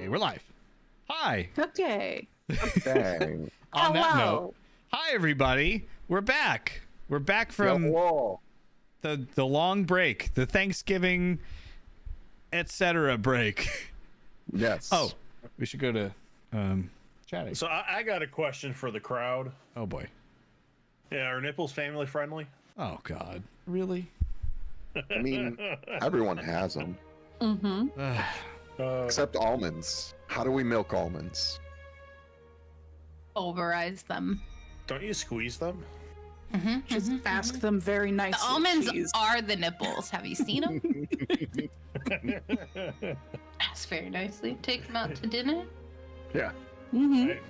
Okay, we're live. Hi. Okay. Dang. On that Hello. note, hi everybody. We're back. We're back from the long break, the Thanksgiving, etc. break. Yes. Oh, we should go to chatting. So I got a question for the crowd. Oh boy. Yeah, are nipples family friendly? Oh God. Really? I mean, everyone has them. Mm-hmm. Except almonds. How do we milk almonds? Pulverize them. Don't you squeeze them? Just ask them very nicely. The almonds please. are the nipples. Have you seen them? Ask very nicely. Take them out to dinner. Yeah. Mm-hmm. Right.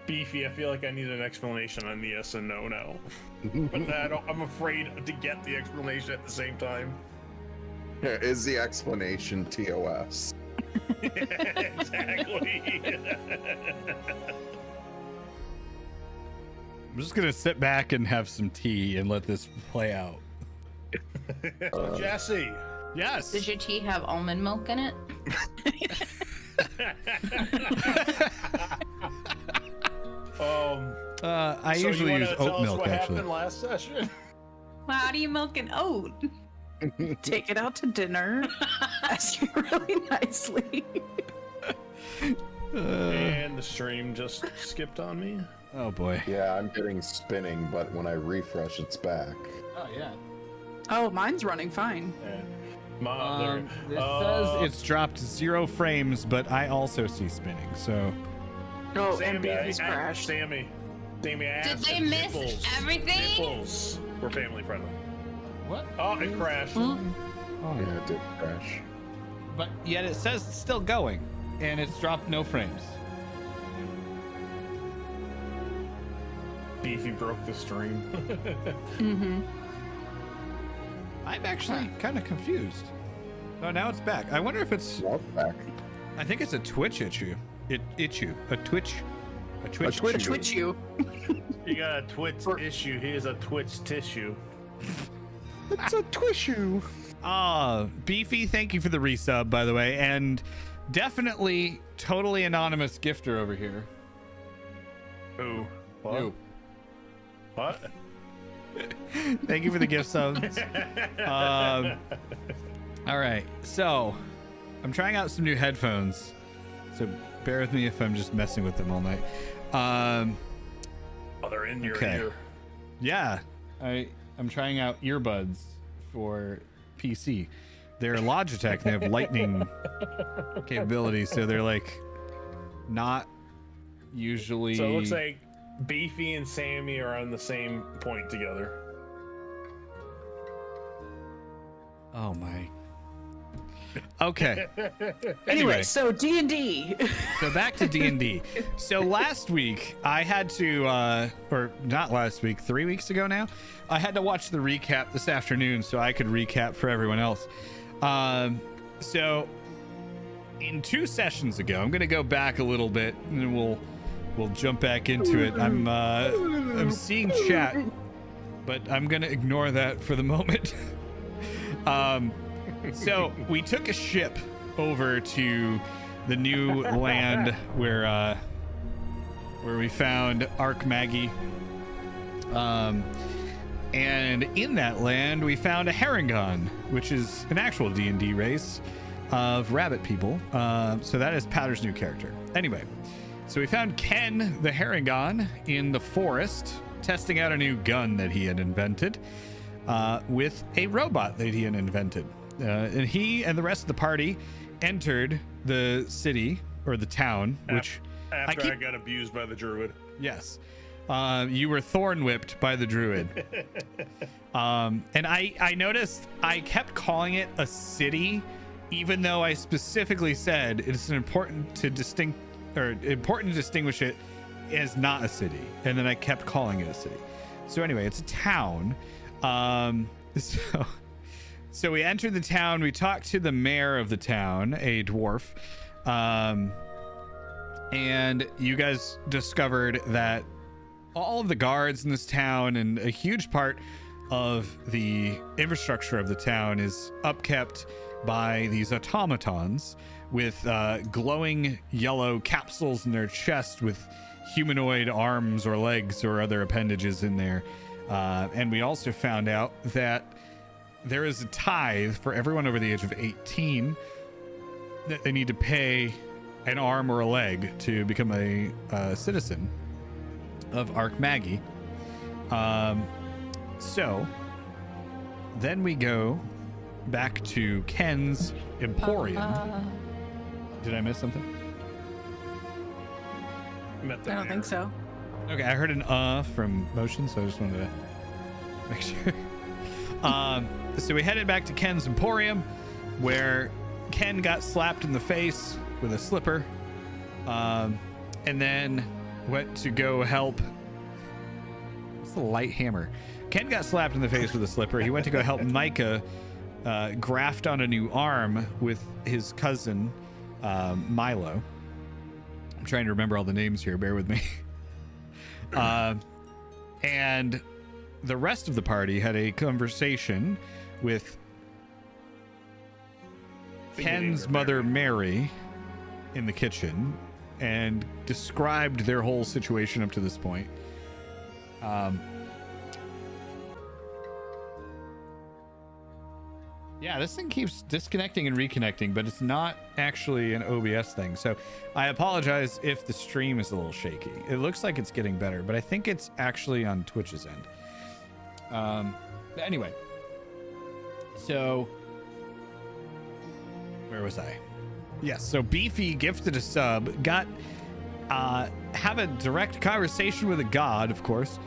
Beefy, I feel like I need an explanation on the yes and no now. But I'm afraid to get the explanation at the same time. Here is the explanation TOS. Exactly. I'm just gonna sit back and have some tea and let this play out. So Jesse. Yes. Does your tea have almond milk in it? I so usually you use wanna tell oat us milk what actually. happened last session? Well, how do you milk an oat? Take it out to dinner. Ask you really nicely. And the stream just skipped on me. Oh boy. Yeah, I'm getting spinning, but when I refresh, it's back. Oh yeah. Oh, mine's running fine. Yeah. It says it's dropped 0 frames, but I also see spinning. So Oh, Sammy, and Beefy's crashed. Sammy, I Did asked they if miss nipples, everything? Nipples were family friendly. what? Oh, it crashed. Oh, Yeah, it did crash. but yet it says it's still going, and it's dropped no frames. Beefy broke the stream. Mm-hmm. I'm actually kind of confused. Oh, now it's back. I wonder if it's. Well, back. I think it's a Twitch issue. A Twitch. Twitch you. You got a Twitch issue. Here's a Twitch tissue. It's a twishu. Beefy, thank you for the resub, by the way, and definitely totally anonymous gifter over here. Who? What? You. What? Thank you for the gift subs. All right, so I'm trying out some new headphones, so bear with me if I'm just messing with them all night. Oh, they're in your Okay. ear. Yeah, I'm trying out earbuds for PC. They're Logitech. They have lightning capabilities, so they're like not usually. So it looks like Beefy and Sammy are on the same point together. Oh my. Okay. Anyway, so D&D. So back to D&D. So last week I had to, or not last week, 3 weeks ago now, I had to watch the recap this afternoon so I could recap for everyone else. So in 2 sessions ago, I'm gonna go back a little bit and we'll jump back into it. I'm seeing chat, but I'm gonna ignore that for the moment. So we took a ship over to the new land where we found Ark Maggie. And in that land we found a Harengon, which is an actual D&D race of rabbit people. So that is Powder's new character. Anyway, so we found Ken the Harengon in the forest testing out a new gun that he had invented with a robot that he had invented. And he and the rest of the party entered the city or the town, which After I got abused by the druid. yes, you were thorn whipped by the druid. And I noticed I kept calling it a city, even though I specifically said it's important to distinguish it as not a city. And then I kept calling it a city. So anyway, it's a town. So we entered the town. We talked to the mayor of the town, a dwarf. And you guys discovered that all of the guards in this town and a huge part of the infrastructure of the town is upkept by these automatons with glowing yellow capsules in their chest with humanoid arms or legs or other appendages in there. And we also found out that there is a tithe for everyone over the age of 18 that they need to pay an arm or a leg to become a citizen of Ark Maggie. So then we go back to Ken's Emporium. Did I miss something? Met I the don't think mayor. so. Okay, I heard an from Motion, so I just wanted to make sure. So we headed back to Ken's Emporium, where Ken got slapped in the face with a slipper. And then went to go help. What's the light hammer? Ken got slapped in the face with a slipper. He went to go help Micah graft on a new arm with his cousin, Milo. I'm trying to remember all the names here. Bear with me. And the rest of the party had a conversation with Ken's mother, Mary, in the kitchen and described their whole situation up to this point. Yeah, this thing keeps disconnecting and reconnecting, but it's not actually an OBS thing. So I apologize if the stream is a little shaky. It looks like it's getting better, but I think it's actually on Twitch's end. But anyway, so where was I? Yes, so Beefy gifted a sub, got have a direct conversation with a god, of course.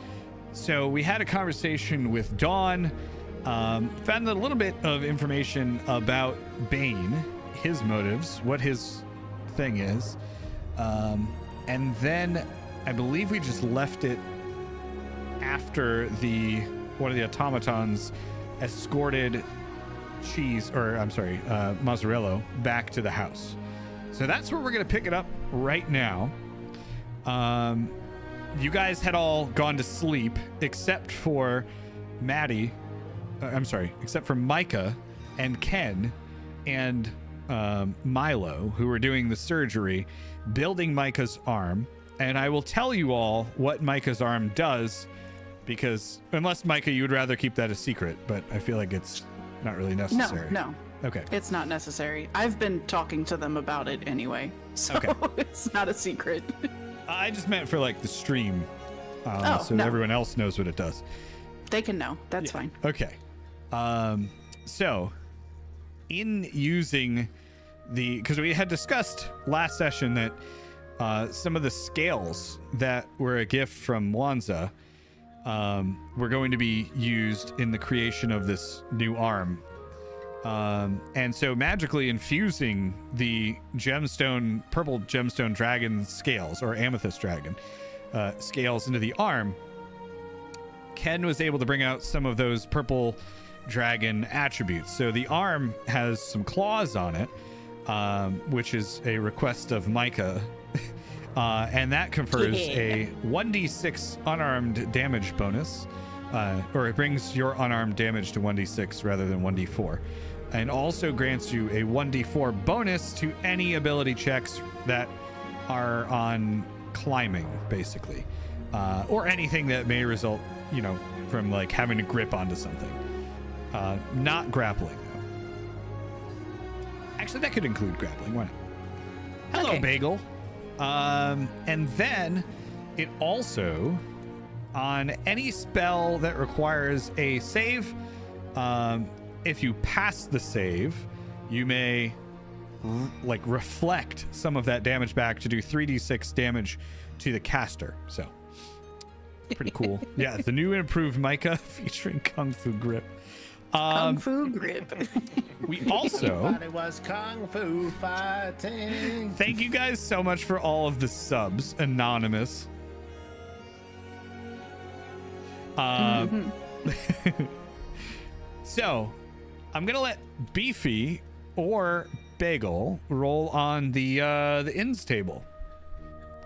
So we had a conversation with Dawn. Found a little bit of information about Bane, his motives, what his thing is. And then I believe we just left it after one of the automatons escorted Mazzarello back to the house. So that's where we're going to pick it up right now. You guys had all gone to sleep except for except for Micah and Ken and Milo, who were doing the surgery, building Micah's arm. And I will tell you all what Micah's arm does, because unless, Micah, you would rather keep that a secret, but I feel like it's not really necessary. No. Okay. It's not necessary. I've been talking to them about it anyway, so Okay. It's not a secret. I just meant for like the stream, so no. everyone else knows what it does. They can know. That's fine. Okay. So in using because we had discussed last session that some of the scales that were a gift from Wanza were going to be used in the creation of this new arm. And so magically infusing the purple gemstone dragon scales, or amethyst dragon scales, into the arm, Ken was able to bring out some of those purple dragon attributes. So the arm has some claws on it, which is a request of Micah. And that confers a 1d6 unarmed damage bonus, or it brings your unarmed damage to 1d6 rather than 1d4, and also grants you a 1d4 bonus to any ability checks that are on climbing, basically, or anything that may result, from like having to grip onto something. Not grappling, though. Actually, that could include grappling. Why not? Hello, Okay. Bagel. And then it also, on any spell that requires a save, if you pass the save, you may reflect some of that damage back to do 3d6 damage to the caster. So pretty cool. Yeah, the new and improved Micah featuring Kung Fu Grip. Kung Fu grip. We also Everybody was kung fu fighting. thank you guys so much for all of the subs, Anonymous. So I'm gonna let Beefy or Bagel roll on the ins table,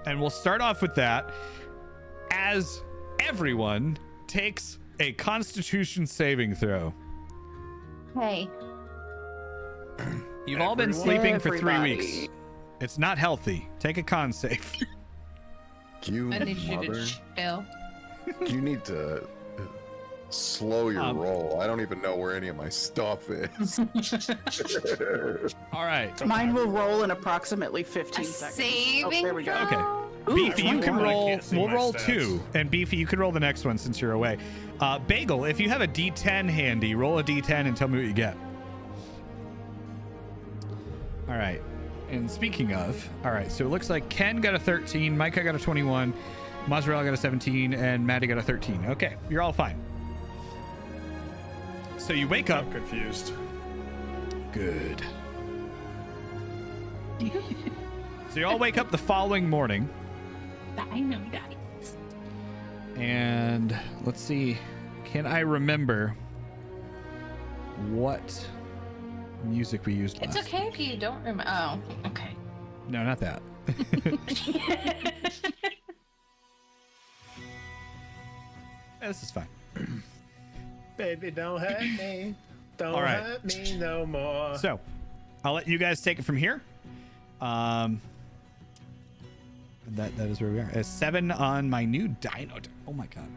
and we'll start off with that as everyone takes a Constitution saving throw. Hey. You've all been Everyone? sleeping for 3 Everybody. weeks. It's not healthy. Take a con save. You I need you mother. to chill. You need to slow your roll. I don't even know where any of my stuff is. All right. Mine will roll in approximately 15 A seconds. saving there we go. Okay. Ooh, Beefy, you can I roll. can't see We'll my roll stats. 2, and Beefy, you can roll the next one since you're away. Bagel, if you have a D10 handy, roll a D10 and tell me what you get. All right. And speaking of, all right, so it looks like Ken got a 13, Micah got a 21, Mozzarella got a 17, and Maddie got a 13. Okay, you're all fine. So you wake up. I'm confused. Good. So you all wake up the following morning, Dino-dites. And let's see. Can I remember what music we used It's last? okay if you don't remember. Oh, okay. No, not that. Yeah, this is fine. Baby, don't hurt me. Don't All right. hurt me no more. So, I'll let you guys take it from here. That is where we are. A 7 on my new dino. Oh my god.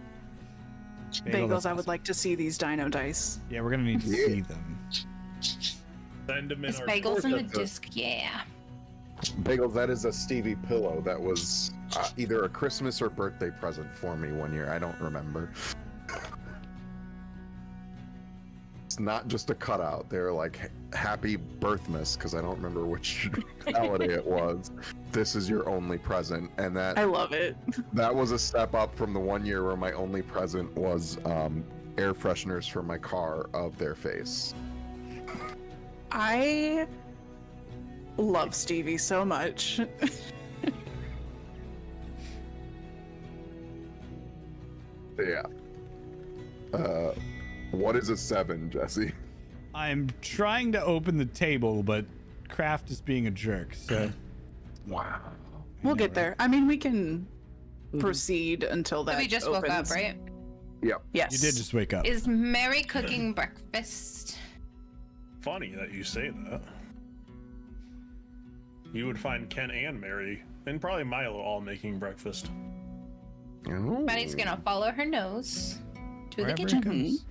Bagel, that's Bagels, I would awesome. like to see these dino dice. Yeah, we're gonna need to Yeah. see them. Send them in It's our bagels in the That's a- disc, yeah. Bagels, that is a Stevie pillow that was either a Christmas or birthday present for me one year. I don't remember. It's not just a cutout. They're like happy birthmas because I don't remember which holiday it was. This is your only present, and I that love it. that was a step up from the one year where my only present was air fresheners for my car of their face. I love Stevie so much. Yeah. What is a 7, Jesse? I'm trying to open the table, but Kraft is being a jerk. So Wow. We'll get there. I mean, we can proceed until that We just woke up, opens. right? Yep. Yes. you did just wake up. Is Mary cooking breakfast? Funny that you say that. You would find Ken and Mary, and probably Milo, all making breakfast. Oh. Maddie's gonna follow her nose to the Wherever it kitchen. goes.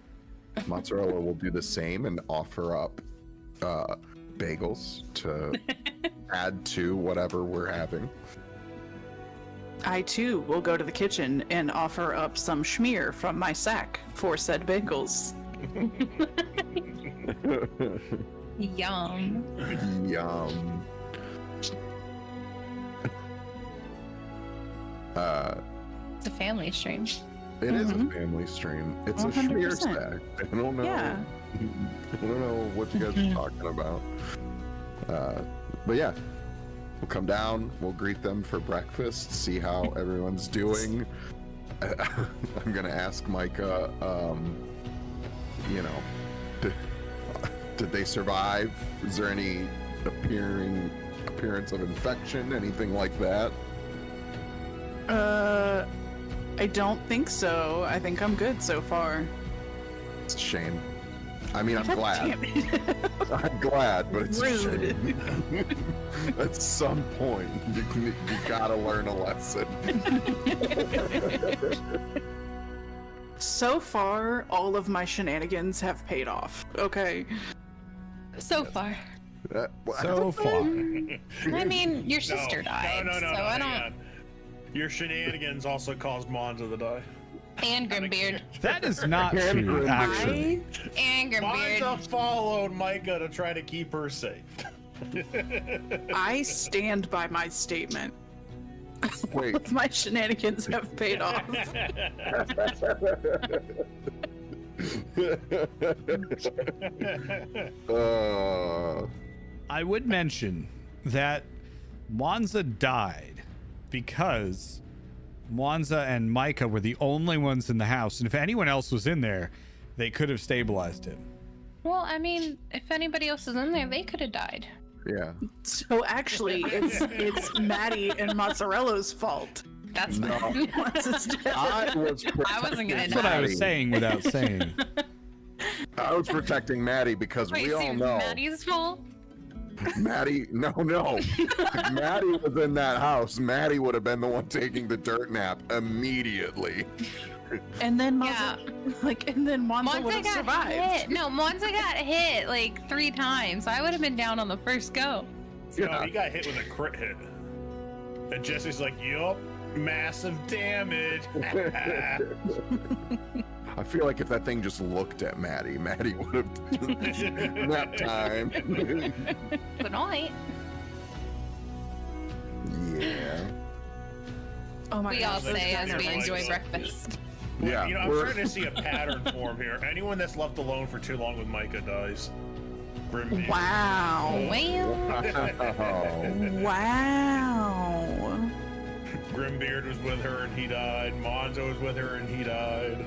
Mozzarella will do the same and offer up bagels to add to whatever we're having. I too will go to the kitchen and offer up some schmear from my sack for said bagels. Yum. Yum. It's a family stream. It is a Mhm. family stream. It's a 100%. schmear stack. I don't know. Yeah. I don't know what you guys are talking about. But yeah, we'll come down. We'll greet them for breakfast. See how everyone's doing. I'm gonna ask Micah. You know, did they survive? Is there any appearance of infection? Anything like that? I don't think so. I think I'm good so far. It's a shame. I mean, I'm God glad. damn it. I'm glad, but it's a Rude. shame. At some point, you gotta learn a lesson. So far, all of my shenanigans have paid off. Okay. So far. So far. I mean, your sister died, No, so I hang don't. on. Your shenanigans also caused Monza to die. And Grimbeard. That is not true, actually. And Grimbeard. Monza followed Micah to try to keep her safe. I stand by my statement. Wait. All of my shenanigans have paid off. I would mention that Mwanza died because Mwanza and Micah were the only ones in the house, and if anyone else was in there, they could have stabilized him. Well, I mean, if anybody else is in there, they could have died. Yeah. So actually, it's Maddie and Mozzarella's fault. That's No. fine. I was I wasn't gonna That's what I was Maddie. saying without saying. I was protecting Maddie because Wait, we so all it was know Maddie's fault? Maddie. No. If Maddie was in that house, Maddie would have been the one taking the dirt nap immediately. And then Yeah. Monza would Monza have got survived. hit. No, Monza got hit like 3 times. I would have been down on the first go. No, he got hit with a crit hit. And Jesse's like, yup, massive damage. I feel like if that thing just looked at Maddie, Maddie would have nap time. Good night. Yeah. Oh my We God, all those say as dino we dice. enjoy breakfast. Yeah. You know, I'm we're- starting to see a pattern form here. Anyone that's left alone for too long with Micah dies. Grim Wow. Well, Oh. Wow. Grimbeard was with her and he died. Monzo was with her and he died.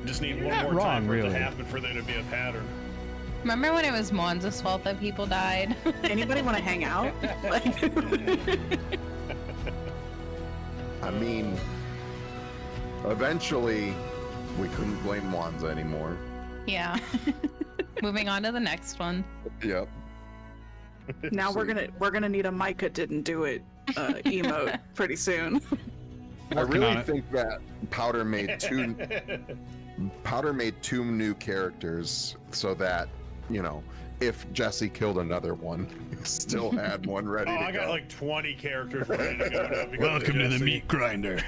Just need You're one not more time wrong, for it really. to happen for there to be a pattern. Remember when it was Monza's fault that people died? Anybody want to hang out? Like, I mean, eventually, we couldn't blame Wanza anymore. Yeah. Moving on to the next one. Yep. now we're gonna need a Micah didn't do it emote pretty soon. I Working on really it. think that Powder made two new characters so that, you know, if Jesse killed another one, he still had one ready Oh, to I go. got like 20 characters ready to go now. because of Welcome to the Jesse. meat grinder.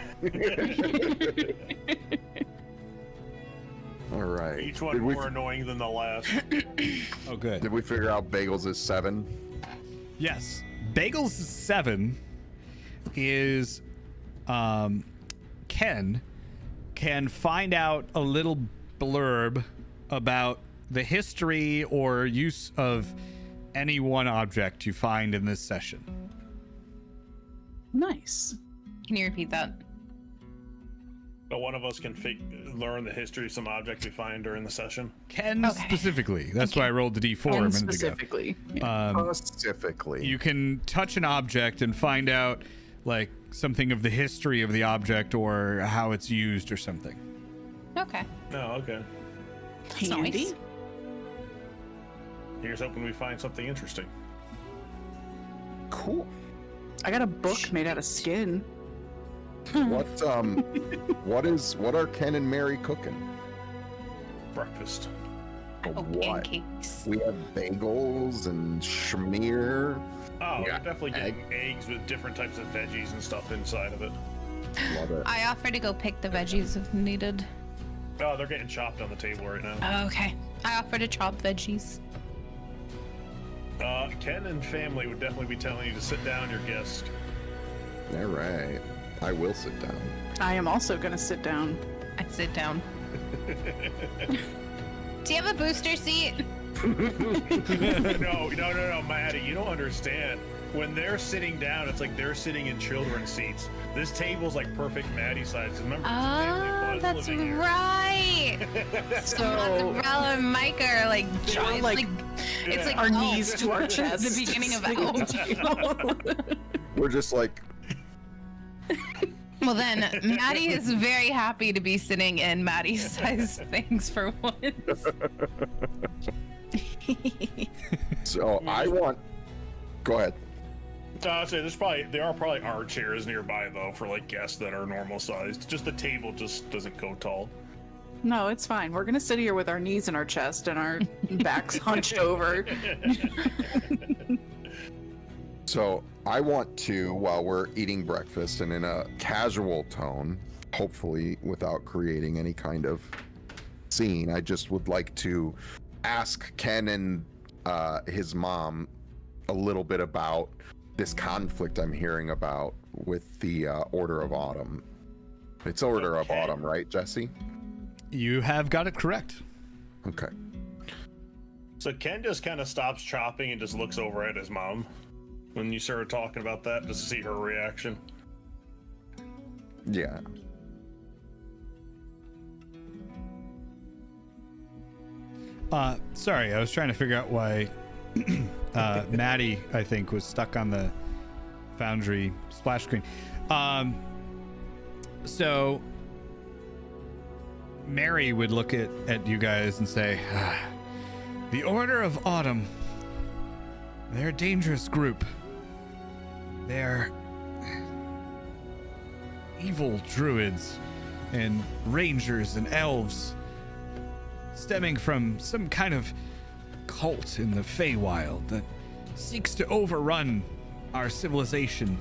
All right. Each one Did we, more annoying than the last. Oh, good. did we figure out Bagels is 7? Yes. Bagels 7 is Ken can find out a little blurb about the history or use of any one object you find in this session. Nice. Can you repeat that? But one of us can learn the history of some object we find during the session. Ken Okay. specifically. That's why I rolled the D4 a And minute ago. specifically. Specifically. You can touch an object and find out like something of the history of the object or how it's used or something. Okay. Oh, okay. That's Handy. nice. Here's hoping we find something interesting. Cool. I got a book made out of skin. What are Ken and Mary cooking? Breakfast. Oh, What? pancakes. We have bagels and schmear. Oh, we're Yeah, definitely getting eggs with different types of veggies and stuff inside of it. Love it. I offer to go pick the veggies if needed. Oh, they're getting chopped on the table right now. Oh, okay. I offer to chop veggies. Ken and family would definitely be telling you to sit down, your guest. All right. I will sit down. I am also gonna sit down. I sit down. Do you have a booster seat? No, Maddie, you don't understand. When they're sitting down, it's like they're sitting in children's seats. This table's like perfect Maddie size. Remember, Oh, was that's living here. right. So Val and Mike are like, We're like, like it's like our Elf. knees to our chest. The beginning of Elf. We're just like, Well then, Maddie is very happy to be sitting in Maddie's size things for once. so I want. Go ahead. I'd say there are probably our chairs nearby though for like guests that are normal sized. Just the table just doesn't go tall. No, it's fine. We're gonna sit here with our knees in our chest and our backs hunched over. So I want to, while we're eating breakfast and in a casual tone, hopefully without creating any kind of scene, I just would like to ask Ken and his mom a little bit about this conflict I'm hearing about with the Order of Autumn. It's Order of Okay. Autumn, right, Jesse? You have got it correct. Okay. So Ken just kind of stops chopping and just looks over at his mom when you started talking about that, just to see her reaction. Yeah. Sorry, I was trying to figure out why Maddie, I think, was stuck on the Foundry splash screen. So Mary would look at you guys and say, the Order of Autumn, they're a dangerous group. They're evil druids and rangers and elves stemming from some kind of cult in the Feywild that seeks to overrun our civilization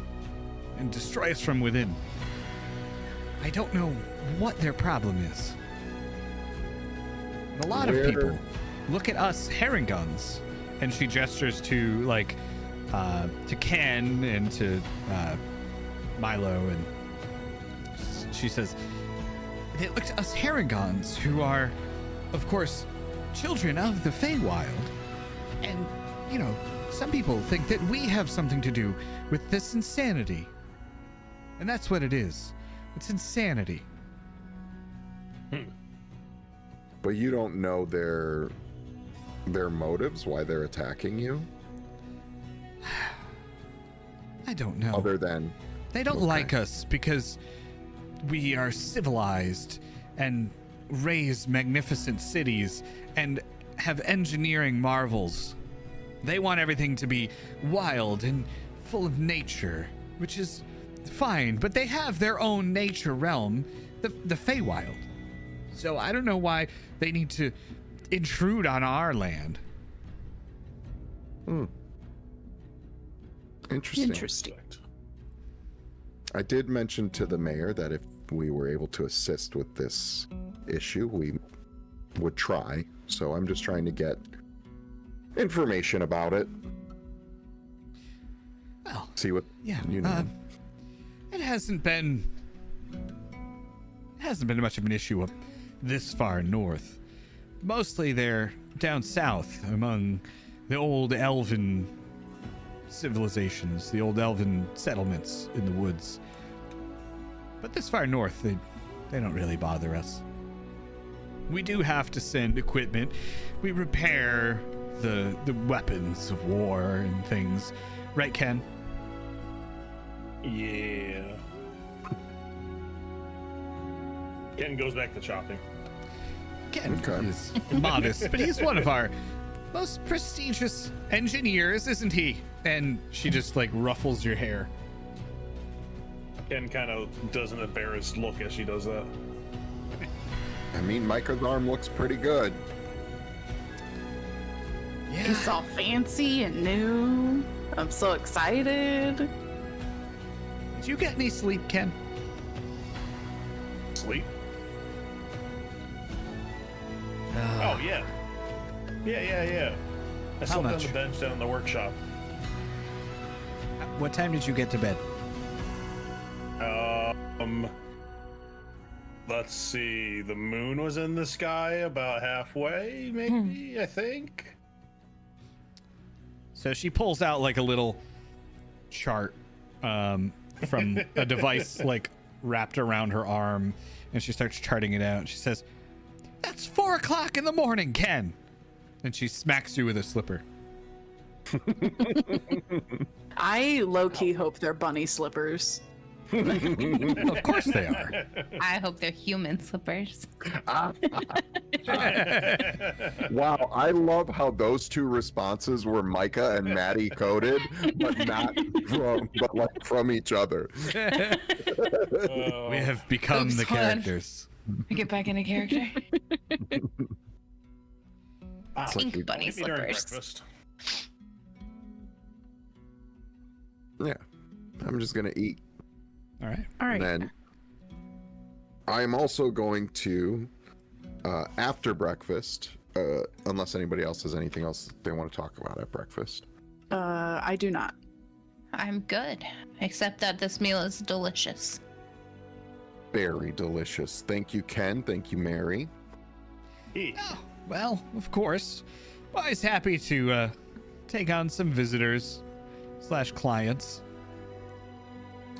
and destroy us from within. I don't know what their problem is. And a lot of people look at us Herringons, and she gestures to to Ken and to Milo, and she says, they look to us Herringons, who are, of course, children of the Feywild, and, you know, some people think that we have something to do with this insanity. And that's what it is. It's insanity. But you don't know their motives, why they're attacking you, I don't know. other than They don't Okay. like us because we are civilized and raise magnificent cities and have engineering marvels. They want everything to be wild and full of nature, which is fine, but they have their own nature realm, the Feywild. So I don't know why they need to intrude on our land. interesting. I did mention to the mayor that if we were able to assist with this issue, we would try. So I'm just trying to get information about it. Well, See what yeah, you know. it hasn't been much of an issue up this far north. Mostly they're down south among the old elven civilizations, the old elven settlements in the woods. But this far north, they don't really bother us. We do have to send equipment. We repair the weapons of war and things. Right, Ken? Yeah. Ken goes back to chopping. Ken Okay. is modest, but he's one of our most prestigious engineers, isn't he? And she just like ruffles your hair. Ken kind of does an embarrassed look as she does that. I mean, Micah's arm looks pretty good. It's all fancy and new. I'm so excited. Did you get any sleep, Ken? Sleep? Oh, yeah. Yeah. I slept on much? the bench down in the workshop. What time did you get to bed? Let's see. The moon was in the sky about halfway, maybe, I think. So she pulls out like a little chart from a device like wrapped around her arm, and she starts charting it out. She says, "That's 4 o'clock in the morning, Ken." And she smacks you with a slipper. I low-key hope they're bunny slippers. Of course they are. I hope they're human slippers. Wow, I love how those two responses were Micah and Maddie coded, but not from each other. We have become Oops, the hold on. characters. I get back into character. It's like Pink we- bunny Maybe during slippers. breakfast. Yeah, I'm just gonna eat. All right. All right. And then I'm also going to, after breakfast, unless anybody else has anything else they want to talk about at breakfast. I do not. I'm good, except that this meal is delicious. Very delicious. Thank you, Ken. Thank you, Mary. Eat. Oh, well, of course. Always happy to take on some visitors / clients.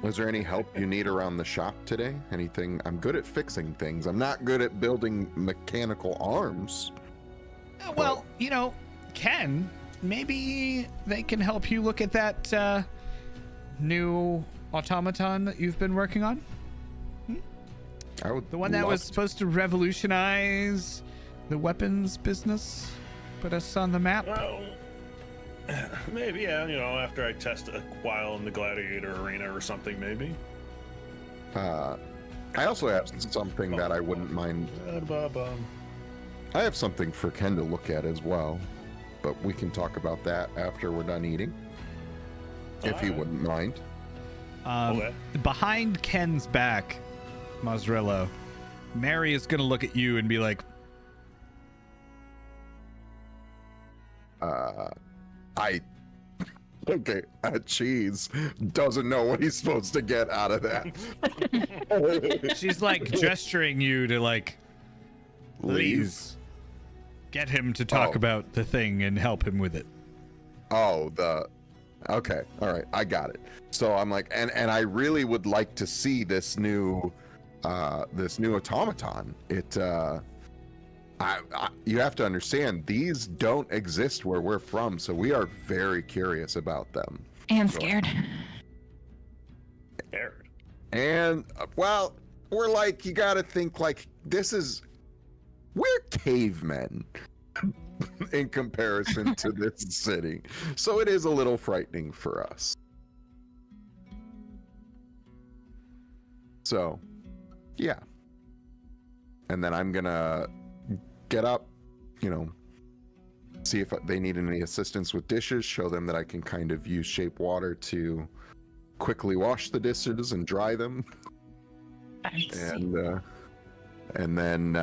Is there any help you need around the shop today? Anything? I'm good at fixing things. I'm not good at building mechanical arms. Well, you know, Ken, maybe they can help you look at that new automaton that you've been working on. I would The one that was love supposed to revolutionize the weapons business, put us on the map. Well, maybe, yeah, after I test a while in the gladiator arena or something, maybe. I also have something that I wouldn't mind. I have something for Ken to look at as well, but we can talk about that after we're done eating, if he Alright. wouldn't mind. Okay. Behind Ken's back, Mazzarello, Mary is gonna look at you and be like, Okay, cheese doesn't know what he's supposed to get out of that. she's like gesturing you to like, Leave. please get him to talk Oh. about the thing and help him with it. Oh, Okay, all right, I got it. So I'm like, and I really would like to see this new automaton. You have to understand, these don't exist where we're from, so we are very curious about them. And scared. Scared. And well, we're like, you got to think like we're cavemen in comparison to this city, so it is a little frightening for us. So, yeah. And then I'm gonna get up, see if they need any assistance with dishes, show them that I can kind of use shape water to quickly wash the dishes and dry them. And then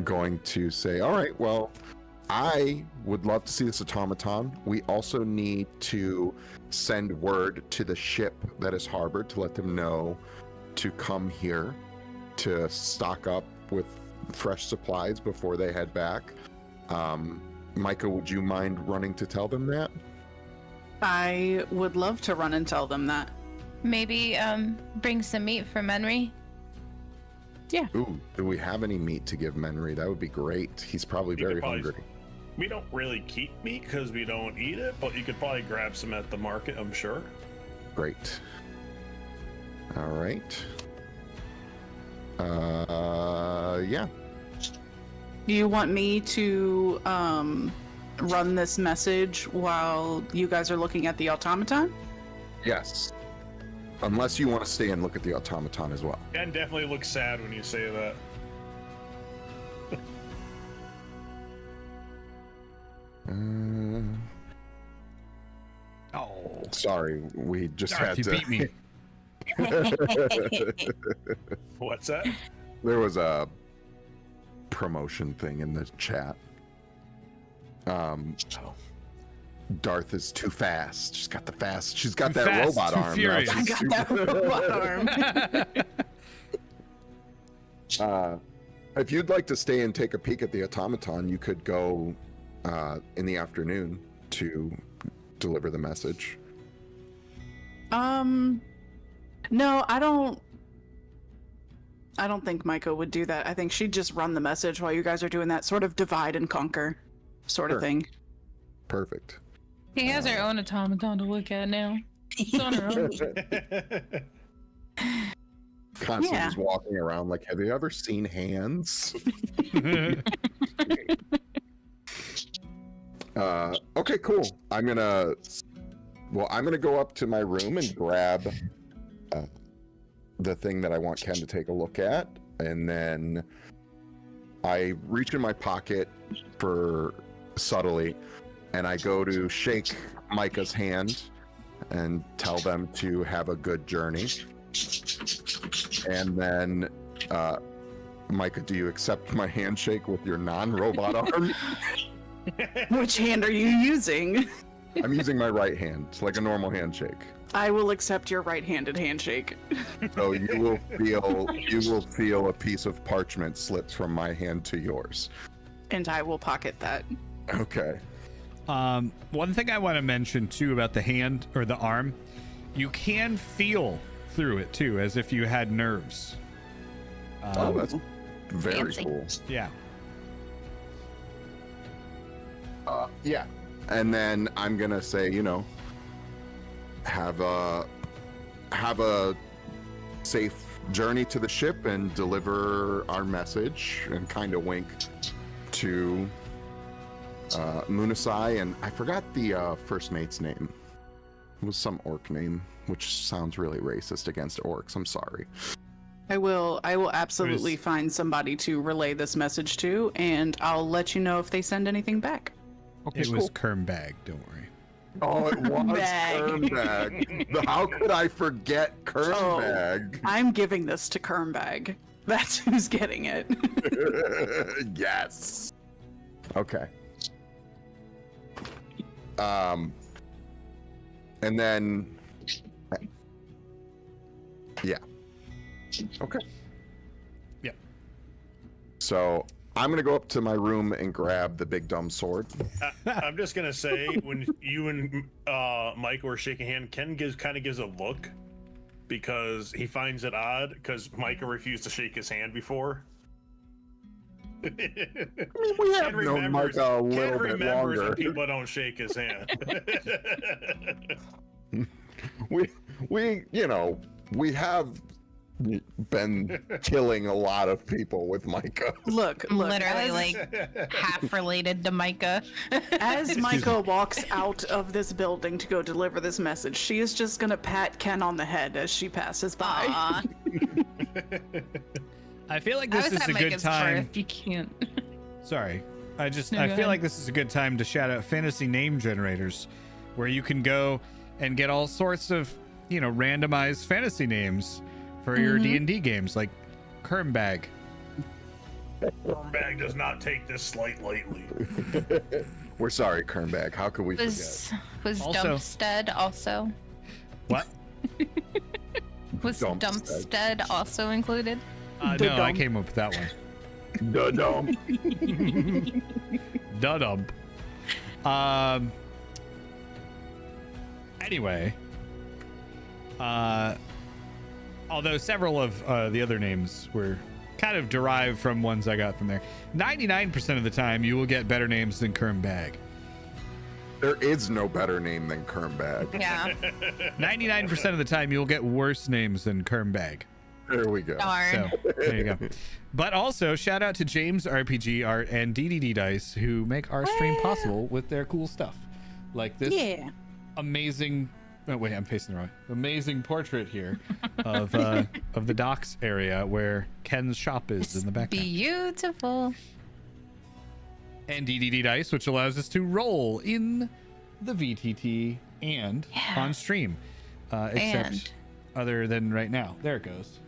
going to say, all right, well, I would love to see this automaton. We also need to send word to the ship that is harbored to let them know to come here to stock up with fresh supplies before they head back. Micah, would you mind running to tell them that? I would love to run and tell them that. Maybe bring some meat for Menry. Yeah. Ooh, do we have any meat to give Menry? That would be great. He's probably very hungry. We don't really keep meat because we don't eat it, but you could probably grab some at the market, I'm sure. Great. All right. Yeah. You want me to run this message while you guys are looking at the automaton? Yes. Unless you want to stay and look at the automaton as well. And definitely looks sad when you say that. Oh, Sorry, we just Darth, had you to. beat me. What's that? There was a promotion thing in the chat. Darth is too fast. She's got Too that fast, robot too arm. furious. I got that robot arm. If you'd like to stay and take a peek at the automaton, you could go in the afternoon to deliver the message. No, I don't think Micah would do that. I think she'd just run the message while you guys are doing that sort of divide and conquer sort of Sure. thing. Perfect. He has her own automaton to look at now. It's on her own. Constantly Yeah. just walking around like, have you ever seen hands? Okay, cool. I'm gonna go up to my room and grab the thing that I want Ken to take a look at, and then I reach in my pocket for subtly, and I go to shake Micah's hand and tell them to have a good journey. And then, Micah, do you accept my handshake with your non-robot arm? Which hand are you using? I'm using my right hand, like a normal handshake. I will accept your right-handed handshake. So you will feel a piece of parchment slipped from my hand to yours. And I will pocket that. Okay. One thing I want to mention too about the hand or the arm, you can feel through it too, as if you had nerves. Oh, that's very Fancy. cool. Yeah. Yeah. And then I'm gonna say, have a safe journey to the ship and deliver our message, and kind of wink to Munasai, and I forgot the first mate's name. It was some orc name, which sounds really racist against orcs. I'm sorry. I will absolutely find somebody to relay this message to, and I'll let you know if they send anything back. It was Kermbag, don't worry. Oh, it was Bag. Kermbag. How could I forget Kermbag? I'm giving this to Kermbag. That's who's getting it. Yes. Okay. And then, yeah. Okay. Yep. So I'm gonna go up to my room and grab the big dumb sword. I'm just gonna say, when you and Mike were shaking hand, Ken kind of gives a look because he finds it odd because Micah refused to shake his hand before. I mean, we have known Micah a little bit longer. When people don't shake his hand. we we have been killing a lot of people with Micah. Look, Literally, as, like half related to Micah. as Micah walks out of this building to go deliver this message, she is just gonna pat Ken on the head as she passes by. Aw. I feel like I this was is at a good Micah's time. birth. You can't. Sorry. No, I go feel ahead. like this is a good time to shout out fantasy name generators where you can go and get all sorts of, randomized fantasy names for your D&D games like Kermbag. Bag does not take this slight lightly. We're sorry, Kernbag. How could we forget? Was Also- Dumpstead also? What? Was Dumpstead. Dumpstead also included? No, I came up with that one. Dum. Dudump. Anyway, although several of the other names were kind of derived from ones I got from there, 99% of the time you will get better names than Kermbag. There is no better name than Kernbag. Yeah. 99% of the time you'll get worse names than Kermbag. There we go. Darn. So there you go. But also shout out to James RPG Art and DDD Dice who make our stream possible with their cool stuff, like this amazing. Oh wait, I'm facing the wrong. Amazing portrait here of the docks area where Ken's shop is in the background. Beautiful. And DDD Dice, which allows us to roll in the VTT and on stream, except And- other than right now. There it goes.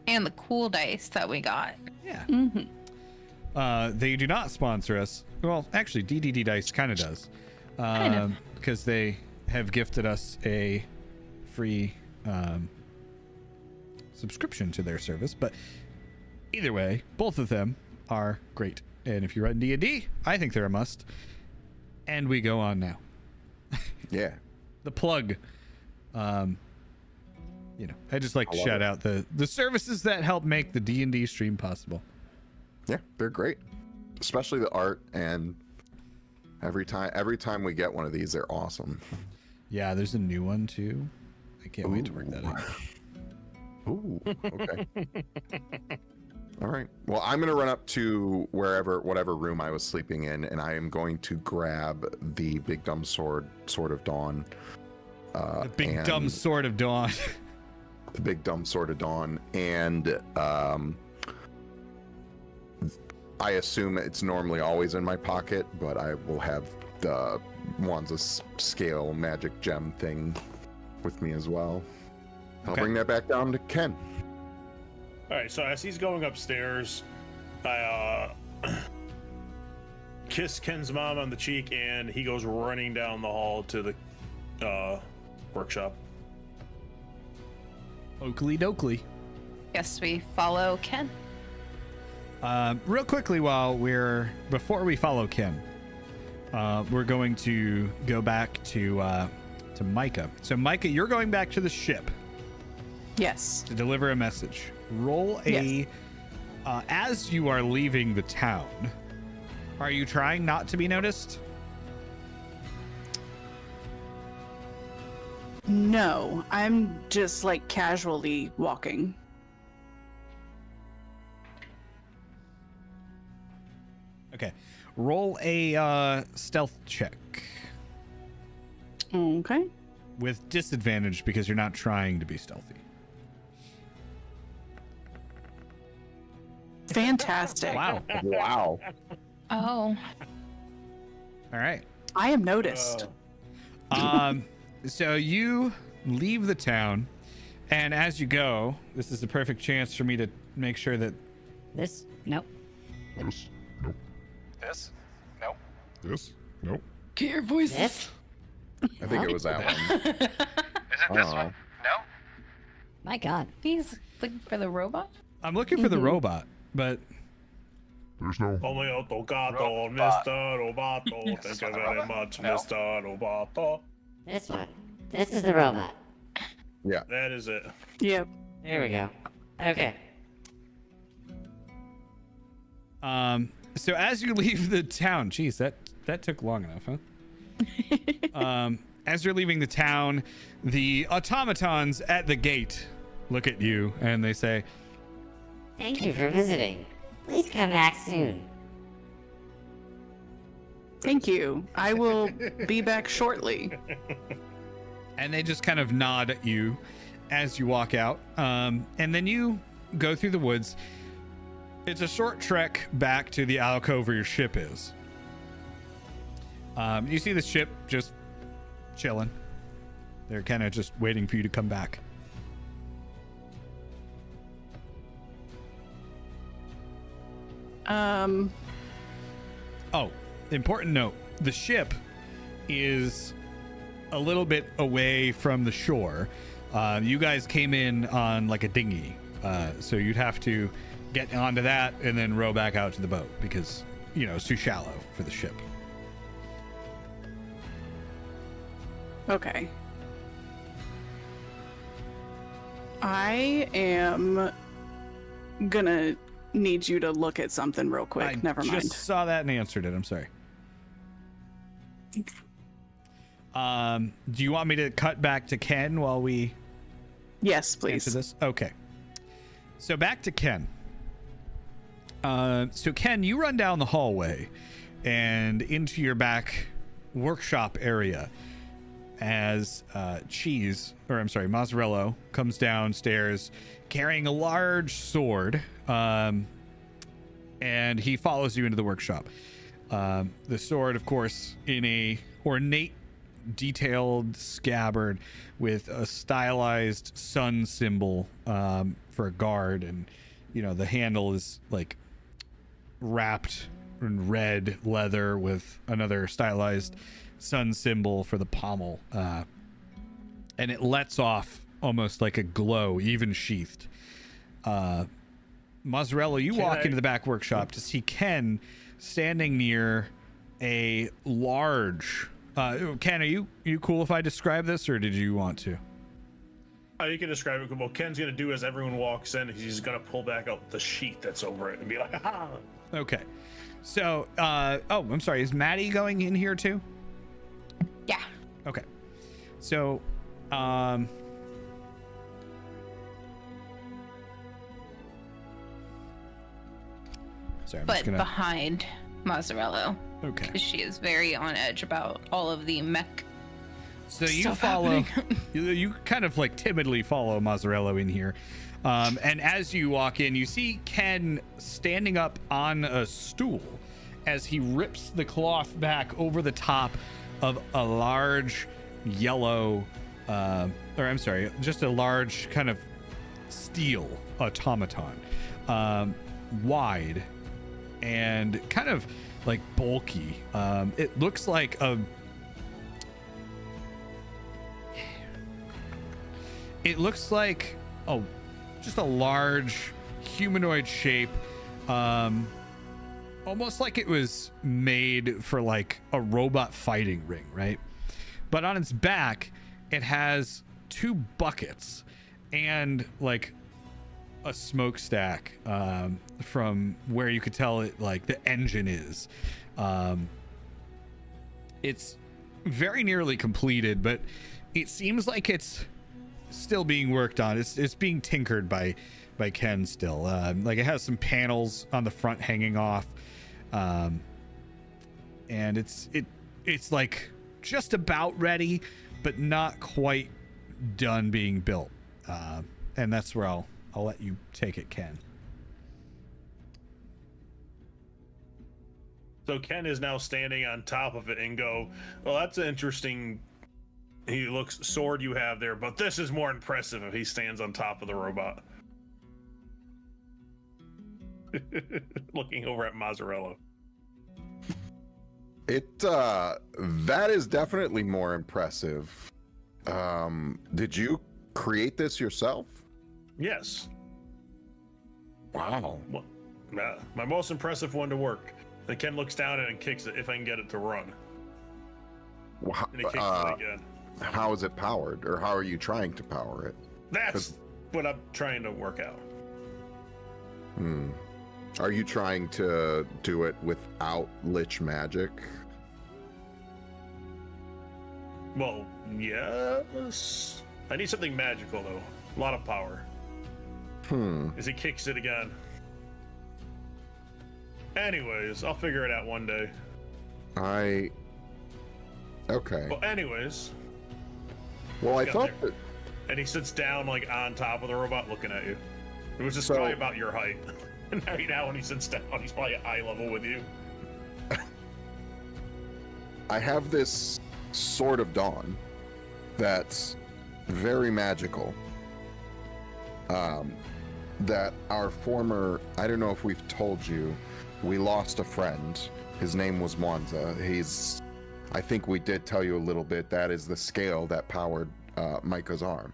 And the cool dice that we got. Yeah. They do not sponsor us. Well, actually, DDD Dice kind of does, Kind of. because they have gifted us a free subscription to their service. But either way, both of them are great. And if you run D&D, I think they're a must. And we go on now. Yeah. The plug. I just like to love shout it. out the services that help make the D&D stream possible. Yeah, they're great. Especially the art, and every time we get one of these, they're awesome. Yeah, there's a new one too. I can't wait to work that out. Ooh, okay. All right. Well, I'm going to run up to whatever room I was sleeping in, and I am going to grab the big dumb sword of dawn. The big and- dumb sword of dawn. The big dumb sword of dawn, and I assume it's normally always in my pocket, but I will have the Wanza scale magic gem thing with me as well. I'll Okay. bring that back down to Ken. All right, so as he's going upstairs, I kiss Ken's mom on the cheek, and he goes running down the hall to the workshop. Oakley dokley. Yes, we follow Ken. Real quickly, before we follow Ken, we're going to go back to Micah. So Micah, you're going back to the ship Yes. to deliver a message. Roll a as you are leaving the town. Are you trying not to be noticed? No, I'm just like casually walking. Okay. Roll a stealth check Okay. with disadvantage because you're not trying to be stealthy. Fantastic. Wow. Wow. Oh. All right. I am noticed. So you leave the town, and as you go, this is the perfect chance for me to make sure that This? Nope. This? Nope. this. Nope. This? Nope. Get your voices. This? I think it was that one. Is it this one? No. My God. He's looking for the robot. I'm looking for the robot, but There's no. Tomato gato, Mr. Roboto. Thank you very much, Mr. Roboto. This one. This is the robot. Yeah. That is it. Yep. There we go. Okay. So as you leave the town, geez, that took long enough, huh? As you're leaving the town, the automatons at the gate look at you and they say, Thank you for visiting. Please come back soon. Thank you. I will be back shortly. and they just kind of nod at you as you walk out. And then you go through the woods. It's a short trek back to the alcove where your ship is. You see the ship just chilling. They're kind of just waiting for you to come back. Oh, important note. The ship is a little bit away from the shore. You guys came in on like a dinghy. So you'd have to get onto that and then row back out to the boat because, you know, it's too shallow for the ship. Okay. I am gonna need you to look at something real quick. Never mind. I just saw that and answered it. I'm sorry. Do you want me to cut back to Ken while we Yes, answer please. this? Okay. So back to Ken. So Ken, you run down the hallway and into your back workshop area as Mazzarello comes downstairs carrying a large sword, and he follows you into the workshop. The sword, of course, in a ornate, detailed scabbard with a stylized sun symbol for a guard, and you know the handle is like wrapped in red leather with another stylized sun symbol for the pommel, and it lets off almost like a glow, even sheathed. Mazzarello, you walk into the back workshop to see Ken standing near a large Ken, are you cool if I describe this, or did you want to? You can describe it. What Ken's gonna do as everyone walks in, he's gonna pull back out the sheet that's over it and be like, "Ah." Okay. So, I'm sorry. Is Maddie going in here too? Yeah. Okay. So, sorry, I'm But just gonna. behind Mazzarello, Okay. because she is very on edge about all of the mech. So you stuff follow, happening. you kind of like timidly follow Mazzarello in here. And as you walk in, you see Ken standing up on a stool as he rips the cloth back over the top of a large yellow, just a large kind of steel automaton, wide and kind of like bulky. It looks like just a large humanoid shape, almost like it was made for like a robot fighting ring, right? But on its back, it has two buckets and like a smokestack from where you could tell it like the engine is. It's very nearly completed, but it seems like it's still being worked on. It's being tinkered by Ken still. Like it has some panels on the front hanging off, and it's like just about ready, but not quite done being built. And that's where I'll let you take it, Ken. So Ken is now standing on top of it and go, well, that's an interesting. He looks sword you have there, but this is more impressive if he stands on top of the robot. Looking over at Mazzarello. That is definitely more impressive. Did you create this yourself? Yes. Wow. Well, My most impressive one to work. Then Ken looks down at it and kicks it if I can get it to run. And he kicks it again. How is it powered, or how are you trying to power it? That's what I'm trying to work out. Are you trying to do it without Lich magic? Well, yes. I need something magical though. A lot of power. As he kicks it again. Anyways, I'll figure it out one day. Okay. Well, anyways. Well, I got thought there. that... And he sits down like on top of the robot looking at you. It was just So- probably about your height. And right now when he sits down, he's probably at eye level with you. I have this Sword of Dawn that's very magical. That our former, I don't know if we've told you, we lost a friend. His name was Mwanza. I think we did tell you a little bit. That is the scale that powered Micah's arm.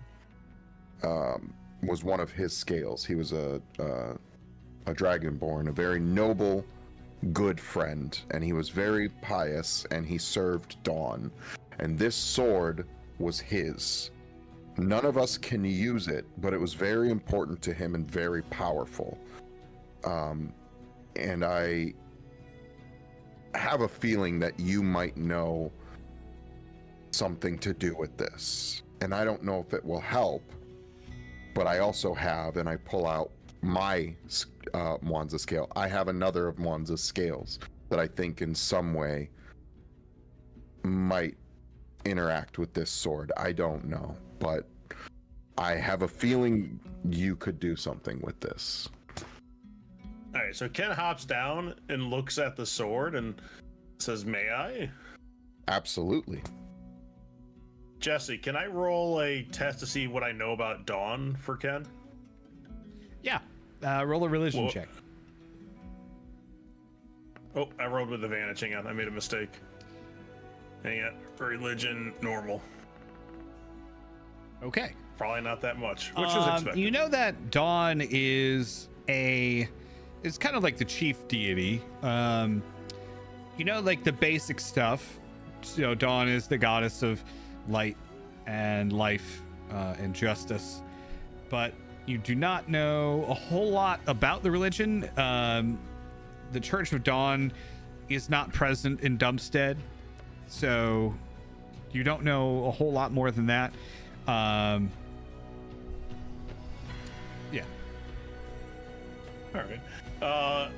Was one of his scales. He was a dragonborn, a very noble, good friend, and he was very pious, and he served Dawn. And this sword was his. None of us can use it, but it was very important to him and very powerful. And I have a feeling that you might know something to do with this. And I don't know if it will help, but I also have, and I pull out my Mwanza scale. I have another of Mwanza's scales that I think in some way might interact with this sword. I don't know, but I have a feeling you could do something with this. All right, so Ken hops down and looks at the sword and says, "May I?" Absolutely. Jesse, can I roll a test to see what I know about Dawn for Ken? Yeah. Roll a religion Well- check. Oh, I rolled with advantage. Hang on, I made a mistake. Hang on, religion normal. Okay. Probably not that much, which was expected. You know that Dawn is kind of like the chief deity. You know, like the basic stuff. So Dawn is the goddess of light and life and justice, but you do not know a whole lot about the religion. The Church of Dawn is not present in Dumpstead, so you don't know a whole lot more than that. Yeah. All right.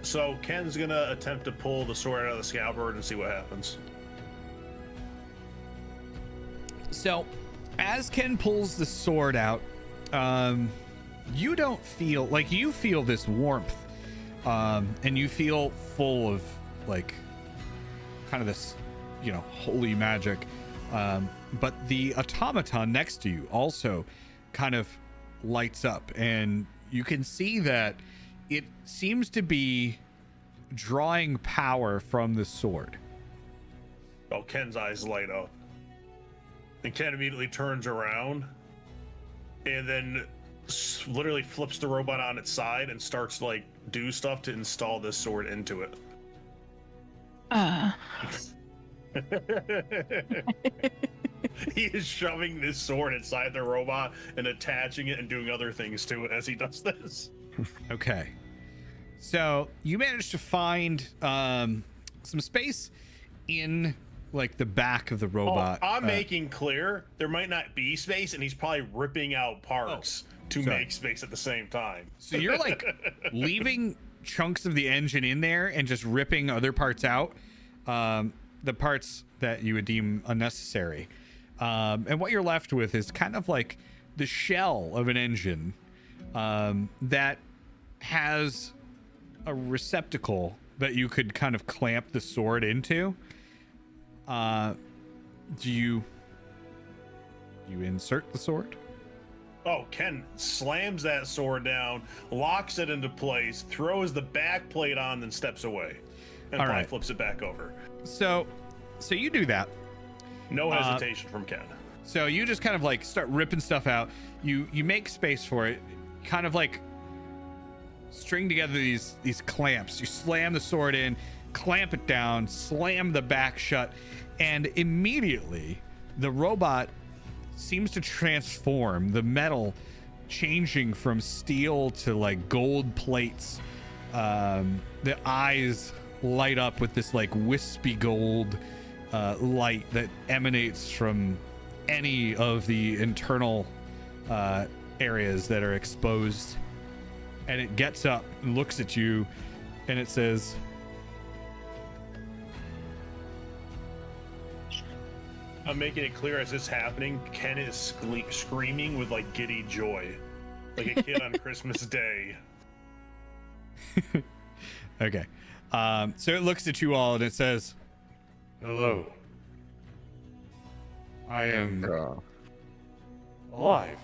So Ken's gonna attempt to pull the sword out of the scabbard and see what happens. So, as Ken pulls the sword out, you don't feel like you feel this warmth, and you feel full of like kind of this, holy magic. But the automaton next to you also kind of lights up, and you can see that it seems to be drawing power from the sword. Oh, Ken's eyes light up. And Ken immediately turns around and then literally flips the robot on its side and starts to do stuff to install this sword into it. He is shoving this sword inside the robot and attaching it and doing other things to it as he does this. Okay. So you managed to find some space in the back of the robot. I'm making clear there might not be space, and he's probably ripping out parts to make space at the same time. So you're leaving chunks of the engine in there and just ripping other parts out, the parts that you would deem unnecessary. And what you're left with is kind of like the shell of an engine that has a receptacle that you could kind of clamp the sword into. Do you insert the sword? Oh, Ken slams that sword down, locks it into place, throws the back plate on, then steps away, and probably flips it back over. So you do that. No hesitation from Ken. So you just kind of start ripping stuff out. You make space for it, kind of string together these clamps. You slam the sword in, clamp it down, slam the back shut, and immediately the robot seems to transform, the metal changing from steel to like gold plates. The eyes light up with this like wispy gold light that emanates from any of the internal areas that are exposed. And it gets up and looks at you and it says, I'm making it clear as this is happening, Ken is screaming with like giddy joy, like a kid on Christmas Day. okay. So it looks at you all and it says, Hello. I am alive.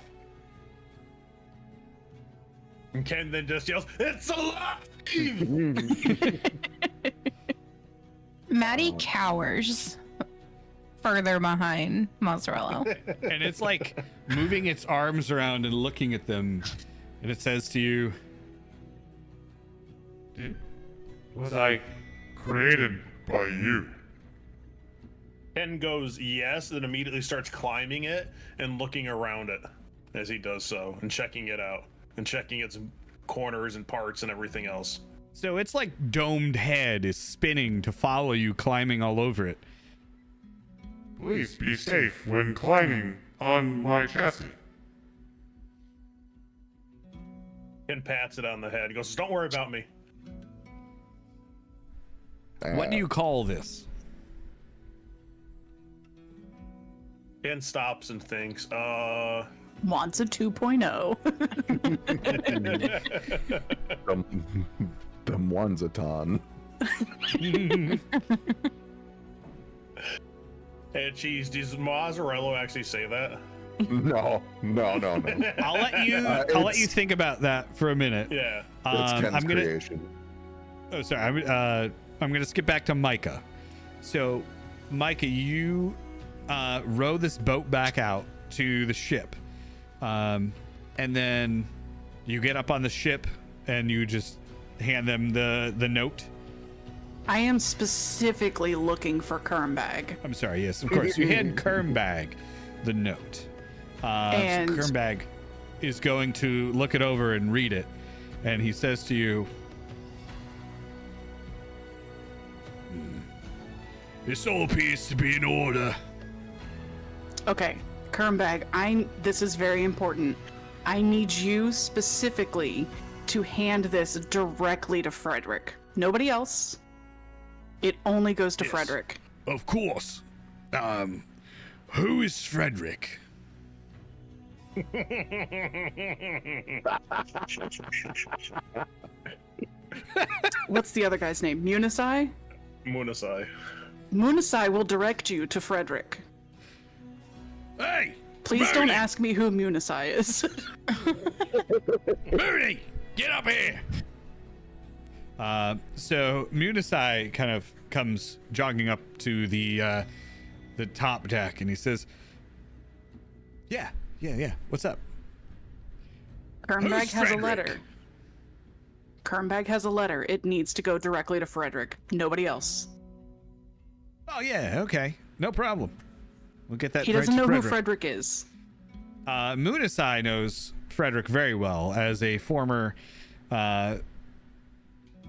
And Ken then just yells, "It's alive!" Maddie cowers further behind Mozzarella. And it's like moving its arms around and looking at them. And it says to you, was I created by you? Ken goes, yes, then immediately starts climbing it and looking around it as he does so and checking it out and checking its corners and parts and everything else. so it's like domed head is spinning to follow you, climbing all over it. Please be safe when climbing on my chassis. Ken pats it on the head. He goes, "Don't worry about me." What do you call this? Ken stops and thinks, Wants a 2.0. Them ones a ton. Hey, cheese, does Mozzarella actually say that? No. I'll let you. I'll let you think about that for a minute. Yeah. It's Ken's I'm gonna. creation. Oh, sorry. I'm gonna skip back to Micah. So, Micah, you row this boat back out to the ship, and then you get up on the ship and you just hand them the note. I am specifically looking for Kermbag. I'm sorry. Yes, of course. You hand Kermbag the note. And- so Kermbag is going to look it over and read it, and he says to you, "This all appears to be in order." Okay, Kermbag, this is very important. I need you specifically to hand this directly to Frederick. Nobody else. It only goes to Yes. Frederick. Of course. Who is Frederick? What's the other guy's name? Munisai? Munasai. Munisai will direct you to Frederick. Hey, Please don't Mooney! ask me who Munisai is. Mooney, get up here. So Munisai kind of comes jogging up to the top deck, and he says, "Yeah. What's up?" Kermbag Who's has a Frederick? letter. Kermbag has a letter. It needs to go directly to Frederick. Nobody else. Oh yeah, okay, no problem. We'll get that. He right doesn't to know Frederick. who Frederick is. Munisai knows Frederick very well as a former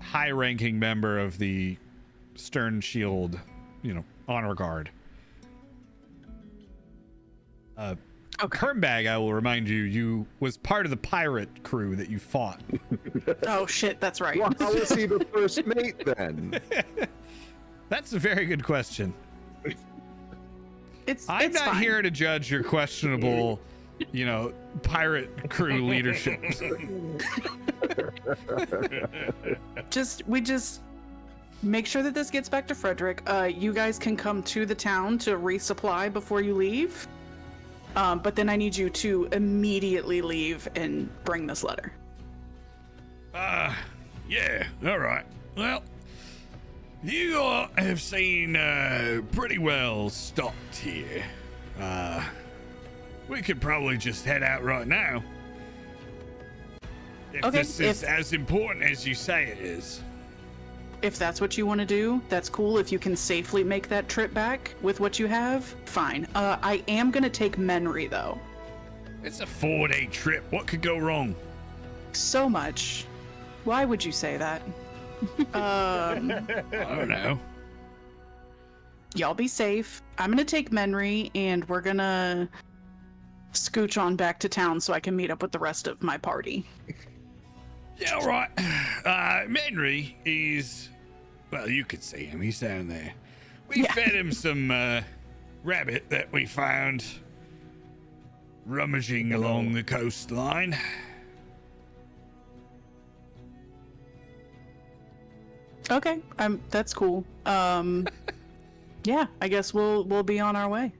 high-ranking member of the Stern Shield, honor guard. Kermbag, I will remind you, was part of the pirate crew that you fought. Oh shit, that's right. Well, how is he the first mate then? That's a very good question. I'm it's not fine. here to judge your questionable, pirate crew leadership. We just make sure that this gets back to Frederick. You guys can come to the town to resupply before you leave. But then I need you to immediately leave and bring this letter. Yeah, all right. Well, you all have seen pretty well stocked here. We could probably just head out right now. If Okay, this is as important as you say it is. If that's what you want to do, that's cool. If you can safely make that trip back with what you have, fine. I am going to take Menry, though. It's a 4-day trip. What could go wrong? So much. Why would you say that? I don't know. Y'all be safe. I'm going to take Menry, and we're going to scooch on back to town so I can meet up with the rest of my party. Yeah, all right. Menry is, well, you could see him. He's down there. We fed him some rabbit that we found rummaging along the coastline. Okay, that's cool. Yeah, I guess we'll be on our way.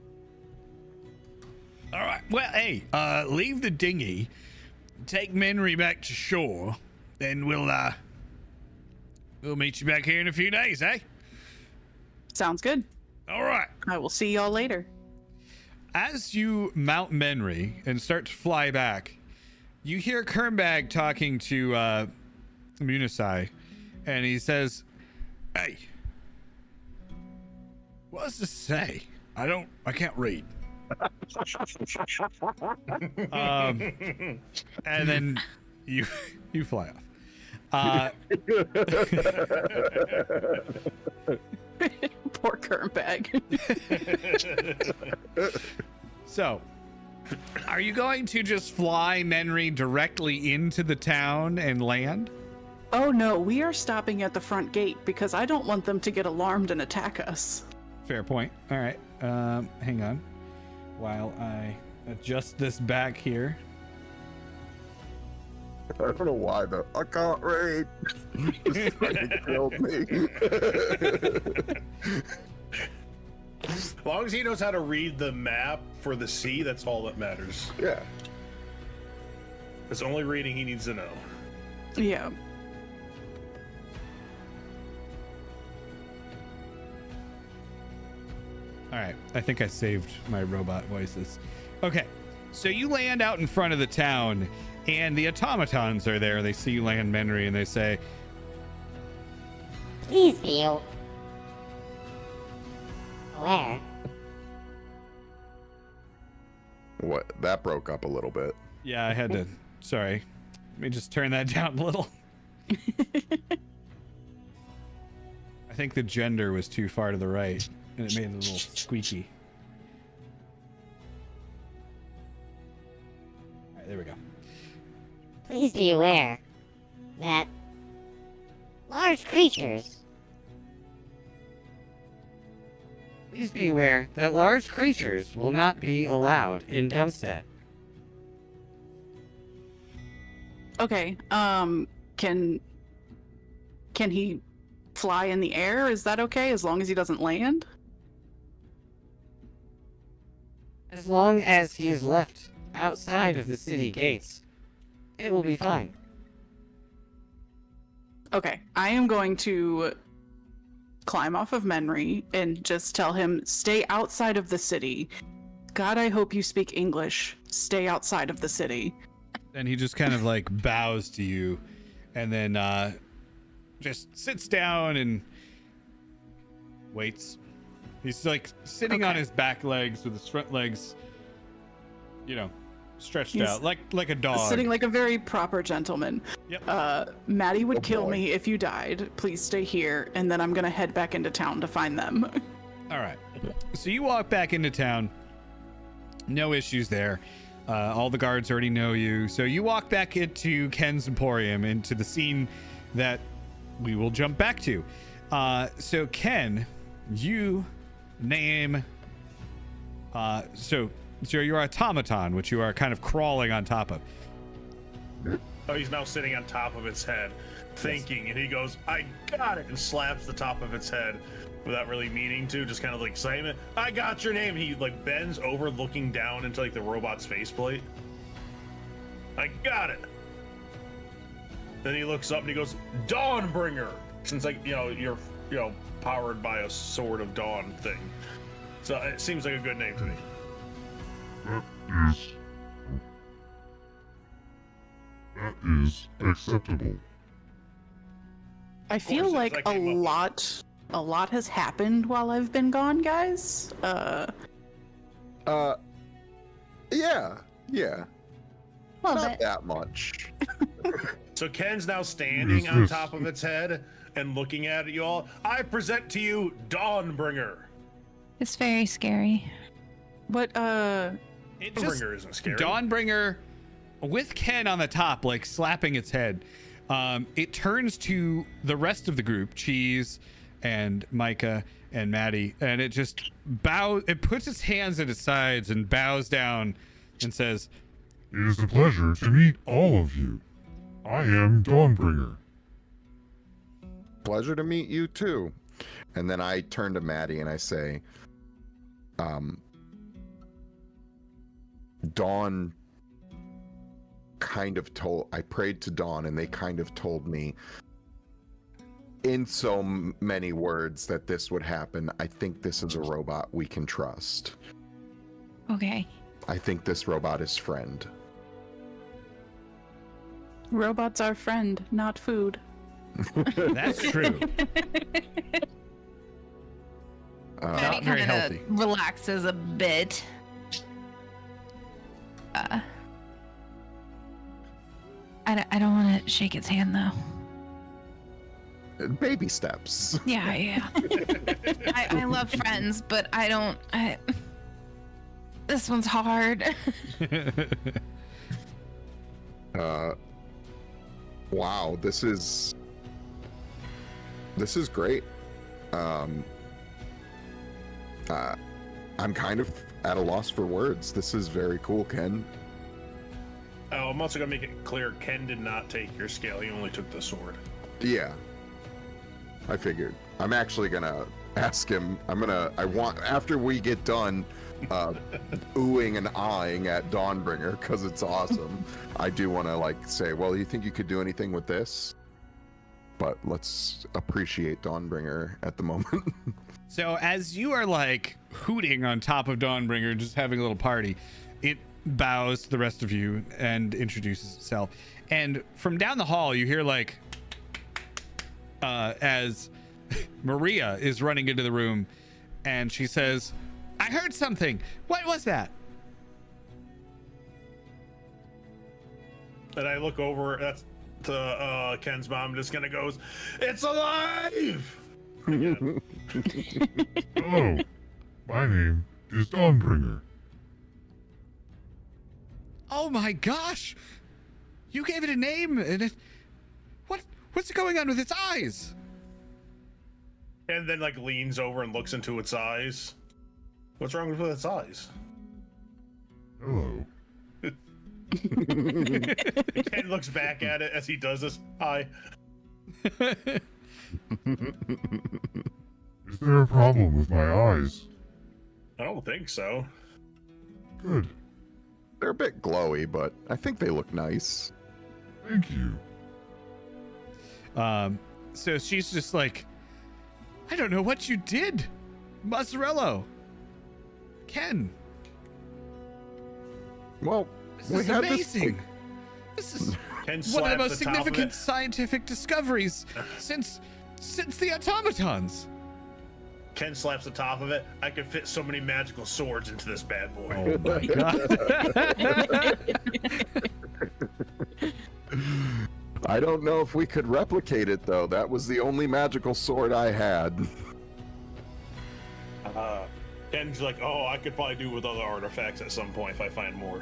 All right. Well, hey, leave the dinghy, take Menry back to shore, then we'll meet you back here in a few days, eh? Sounds good. All right. I will see y'all later. As you mount Menry and start to fly back, you hear Kernbag talking to Munisai, and he says, "Hey, what does this say? I can't read." And then you fly off. Poor Kernbag. So, are you going to just fly Menry directly into the town and land? Oh no, we are stopping at the front gate because I don't want them to get alarmed and attack us. Fair point. All right. Hang on while I adjust this back here. I don't know why though. I can't read. Just fucking killed me. As long as he knows how to read the map for the sea, that's all that matters. Yeah. It's the only reading he needs to know. Yeah. All right. I think I saved my robot voices. Okay. So you land out in front of the town, and the automatons are there. They see you land Menry, and they say, Please be aware. What? That broke up a little bit. "Yeah, I had to. Sorry. Let me just turn that down a little." I think the gender was too far to the right, and it made it a little squeaky. All right, there we go. Please be aware that large creatures. Please be aware that large creatures will not be allowed in Dumpstead. Okay. Can he fly in the air? Is that okay as long as he doesn't land? As long as he is left outside of the city gates, it will be fine. Okay. I am going to climb off of Menry and just tell him, stay outside of the city. God, I hope you speak English. Stay outside of the city. And he just kind of like bows to you, and then just sits down and waits. He's like sitting on his back legs with his front legs, stretched He's out like a dog. Sitting like a very proper gentleman. Yep. Maddie would kill boy. me if you died. Please stay here, and then I'm gonna head back into town to find them. All right. So you walk back into town. No issues there. All the guards already know you. So you walk back into Ken's Emporium, into the scene that we will jump back to. So Ken, you name so your automaton, which you are kind of crawling on top of. Oh, he's now sitting on top of its head, thinking, and he goes, "I got it," and slaps the top of its head without really meaning to, just kind of like excitement. "I got your name." He like bends over, looking down into like the robot's faceplate. "I got it." Then he looks up and he goes, "Dawnbringer," since like you're powered by a sword of dawn thing. So it seems like a good name to me. That is acceptable. I feel course, like as I a came lot has happened while I've been gone, guys. Yeah. Love Not it. that much. So Ken's now standing on top of its head and looking at you all. I present to you Dawnbringer. It's very scary. But It just Dawnbringer isn't scary. Dawnbringer with Ken on the top, like slapping its head. It turns to the rest of the group, Cheese and Micah and Maddie, and it just bows. It puts its hands at its sides and bows down and says, It is a pleasure to meet all of you. I am Dawnbringer. Pleasure to meet you too. And then I turn to Maddie and I say, Dawn kind of I prayed to Dawn and they kind of told me in so many words that this would happen. I think this is a robot we can trust. Okay. I think this robot is friend. robots are friend, not food. "That's true." Maddie very kind healthy. of relaxes a bit. I don't want to shake its hand though. Baby steps. Yeah. I love friends, but I don't. This one's hard. Wow, this is great. I'm kind of at a loss for words. This is very cool, Ken. Oh, I'm also gonna make it clear, Ken did not take your scale. He only took the sword. Yeah, I figured. I'm actually gonna ask him. After we get done oohing and eyeing at Dawnbringer, because it's awesome, I do want to say, well, you think you could do anything with this? But let's appreciate Dawnbringer at the moment. So as you are hooting on top of Dawnbringer and just having a little party, it bows to the rest of you and introduces itself. And from down the hall, you hear as Maria is running into the room, and she says, "I heard something. What was that?" And I look over to Ken's mom, just kind of goes, "It's alive!" Again. Hello, my name is Dawnbringer. Oh my gosh! You gave it a name, and what's going on with its eyes? And then leans over and looks into its eyes. What's wrong with its eyes? Hello. Ken looks back at it as he does this. Hi. Is there a problem with my eyes? I don't think so. Good. They're a bit glowy, but I think they look nice. Thank you. So she's just like, "I don't know what you did, Mozzarella. Ken, Well, this we is had amazing. This is Ken one of slaps the most the top of significant it. scientific discoveries since the automatons." Ken slaps the top of it. I could fit so many magical swords into this bad boy. Oh my god. I don't know if we could replicate it, though. That was the only magical sword I had. Ken's like, "Oh, I could probably do with other artifacts at some point if I find more."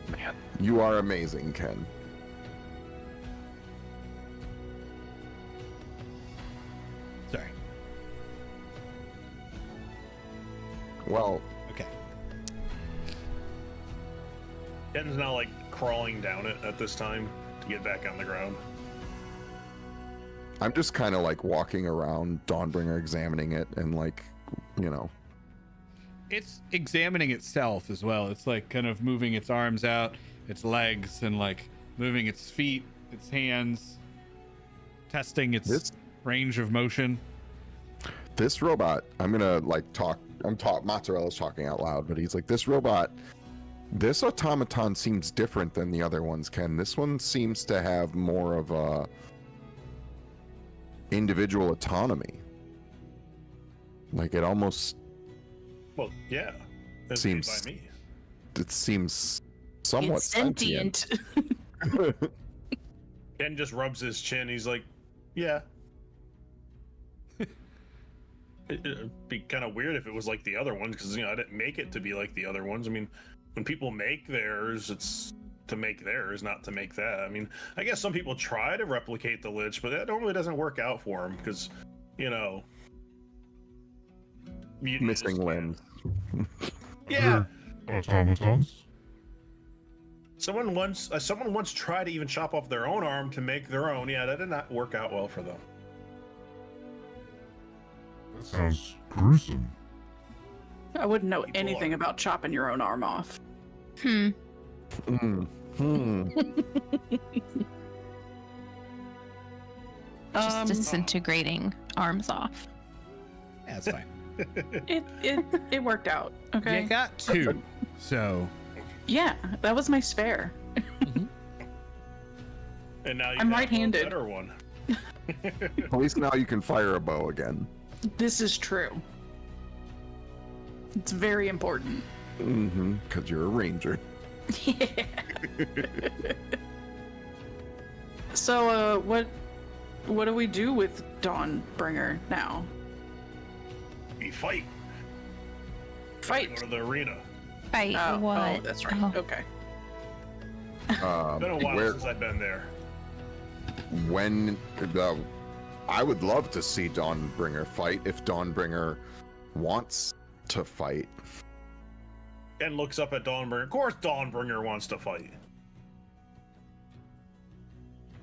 Man, you are amazing, Ken. Sorry. Well, Okay. Ken's now crawling down it at this time to get back on the ground. I'm just kind of walking around Dawnbringer, examining it, and It's examining itself as well. It's kind of moving its arms out, its legs, and moving its feet, its hands, testing its range of motion. This robot, I'm gonna talk. Mozzarella's talking out loud, but he's like, this robot This automaton seems different than the other ones, Ken. This one seems to have more of a individual autonomy. Like it almost Well, yeah. That's seems made by me. it seems somewhat It's sentient. Ken just rubs his chin. He's like, yeah. It'd be kind of weird if it was like the other ones, because, I didn't make it to be like the other ones. I mean, when people make theirs, it's to make theirs, not to make that. I mean, I guess some people try to replicate the Lich, but that normally doesn't work out for them, because, missing limbs. Yeah. Automatons? Someone once tried to even chop off their own arm to make their own. Yeah, that did not work out well for them. That sounds gruesome. I wouldn't know People anything are- about chopping your own arm off. Hmm. Just disintegrating arms off. Yeah, it's fine. It worked out. Okay. You got 2, so Yeah, that was my spare. And now you I'm have right-handed. a better one. At least now you can fire a bow again. This is true. It's very important. Mm-hmm. Because you're a ranger. So, what do we do with Dawnbringer now? We fight. Go Fight. to the arena. Fight Oh, what? that's right. Oh. Okay. It's been a while Where, since I've been there. when I would love to see Dawnbringer fight if Dawnbringer wants to fight. Ken looks up at Dawnbringer. Of course, Dawnbringer wants to fight.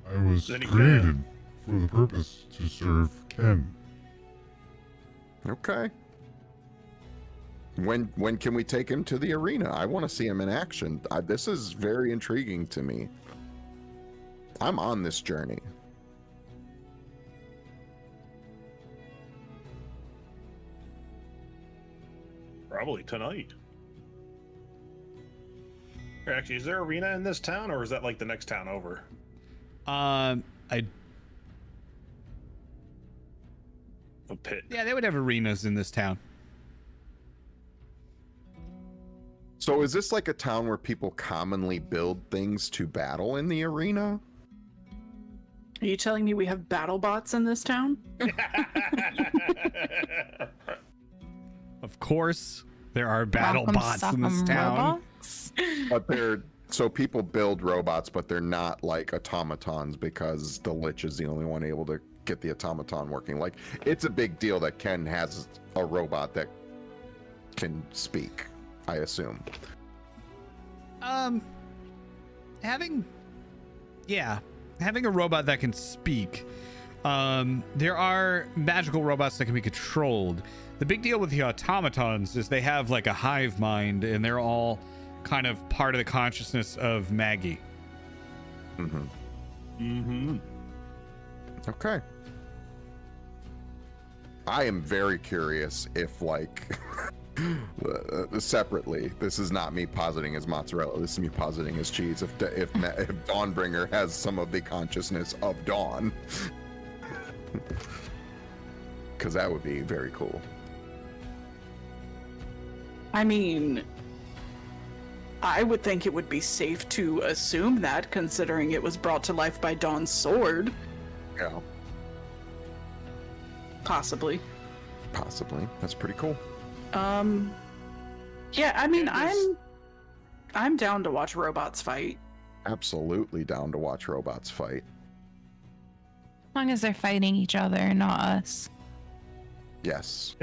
I was Then he created for the purpose to serve Ken. Okay. When can we take him to the arena? I want to see him in action. This is very intriguing to me. I'm on this journey. Probably tonight. Or actually, is there an arena in this town, or is that like the next town over? I A pit. yeah, they would have arenas in this town. So is this like a town where people commonly build things to battle in the arena? Are you telling me we have battle bots in this town? Of course, there are battle Rock'em bots in this sock'em town. robots? But so people build robots, but they're not like automatons because the Lich is the only one able to get the automaton working. Like, it's a big deal that Ken has a robot that can speak, I assume. Having a robot that can speak. There are magical robots that can be controlled. The big deal with the automatons is they have like a hive mind, and they're all kind of part of the consciousness of Maggie. Mm-hmm. Mm-hmm. Okay. I am very curious if, like, separately, this is not me positing as mozzarella, this is me positing as cheese, if Dawnbringer has some of the consciousness of Dawn. Because that would be very cool. I mean, I would think it would be safe to assume that, considering it was brought to life by Dawn's sword. Yeah, Possibly. possibly. That's pretty cool. Yeah, I mean, I'm down to watch robots fight. Absolutely down to watch robots fight. As long as they're fighting each other, not us. Yes.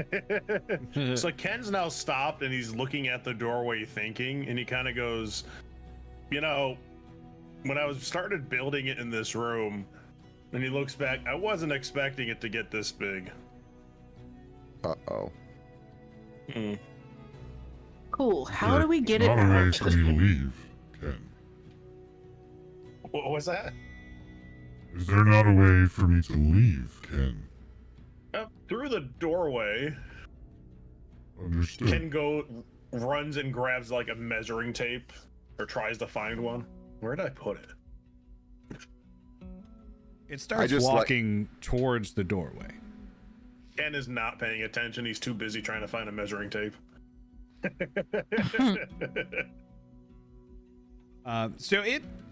So Ken's now stopped and he's looking at the doorway thinking, and he kind of goes, when I started building it in this room, and he looks back, I wasn't expecting it to get this big. Uh-oh. Cool. How do we get it Not a way out? for me to leave, Ken. What was that? Is there not a way for me to leave, Ken? Through the doorway, Understood. Ken runs and grabs like a measuring tape or tries to find one. Where did I put it? It starts just walking towards the doorway. Ken is not paying attention. He's too busy trying to find a measuring tape. So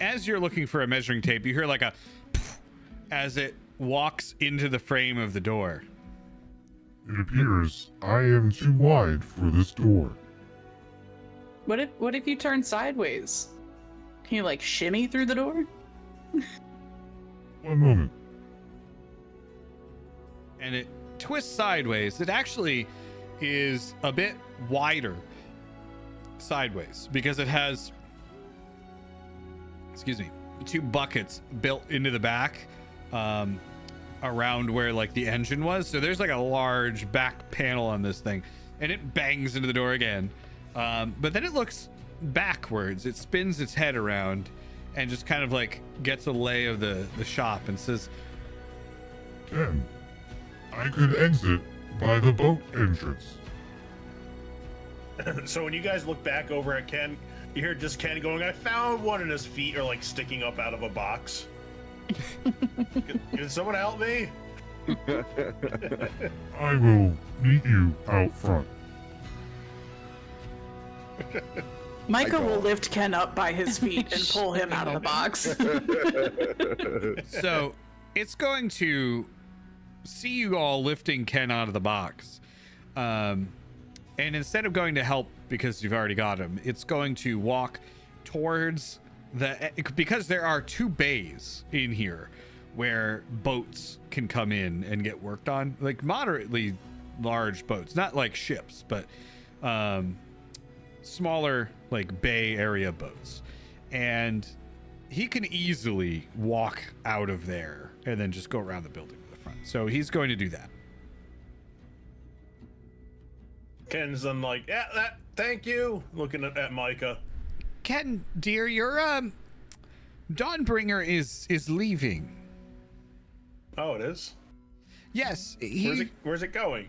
as you're looking for a measuring tape, you hear like a as it walks into the frame of the door. It appears I am too wide for this door. What if you turn sideways? Can you like shimmy through the door? One moment. And it twists sideways. It actually is a bit wider sideways because it has, two buckets built into the back around where like the engine was. So there's like a large back panel on this thing, and it bangs into the door again. But then it looks backwards. It spins its head around and just kind of like gets a lay of the shop and says, Ken, I could exit by the boat entrance. So when you guys look back over at Ken, you hear just Ken going, I found one, and his feet are like sticking up out of a box. Can someone help me? I will meet you out front. Micah will lift Ken up by his feet and pull him out of the box. so it's going to see you all lifting Ken out of the box. And instead of going to help because you've already got him, it's going to walk towards because there are two bays in here where boats can come in and get worked on, like moderately large boats, not like ships, but smaller like bay area boats. And he can easily walk out of there and then just go around the building to the front. So he's going to do that. Ken's then like, yeah, thank you. Looking at Micah. Ken, dear, your Dawnbringer is leaving. Oh, it is? Yes, Where's it going?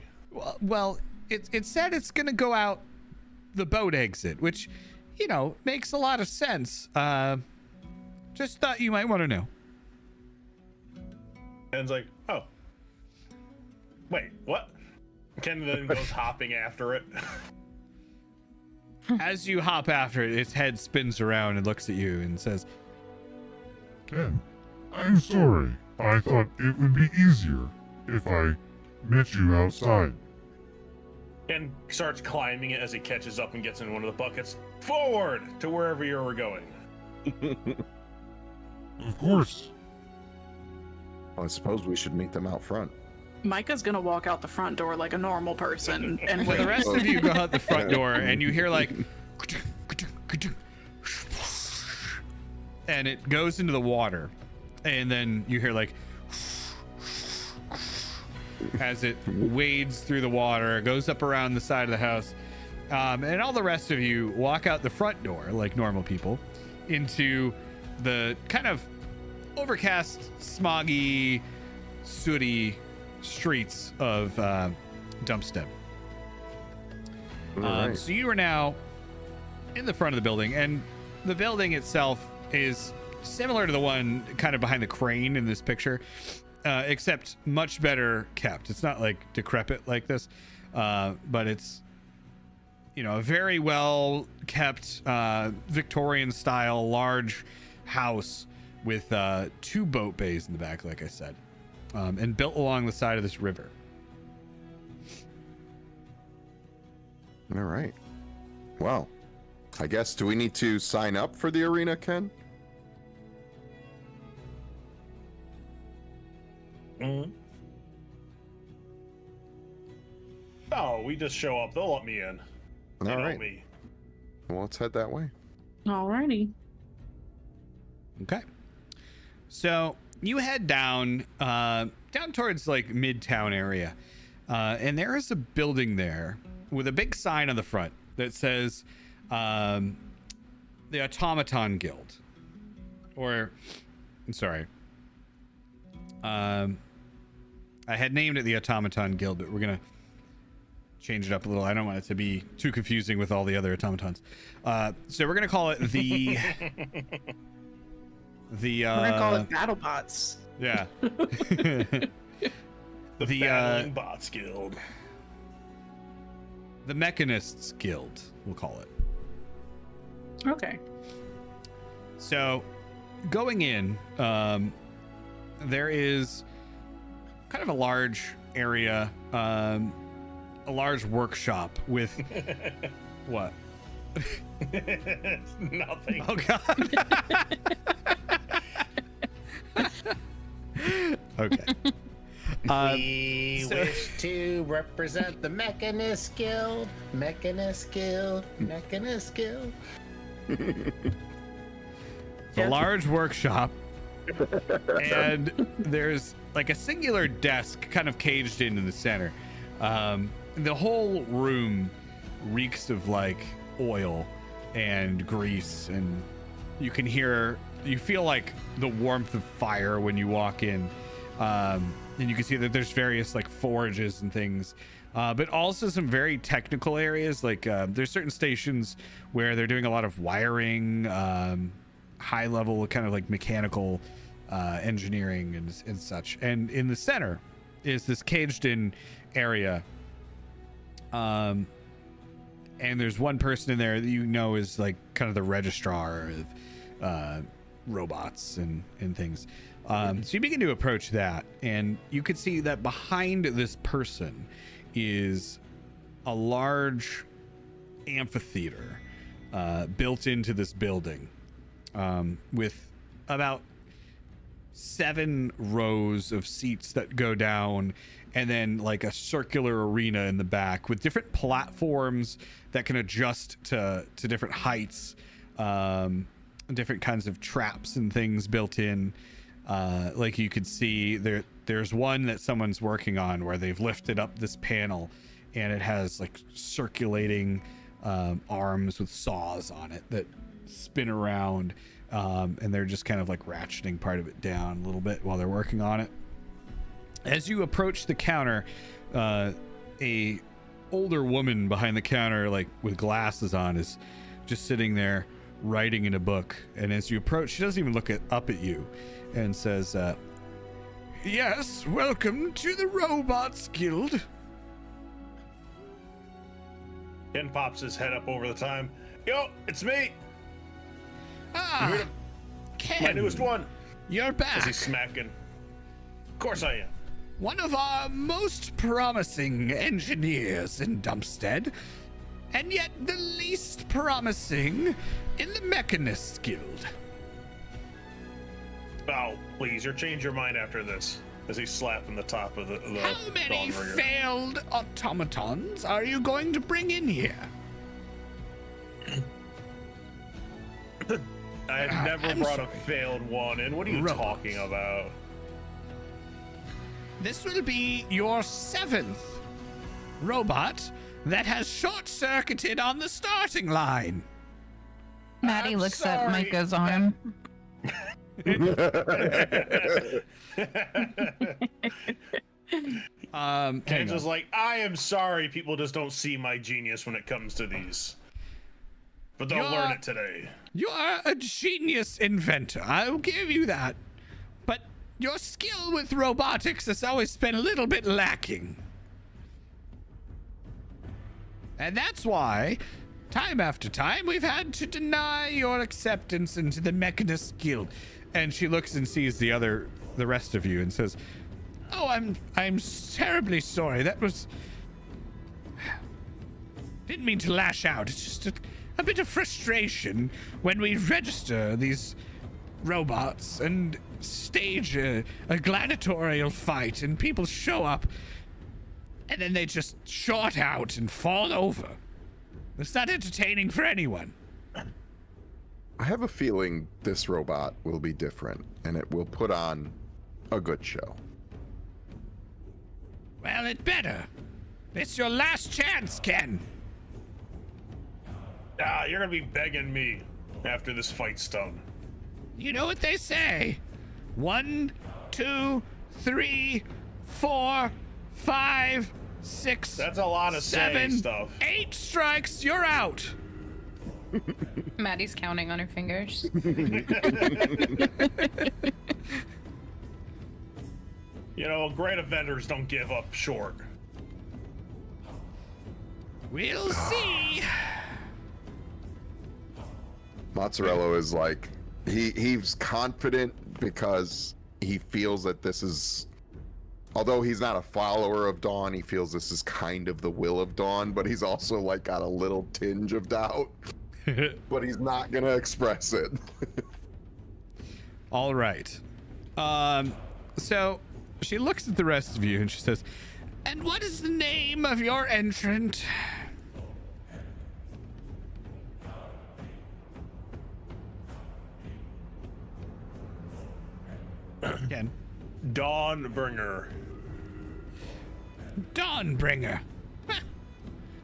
Well, it said it's gonna go out the boat exit, which, makes a lot of sense. Just thought you might want to know. Ken's like, oh. Wait, what? Ken then goes hopping after it. As you hop after it, its head spins around and looks at you and says, Ken, I'm sorry. I thought it would be easier if I met you outside. Ken starts climbing it as he catches up and gets in one of the buckets. Forward to wherever you were going. Of course. Well, I suppose we should meet them out front. Micah's gonna walk out the front door like a normal person and well, the rest of you go out the front door and you hear like, and it goes into the water, and then you hear like, as it wades through the water, goes up around the side of the house, and all the rest of you walk out the front door like normal people into the kind of overcast, smoggy, sooty streets of Dumpstead. Right. So you are now in the front of the building, and the building itself is similar to the one kind of behind the crane in this picture, except much better kept. It's not like decrepit like this, but it's a very well kept Victorian style large house with two boat bays in the back, like I said. And built along the side of this river. All right. Well, I guess, do we need to sign up for the arena, Ken? Mm-hmm. Oh, we just show up. They'll let me in. They All know right. me. Well, let's head that way. Alrighty. Okay. So you head down towards like Midtown area, and there is a building there with a big sign on the front that says the Automaton Guild, or I'm sorry, I had named it the Automaton Guild, but we're gonna change it up a little. I don't want it to be too confusing with all the other automatons. So we're gonna call it the We're gonna call it BattleBots. yeah. The Battling Bots Guild. The Mechanists Guild, we'll call it. Okay. So, going in, there is kind of a large area, a large workshop with what? Nothing. Oh God. Okay. We so- wish to represent the Mechanist Guild. Mechanist Guild. Mechanist Guild. It's a large workshop, and there's like a singular desk kind of caged in the center. The whole room reeks of like oil and grease, and you feel like the warmth of fire when you walk in. And you can see that there's various like forges and things, but also some very technical areas. Like there's certain stations where they're doing a lot of wiring, high level kind of like mechanical engineering and such. And in the center is this caged in area. And there's one person in there that you know is like kind of the registrar of robots and things. So you begin to approach that, and you can see that behind this person is a large amphitheater built into this building, with about 7 rows of seats that go down, and then like a circular arena in the back with different platforms that can adjust to different heights, different kinds of traps and things built in. Like you could see there's one that someone's working on where they've lifted up this panel, and it has like circulating arms with saws on it that spin around, and they're just kind of like ratcheting part of it down a little bit while they're working on it. As you approach the counter, a older woman behind the counter, like with glasses on, is just sitting there writing in a book. And as you approach, she doesn't even look up at you, and says, yes, welcome to the Robots Guild. Ken pops his head up over the time. Yo, it's me. Ah, Ken, My newest one. you're As back. he's smacking. Of course I am. One of our most promising engineers in Dumpstead, and yet the least promising in the Mechanists Guild. Oh, please, you'll change your mind after this. As he's slapping the top of the How many Dawnbringer. failed automatons are you going to bring in here? I have never I'm brought a sorry. failed one in. What are you Robots. talking about? This will be your 7th robot that has short-circuited on the starting line. Maddie I'm looks at sorry. Micah's arm. Hang Ken's on. just like, I am sorry people just don't see my genius when it comes to these. But they'll You're- learn it today. You are a genius inventor, I'll give you that. But your skill with robotics has always been a little bit lacking. And that's why, time after time, we've had to deny your acceptance into the Mechanist Guild. And she looks and sees the rest of you and says, oh, I'm terribly sorry. That was... Didn't mean to lash out. It's just a bit of frustration when we register these robots and stage a gladiatorial fight, and people show up and then they just short out and fall over. It's not entertaining for anyone. I have a feeling this robot will be different, and it will put on a good show. Well, it better. It's your last chance, Ken. Ah, you're gonna be begging me after this fight's done. You know what they say. 1, 2, 3, 4, 5, 6. That's a lot of saying 7, stuff. 8 strikes. You're out. Maddie's counting on her fingers. You know, great vendors don't give up short. We'll see. Mozzarella is like he's confident because he feels that this is, although he's not a follower of Dawn, he feels this is kind of the will of Dawn, but he's also like got a little tinge of doubt. But he's not gonna express it. All right. So she looks at the rest of you and she says, "And what is the name of your entrant?" Ken. Dawnbringer. Dawnbringer. Huh.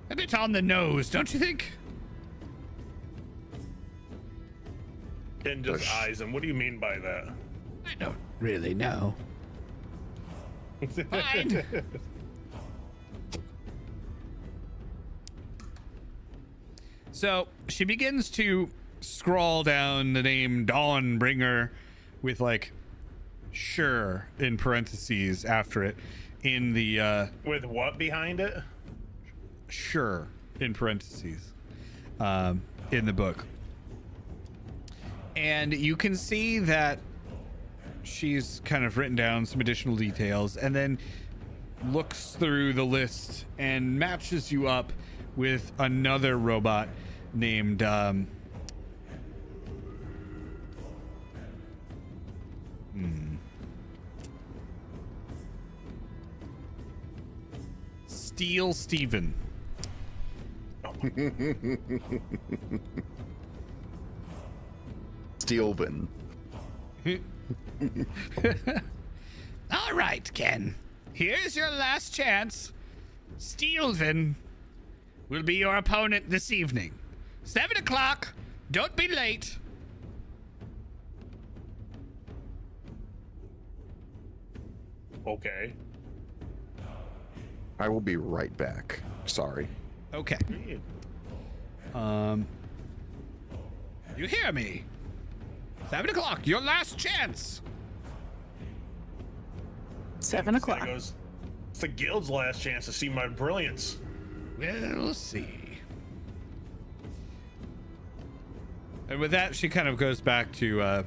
A bit on the nose, don't you think? Ken just eyes him. What do you mean by that? I don't really know. Fine. So she begins to scrawl down the name Dawnbringer with like sure in parentheses after it in the With what behind it? sure in parentheses in the book. And you can see that she's kind of written down some additional details and then looks through the list and matches you up with another robot named Steel Steven. Steelvin. All right, Ken. Here's your last chance. Steelvin will be your opponent this evening. 7 o'clock. Don't be late. Okay. I will be right back. Sorry. Okay. You hear me? 7 o'clock. Your last chance. 7 o'clock. He goes, it's the guild's last chance to see my brilliance. We'll see. And with that, she kind of goes back to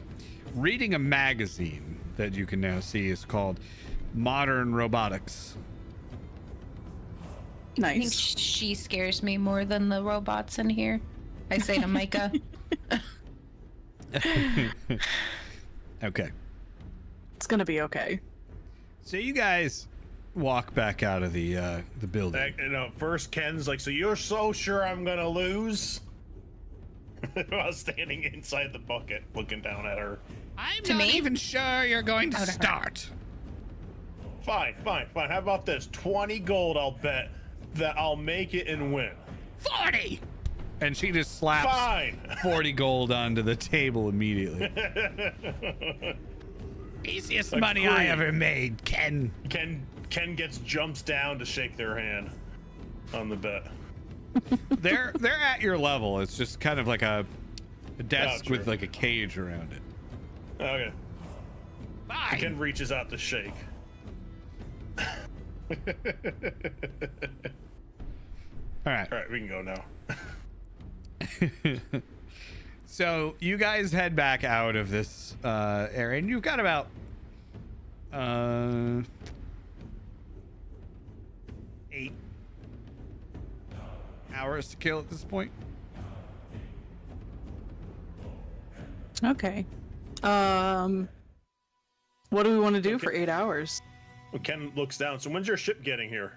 reading a magazine that you can now see is called Modern Robotics. I think Nice. she scares me more than the robots in here. I say to Micah. Okay. It's gonna be okay. So you guys walk back out of the building. First Ken's like, so you're so sure I'm gonna lose? While standing inside the bucket, looking down at her. I'm To not me? even sure you're going to Oh, to her. start. Fine. How about this? 20 gold, I'll bet that I'll make it and win. 40! And she just slaps Fine. 40 gold onto the table immediately. Easiest money I Agreed. ever made, Ken. Ken gets jumps down to shake their hand on the bet. They're at your level. It's just kind of like a desk true. with like a cage around it. Okay. Fine. Ken reaches out to shake. All right. All right, we can go now. So you guys head back out of this area, and you've got about 8 hours to kill at this point. Okay. What do we want to do for 8 hours? Well, Ken looks down. So when's your ship getting here?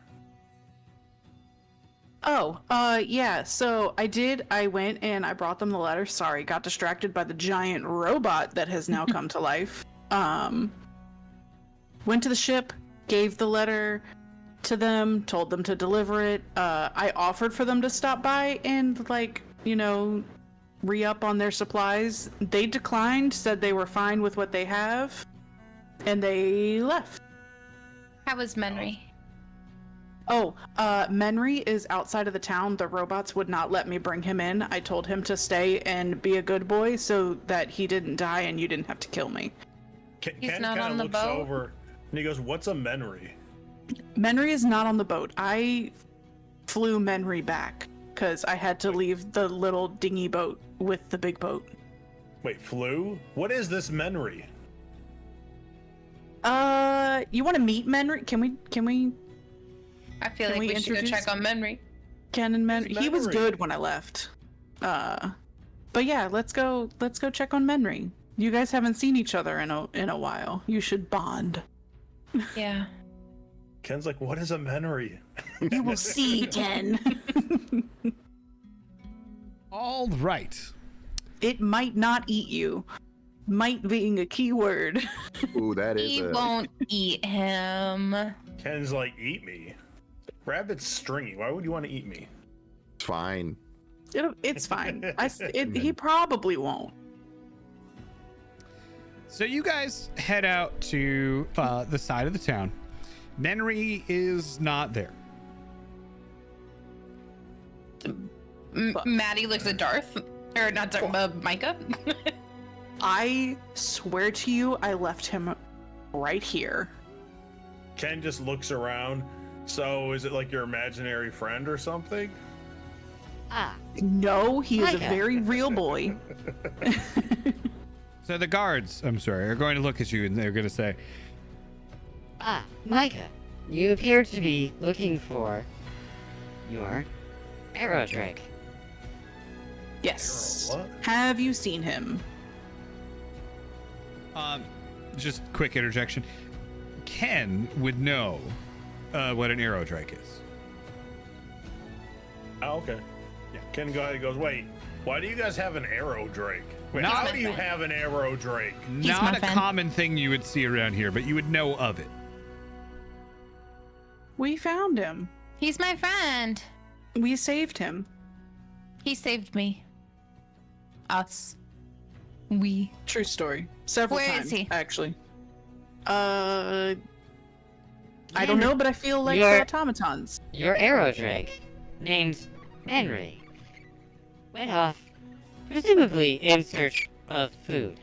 Oh, yeah. So I went and I brought them the letter. Sorry, got distracted by the giant robot that has now come to life. Went to the ship, gave the letter to them, told them to deliver it. I offered for them to stop by and re-up on their supplies. They declined, said they were fine with what they have, and they left. How was Menry? Oh, Menry is outside of the town. The robots would not let me bring him in. I told him to stay and be a good boy so that he didn't die and you didn't have to kill me. He's Ken not kind on of the looks boat? over and he goes, "What's a Menry?" Menry is not on the boat. I flew Menry back because I had to leave the little dinghy boat with the big boat. Wait, flew? What is this Menry? You want to meet Menry? Can we I feel Can like we we should go introduce- check on Menry. Ken and Menry? He was Menry? good when I left. But yeah, let's go check on Menry. You guys haven't seen each other in a while. You should bond. Yeah. Ken's like, "What is a Menry?" You will see, Ken. All right. It might not eat you. Might being a key word. Ooh, that is He a... won't eat him. Ken's like, "Eat me." Rabbit's stringy. Why would you want to eat me? It's fine. It's fine. He probably won't. So you guys head out to the side of the town. Menry is not there. Maddie looks at Darth. Or not Darth, Micah. I swear to you, I left him right here. Ken just looks around. So is it like your imaginary friend or something? Ah, No, he is a Micah. very real boy. So the guards, I'm sorry, are going to look at you and they're going to say, Micah, you appear to be looking for your arrow drake. Yes. What? Have you seen him? just quick interjection. Ken would know what an arrow drake is. Oh, okay. Yeah. Ken go ahead and goes, "Wait, why do you guys have an arrow drake? Wait, Not- how do you have an arrow drake?" Not my a friend. common thing you would see around here, but you would know of it. We found him. He's my friend. We saved him. He saved me. Us. We. True story. Several Where times, is he? actually. I don't know, but I feel like You're- the automatons. Your arrow drake, named Henry, went off, presumably in search of food.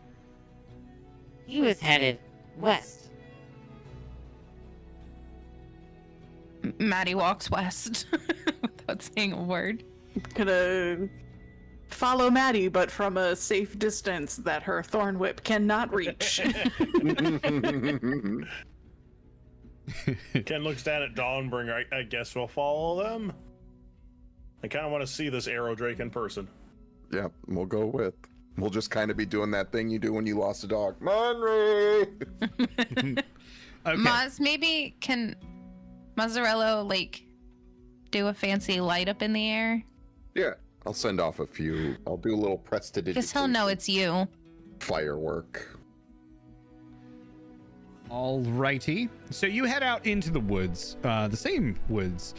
He was headed west. Maddie walks west without saying a word. Gonna follow Maddie, but from a safe distance that her thorn whip cannot reach. Ken looks down at Dawnbringer. I guess we'll follow them. I kind of want to see this arrow drake in person. Yep, we'll go with. We'll just kind of be doing that thing you do when you lost a dog. Monry! Okay. Maz, maybe can Mazzarello like do a fancy light up in the air? Yeah, I'll send off a few. I'll do a little prestidigitation. Because he'll know it's you. Firework. Alrighty. So you head out into the woods, the same woods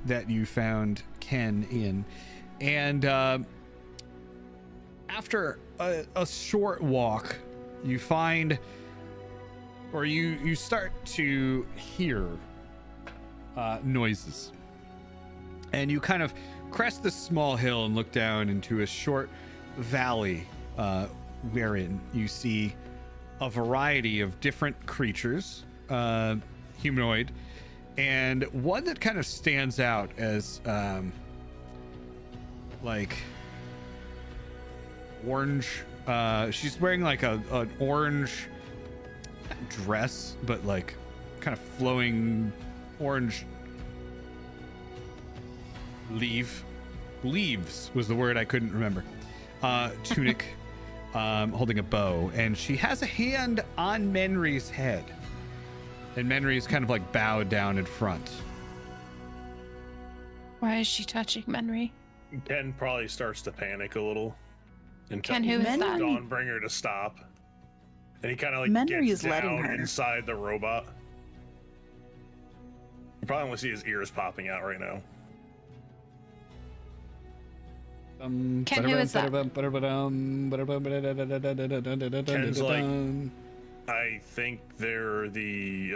that you found Ken in. And after a short walk, you find, or you start to hear noises. And you kind of crest this small hill and look down into a short valley wherein you see a variety of different creatures, humanoid, and one that kind of stands out as like orange. She's wearing like an orange dress, but like kind of flowing orange leaves was the word I couldn't remember. Tunic. Holding a bow, and she has a hand on Menry's head, and Menry's kind of like bowed down in front. Why is she touching Menry? Ken probably starts to panic a little and Ken, tells who is that? Dawnbringer to stop. And he kind of like Menry gets is letting down her. inside the robot. You probably only see his ears popping out right now. Ken, who is that? Ken's like, I think they're the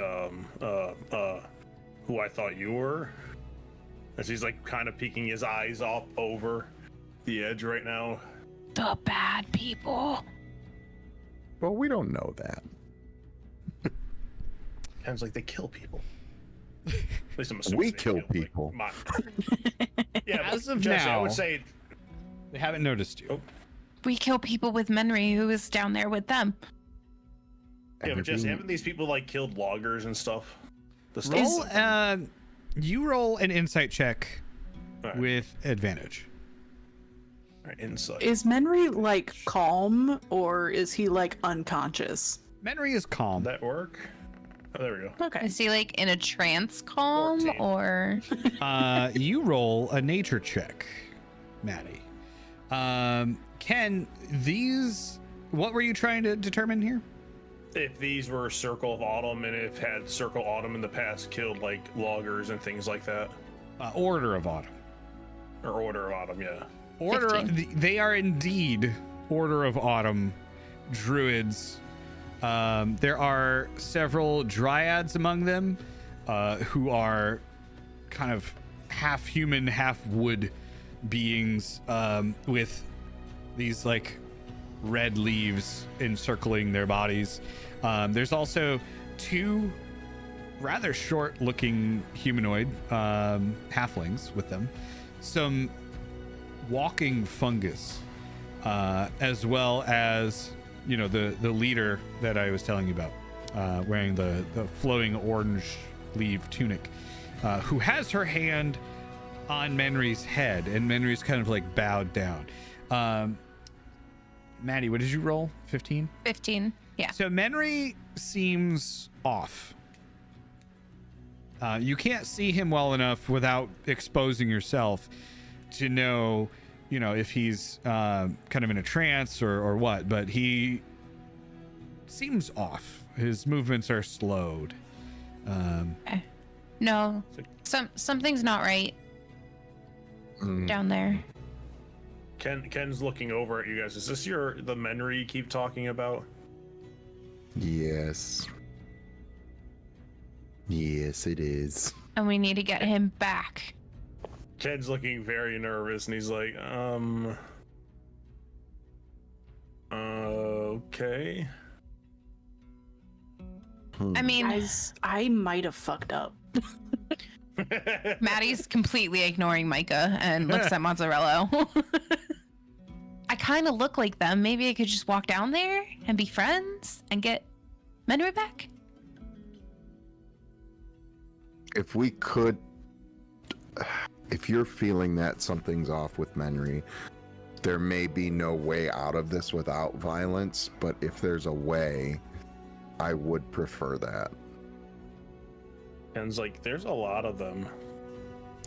who I thought you were. As he's like kind of peeking his eyes off over the edge right now. The bad people. Well, we don't know that. Ken's like, they kill people. At least I'm assuming We they kill people. Yeah, As of Jesse, I now- would say They haven't noticed you. Oh. We kill people with Menry, who is down there with them. Yeah, but Jesse, Everything- haven't these people like killed loggers and stuff? The stuff Roll. You roll an insight check All right. with advantage. All right, insight. Is Menry like calm or is he like unconscious? Menry is calm. That work? Oh, there we go. Okay. Is he like in a trance calm 14. or? You roll a nature check, Maddie. Ken, what were you trying to determine here? If these were Circle of Autumn and if had Circle Autumn in the past killed like loggers and things like that. Order of Autumn. Or Order of Autumn, yeah. They are indeed Order of Autumn druids. There are several dryads among them who are kind of half human, half wood beings with these like red leaves encircling their bodies. There's also two rather short looking humanoid halflings with them, some walking fungus, as well as the leader that I was telling you about, wearing the flowing orange leaf tunic, who has her hand on Menry's head, and Menry's kind of like bowed down. Maddie, what did you roll? 15? 15. Yeah. So Menry seems off. You can't see him well enough without exposing yourself to know, if he's kind of in a trance or what, but he seems off. His movements are slowed. No. Something's not right down there. Ken's looking over at you guys. Is this the Menry you keep talking about? Yes. Yes, it is. And we need to get him back. Ken's looking very nervous and he's like, okay. I mean, Guys, I might have fucked up. Maddie's completely ignoring Micah and looks at Mozzarella. I kind of look like them. Maybe I could just walk down there and be friends and get Menry back. If we could, if you're feeling that something's off with Menry, there may be no way out of this without violence, but if there's a way, I would prefer that. Ken's like, there's a lot of them.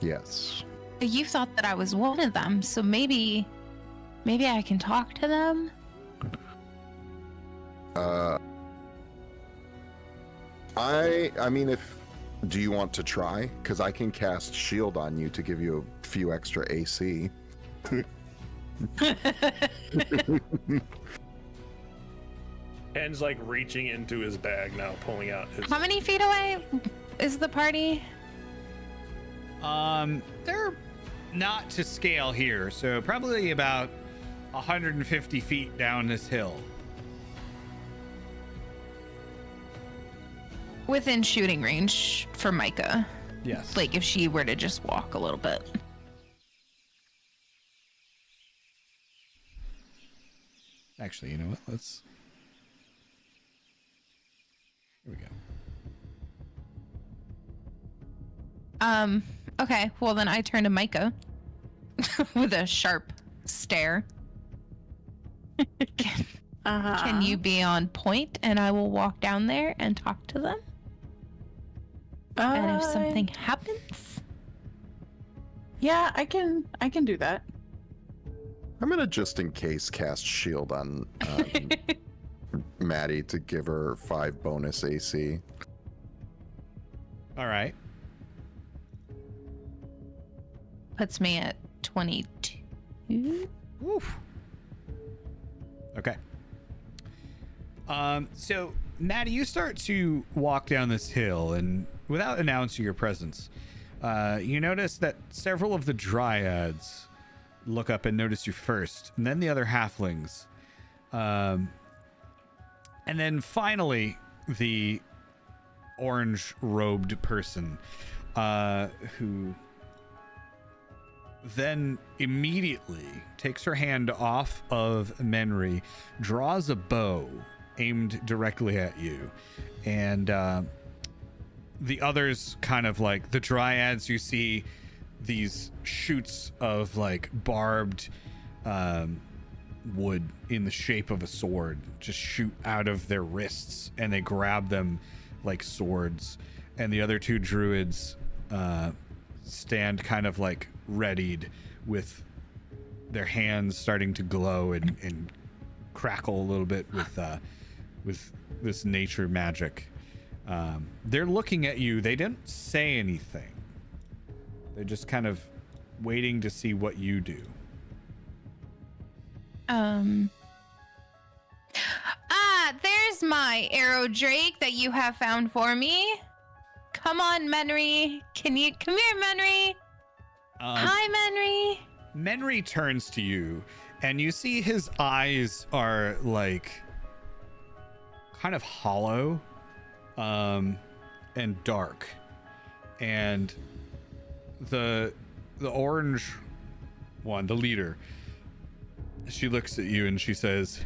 Yes. You thought that I was one of them, so maybe I can talk to them. I mean, do you want to try? Because I can cast shield on you to give you a few extra AC. Ken's like reaching into his bag now, pulling out his. How many feet away is the party? They're not to scale here, so probably about 150 feet down this hill. Within shooting range for Micah. Yes. Like if she were to just walk a little bit. Actually, you know what? Here we go. Okay, well then I turn to Micah with a sharp stare. Can you be on point and I will walk down there and talk to them? And if something happens? Yeah, I can do that. I'm gonna just in case cast shield on Maddie to give her 5 bonus AC. All right. Puts me at 22. Woof. Okay. So Maddie, you start to walk down this hill, and without announcing your presence, you notice that several of the dryads look up and notice you first, and then the other halflings. And then finally, the orange-robed person, who then immediately takes her hand off of Menry, draws a bow aimed directly at you, and the others kind of like the dryads, you see these shoots of like barbed wood in the shape of a sword just shoot out of their wrists, and they grab them like swords, and the other two druids stand kind of like readied with their hands starting to glow and crackle a little bit with this nature magic. They're looking at you. They didn't say anything. They're just kind of waiting to see what you do. There's my arrow drake that you have found for me. Come on, Menry. Come here, Menry. Hi, Menry. Menry turns to you, and you see his eyes are like kind of hollow, and dark, and the orange one, the leader, she looks at you and she says,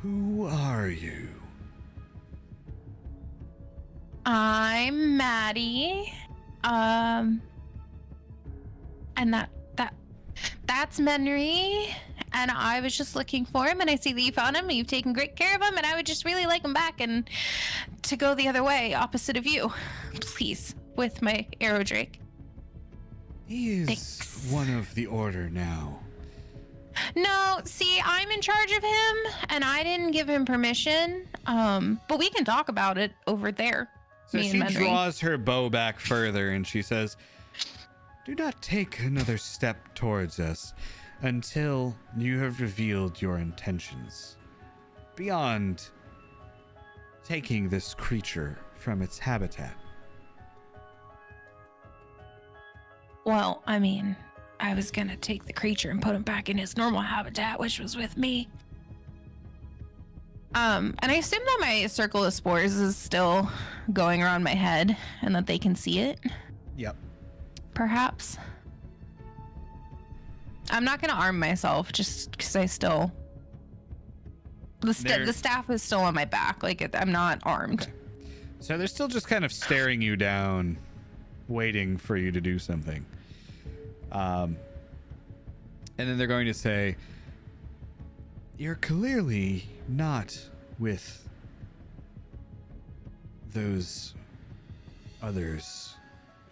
"Who are you?" I'm Maddie. And that's Menry. And I was just looking for him, and I see that you found him, and you've taken great care of him, and I would just really like him back and to go the other way, opposite of you. Please, with my arrow drake. He is Thanks. one of the order now. No, see, I'm in charge of him, and I didn't give him permission. But we can talk about it over there. So me she and Menry. draws her bow back further and she says, "Do not take another step towards us until you have revealed your intentions. Beyond taking this creature from its habitat." Well, I mean, I was gonna take the creature and put him back in his normal habitat, which was with me. And I assume that my circle of spores is still going around my head and that they can see it, Yep. perhaps. I'm not gonna arm myself just because I still... The staff is still on my back. Like, I'm not armed. Okay. So they're still just kind of staring you down, waiting for you to do something. And then they're going to say, "You're clearly not with those others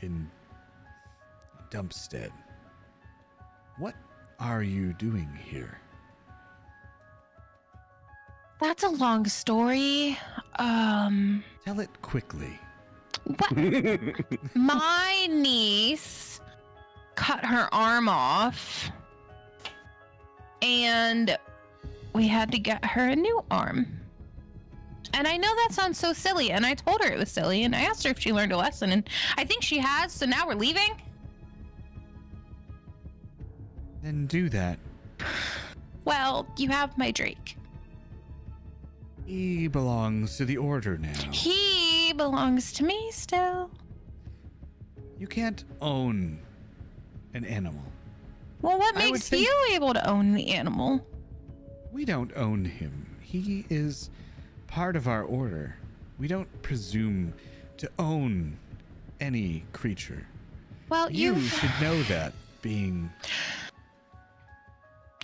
in Dumpstead. What are you doing here?" That's a long story. Tell it quickly. What? My niece cut her arm off, and we had to get her a new arm. And I know that sounds so silly, and I told her it was silly, and I asked her if she learned a lesson, and I think she has, so now we're leaving. Then do that. Well, you have my Drake. He belongs to the Order now. He belongs to me still. You can't own an animal. Well, what I would makes think- you able to own the animal? We don't own him. He is part of our order. We don't presume to own any creature. Well, You you should know that, being...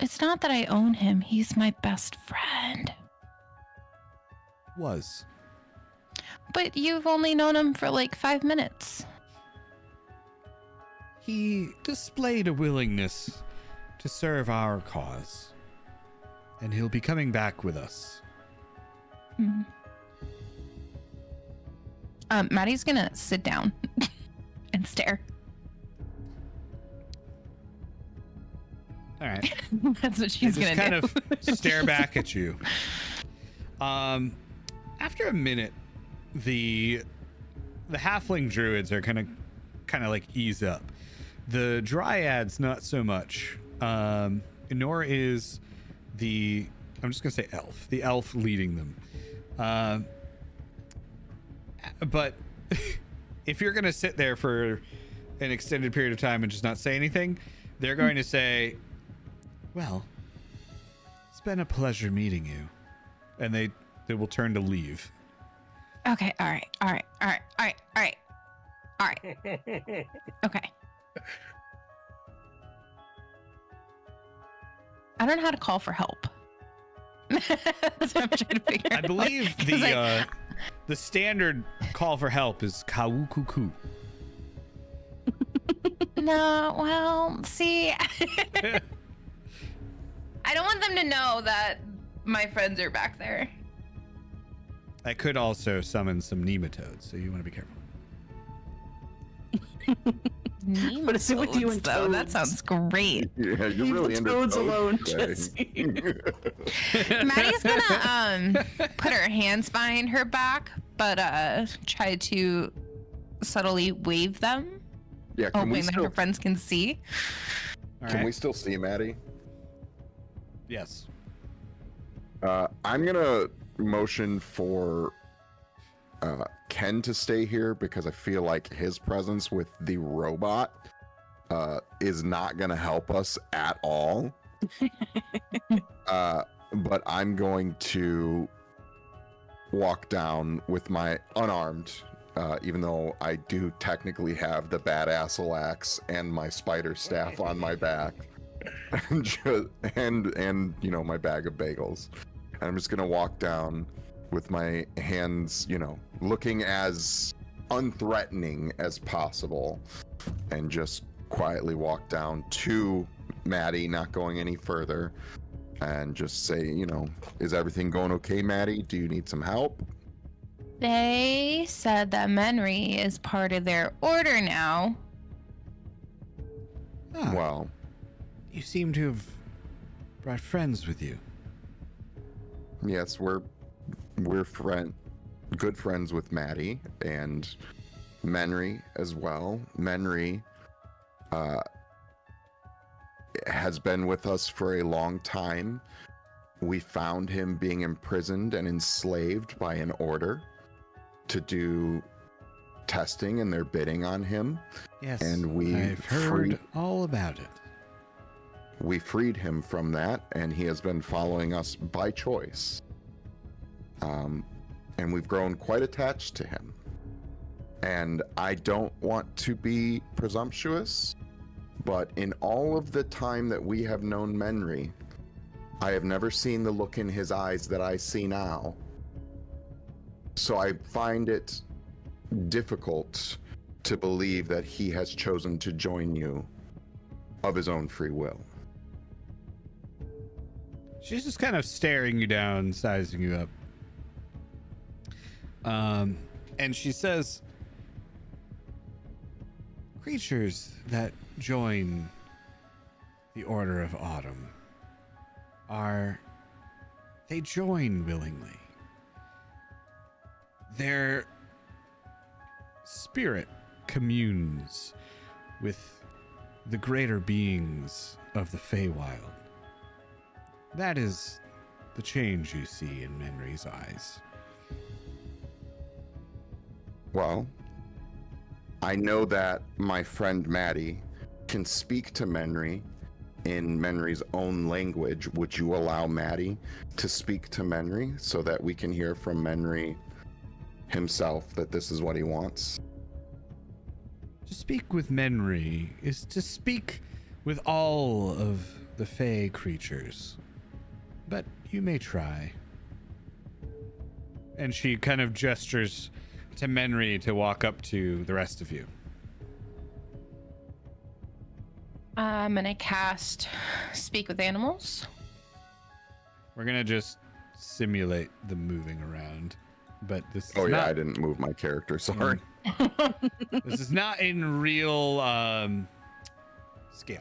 It's not that I own him. He's my best friend. was. But you've only known him for like 5 minutes. He displayed a willingness to serve our cause. And he'll be coming back with us. Hmm. Maddie's gonna sit down and stare. All right. That's what she's They just gonna kind do. of stare back at you. After a minute, the halfling druids are kind of kind of like ease up. The dryads, not so much. Nor is the, I'm just gonna say elf, the elf leading them. But if you're gonna sit there for an extended period of time and just not say anything, they're going to say, well, it's been a pleasure meeting you. And they will turn to leave. Okay, all right. Okay. I don't know how to call for help. That's what I'm trying to figure I out. believe 'Cause the standard call for help is kawukuku. No, well, see, I don't want them to know that my friends are back there. I could also summon some nematodes, so you want to be careful. What is it with you and though? That toads? sounds great. Yeah, you're really into Toads alone, today. Jesse. Maddie's gonna put her hands behind her back, but try to subtly wave them, Yeah, can we hoping that her still friends can see. All can right. we still see Maddie? Yes. I'm gonna motion for Ken to stay here because I feel like his presence with the robot is not gonna help us at all. But I'm going to walk down with my unarmed, even though I do technically have the badass axe and my spider staff on my back, and you know, my bag of bagels. And I'm just gonna walk down with my hands, you know, looking as unthreatening as possible, and just quietly walk down to Maddie, not going any further, and just say, you know, is everything going okay, Maddie? Do you need some help? They said that Menry is part of their order now. Ah, Well, you seem to have brought friends with you. yes, we're good friends with Maddie and Menry as well. Menry has been with us for a long time. We found him being imprisoned and enslaved by an order to do testing and their bidding on him. Yes, And I've heard all about it. We freed him from that, and he has been following us by choice. And we've grown quite attached to him. And I don't want to be presumptuous, but in all of the time that we have known Menry, I have never seen the look in his eyes that I see now. So I find it difficult to believe that he has chosen to join you of his own free will. She's just kind of staring you down, sizing you up. And she says, creatures that join the Order of Autumn they join willingly. Their spirit communes with the greater beings of the Feywild. That is the change you see in Menry's eyes. Well, I know that my friend Maddie can speak to Menry in Menry's own language. Would you allow Maddie to speak to Menry so that we can hear from Menry himself that this is what he wants? To speak with Menry is to speak with all of the Fey creatures. But you may try. And she kind of gestures to Menry to walk up to the rest of you. I'm gonna cast Speak with Animals. We're gonna just simulate the moving around. But this Oh is yeah, not, I didn't move my character, sorry. this is not in real scale.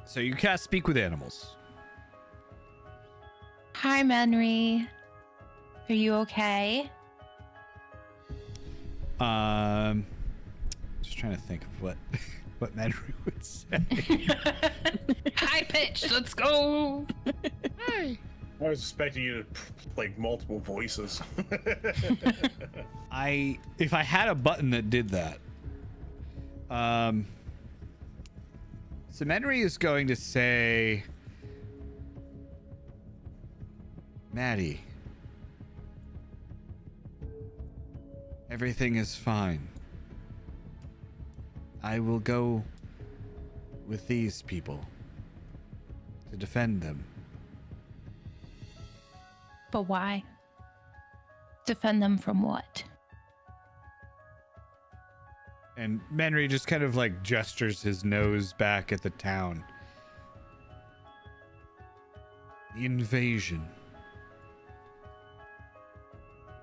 So you cast Speak with Animals. Hi, Menry. Are you okay? Just trying to think of what Henry would say. High pitch. Let's go. I was expecting you to play multiple voices. If I had a button that did that. So Henry is going to say, Maddie, everything is fine. I will go with these people to defend them. But why? Defend them from what? And Henry just kind of like gestures his nose back at the town. The invasion.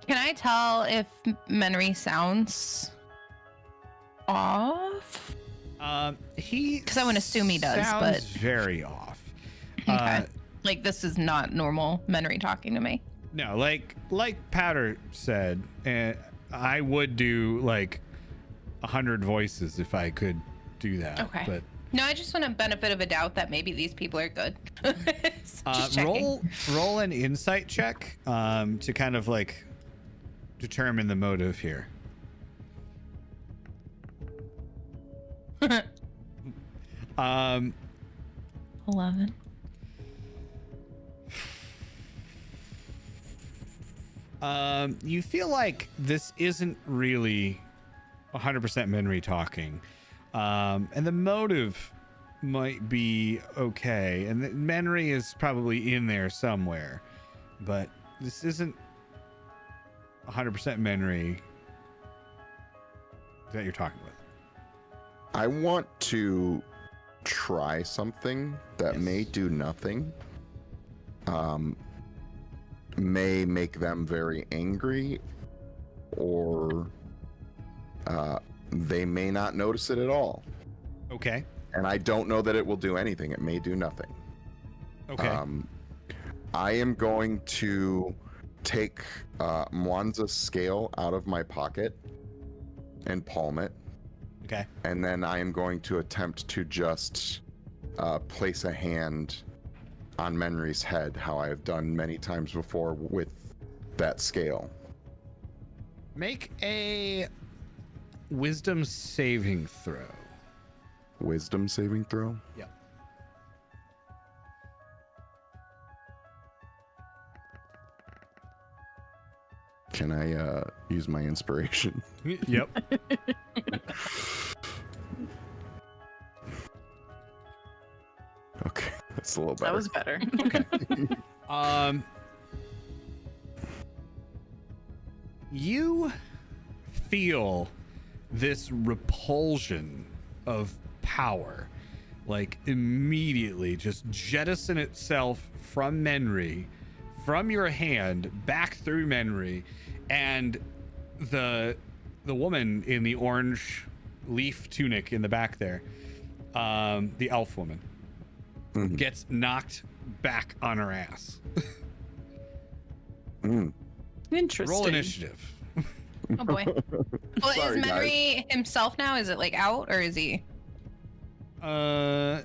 Can I tell if Menry sounds off? Because I would assume he does, sounds but very off. okay. Like this is not normal Menry talking to me. No, like Powder said, I would do like 100 voices if I could do that. Okay. But No, I just want a benefit of a doubt that maybe these people are good. Just checking. roll an insight check to kind of like determine the motive here. 11. You feel like this isn't really 100% Menry talking, and the motive might be okay, and Menry is probably in there somewhere, but this isn't 100% Menry that you're talking with. I want to try something that may do nothing. May make them very angry, or they may not notice it at all. Okay. And I don't know that it will do anything. It may do nothing. Okay. I am going to take Mwanza's scale out of my pocket and palm it. Okay. And then I am going to attempt to just place a hand on Menry's head, how I have done many times before with that scale. Make a wisdom saving throw. Wisdom saving throw? Yeah. Can I use my inspiration? Yep. Okay, that's a little better. That was better. Okay. You feel this repulsion of power, like immediately just jettison itself from Menry, from your hand back through Menry, and the woman in the orange leaf tunic in the back there, the elf woman, gets knocked back on her ass. Interesting. Roll initiative. Oh boy. Well, Sorry, is Menry himself now? Is it like out or is he? As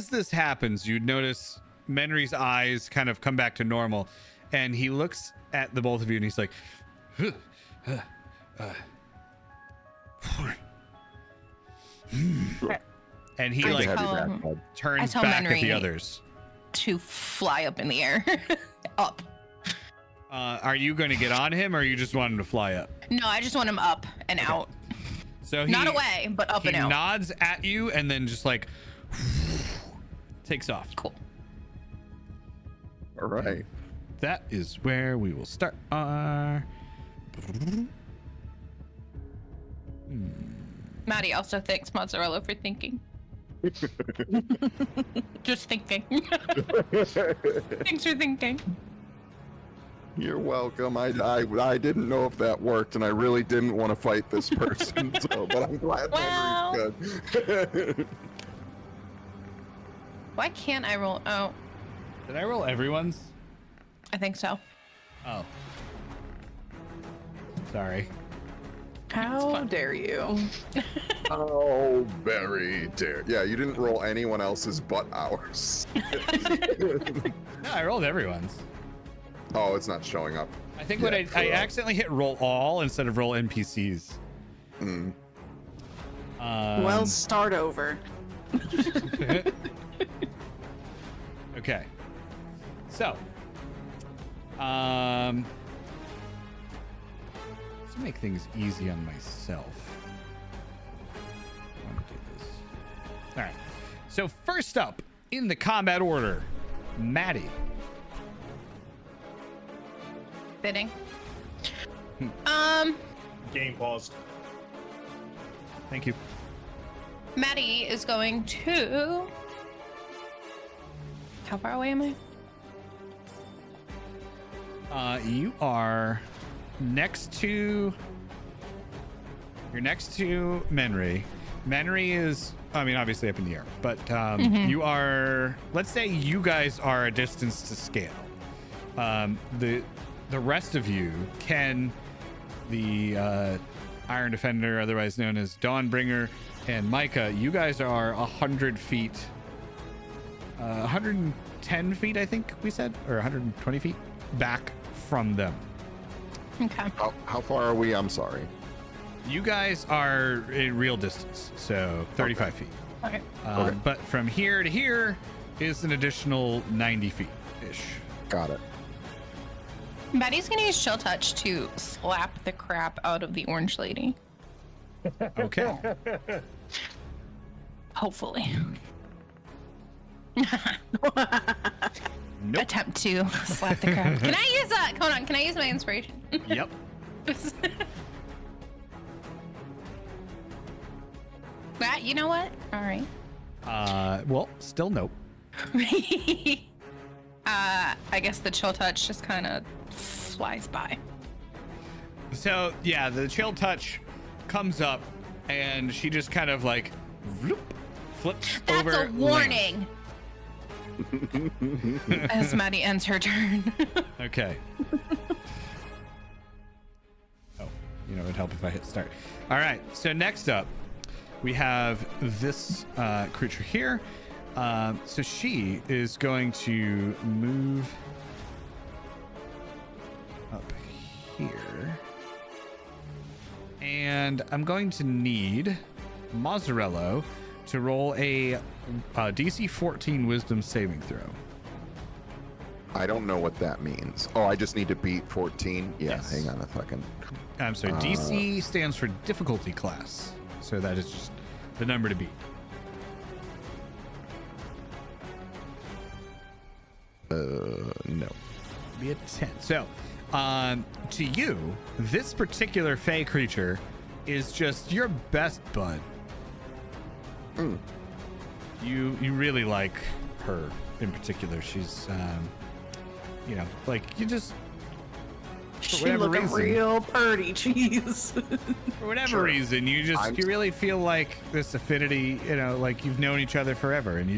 this happens, you notice Menry's eyes kind of come back to normal, and he looks at the both of you and he's like, and he I like tell- turns I tell back at the Menry- others. To fly up in the air. Up. Are you going to get on him, or you just want him to fly up? No, I just want him up and out. So Not away, but up he and out. nods at you and then just like takes off. Cool. All right. That is where we will start our. Maddie also thanks Mozzarella for thinking. Just thinking. Thanks for thinking. You're welcome. I didn't know if that worked, and I really didn't want to fight this person. But I'm glad Well. Menry's good. Why can't I roll? Oh, Did I roll everyone's? I think so. Oh. Sorry. How dare you? Oh, very dare. Yeah, you didn't roll anyone else's but ours. No, I rolled everyone's. Oh, it's not showing up. I think Yeah, when I accidentally hit roll all instead of roll NPCs. Mm. Well, start over. Okay. So, to make things easy on myself, I'm gonna do this. All right. So first up in the combat order, Maddie. Fitting. Game paused. Thank you. Maddie is going to. How far away am I? You are next to. You're next to Menry. Menry is, I mean, obviously up in the air, but you are. Let's say you guys are a distance to scale. The rest of you, Ken, the Iron Defender, otherwise known as Dawnbringer, and Micah, you guys are 100 feet, 110 feet, I think we said, or 120 feet back from them. Okay. How far are we? I'm sorry. You guys are in real distance, so 35 feet. Okay. Okay. But from here to here is an additional 90 feet-ish. Got it. Maddie's gonna use Chill Touch to slap the crap out of the orange lady. Okay. Hopefully. Nope. Attempt to slap the crap. Can I use that? Hold on. Can I use my inspiration? Yep. You know what? All right. Well, still nope. I guess the Chill Touch just kind of flies by. So, yeah, the chill touch comes up and she just kind of like whoop, flips over. That's a warning. As Maddie ends her turn. Okay. Oh, you know, it'd help if I hit start. All right. So next up, we have this creature here. So she is going to move up here. And I'm going to need Mozzarella to roll a DC 14 Wisdom saving throw. I don't know what that means. Oh, I just need to beat 14? Yeah, Yes. hang on a second. I'm sorry, DC stands for difficulty class. So that is just the number to beat. No. Be a 10. So, to you, this particular Fey creature is just your best bud. Mm. You really like her in particular. She's, you know, like you just She whatever looking reason. real pretty, cheese. for whatever Sure. reason, you just I'm- you really feel like this affinity. You know, like you've known each other forever, and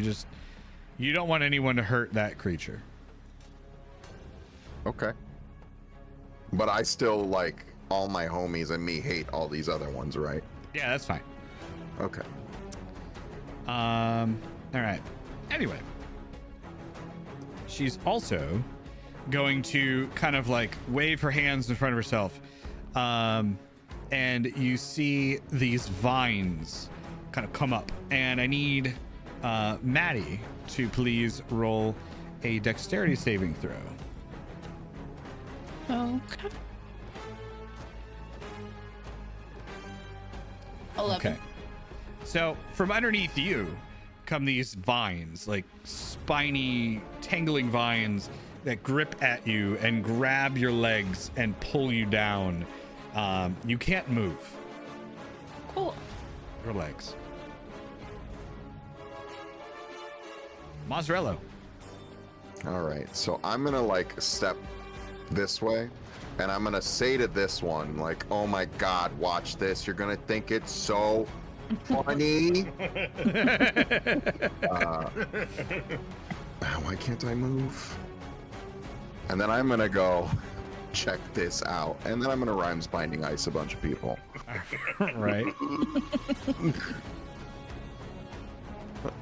you don't want anyone to hurt that creature. Okay. But I still like all my homies and me hate all these other ones, right? Yeah, that's fine. Okay. All right. Anyway, she's also going to kind of like wave her hands in front of herself. And you see these vines kind of come up. And I need Maddie to please roll a dexterity saving throw. Okay. 11. Okay. So from underneath you come these vines, like spiny, tangling vines that grip at you and grab your legs and pull you down. You can't move Cool. your legs. Mozzarella. All right. So I'm going to like step this way and I'm going to say to this one, like, oh my God, watch this. You're going to think it's so funny. Why can't I move? And then I'm going to go, check this out, and then I'm gonna rhymes binding ice a bunch of people. Right.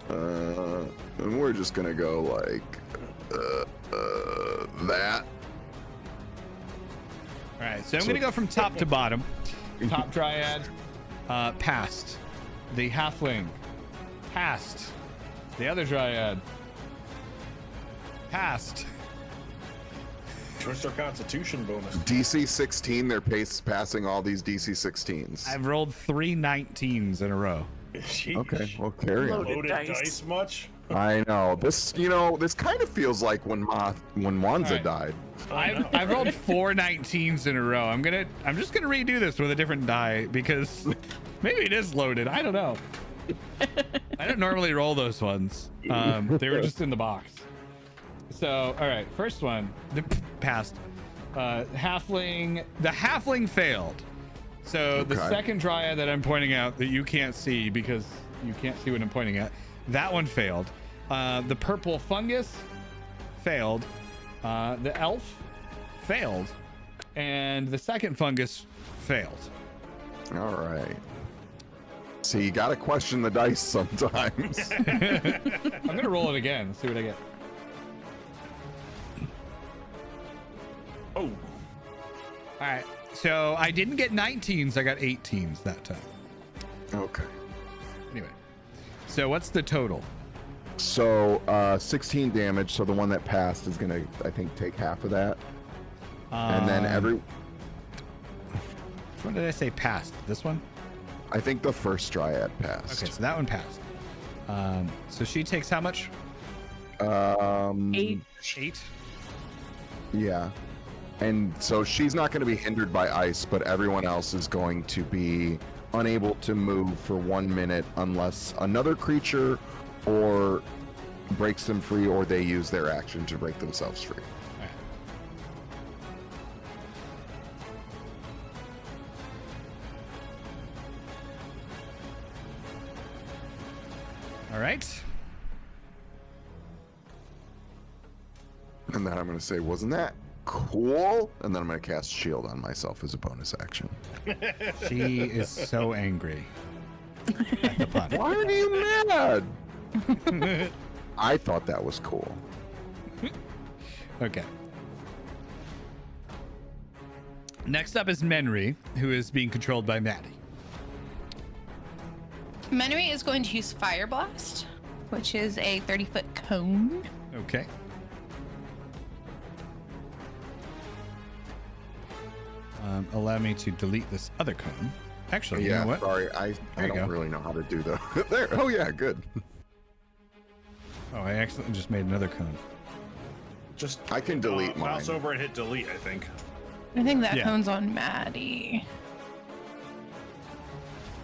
And we're just gonna go like that. All right, so I'm gonna go from top to bottom. Top dryad, past. The halfling, past. The other dryad, past. What's our constitution bonus? DC 16, they're passing all these DC 16s. I've rolled 3 19s in a row. Sheesh. Okay, well, carry on. Loaded Dice. dice much? I know. This kind of feels like when Wanza Right. died. I've rolled 4 19s in a row. I'm just gonna redo this with a different die because maybe it is loaded. I don't know. I don't normally roll those ones. They were just in the box. So, all right, first one, passed. Halfling. The halfling failed. So the Okay. second dryad that I'm pointing out that you can't see because you can't see what I'm pointing at, that one failed. The purple fungus failed. The elf failed, and the second fungus failed. All right. See, you gotta question the dice sometimes. I'm gonna roll it again. See what I get. Oh, All right. So I didn't get 19s. I got 18s that time. Okay. Anyway. So what's the total? So 16 damage. So the one that passed is gonna, I think, take half of that, and then Which one did I say passed? This one? I think the first dryad passed. Okay, so that one passed. So she takes how much? 8. 8. Yeah. And so she's not going to be hindered by ice, but everyone else is going to be unable to move for 1 minute unless another creature or breaks them free or they use their action to break themselves free. All right. And then I'm going to say, wasn't that cool? And then I'm going to cast shield on myself as a bonus action. She is so angry at the pun. Why are you mad? I thought that was cool. Okay. Next up is Menry, who is being controlled by Maddie. Menry is going to use Fire Blast, which is a 30-foot cone. Okay. Allow me to delete this other cone. Actually, you Yeah, know what? sorry. I you don't go. really know how to do the... there. Oh, yeah, good. Oh, I accidentally just made another cone. just I can delete mine. mouse over and hit delete, I think. I think that Yeah. cone's on Maddie.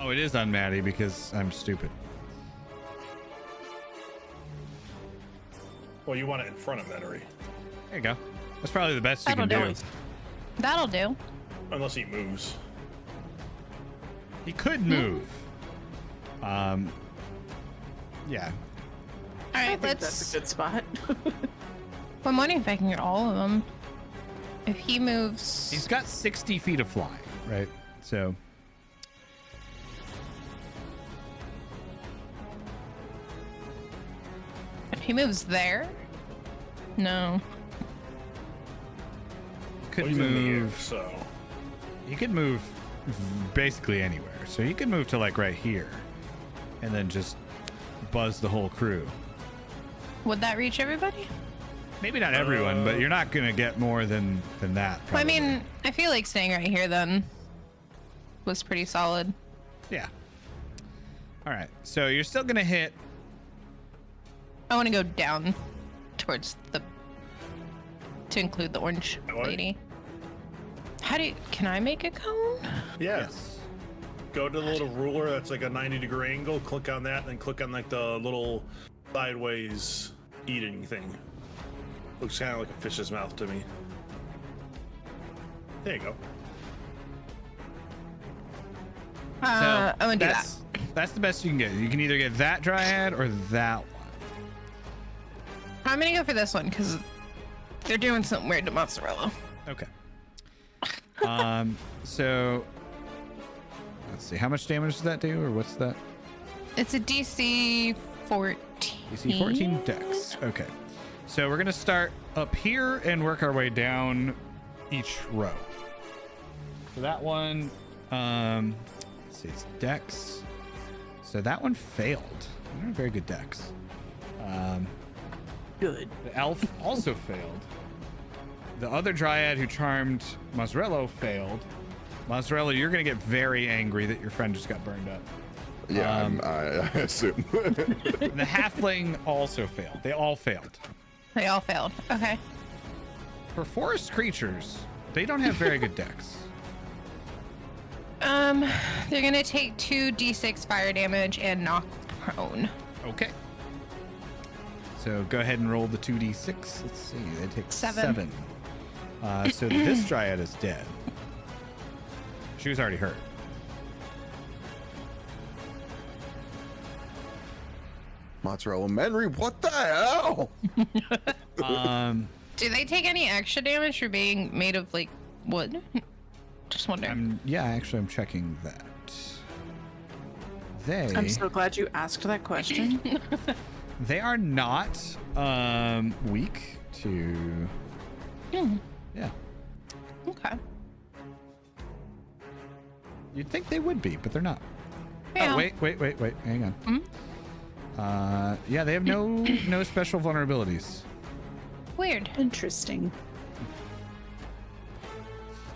Oh, it is on Maddie because I'm stupid. Well, you want it in front of Venery. There you go. That's probably the best you That'll can do. do. That'll do. Unless he moves. He could move. Yeah. All I right, think that's a good spot. I'm wondering if I can get all of them. If he moves, He's got 60 feet of flying, right? So. if he moves there, no. Could Well, he's in the air, move. so He could move basically anywhere. So he could move to like right here and then just buzz the whole crew. Would that reach everybody? Maybe not everyone, but you're not going to get more than that. Well, I probably. mean, I feel like staying right here then was pretty solid. Yeah. All right. So you're still going to hit. I want to go down towards to include the orange What? lady. Can I make a cone? yes. Go to the little ruler that's like a 90-degree angle, click on that, and then click on like the little sideways eating thing. Looks kind of like a fish's mouth to me. There you go. I want to do that. That's the best you can get. You can either get that dryad or that one. I'm going to go for this one because they're doing something weird to mozzarella. Okay. So let's see, how much damage does that do, or what's that? It's a DC 14. DC 14 dex. Okay. So we're gonna start up here and work our way down each row. So that one, let's see, it's dex. So that one failed. Not a very good dex. Good. The elf also failed. The other dryad who charmed Mazzarello failed. Mazzarello, you're gonna get very angry that your friend just got burned up. Yeah, I assume. The halfling also failed. They all failed. They all failed. Okay. For forest creatures, they don't have very good dex. They're gonna take 2d6 fire damage and knock prone. Okay. So go ahead and roll the 2d6. Let's see. They take 7. So this dryad is dead. She was already hurt. Mozzarella Menry, what the hell? Do they take any extra damage for being made of like wood? Just wondering. I'm checking that. I'm so glad you asked that question. They are not weak to. Yeah. Okay. You'd think they would be, but they're not. Yeah. Oh, wait. Hang on. Yeah, they have no special vulnerabilities. Weird. Interesting.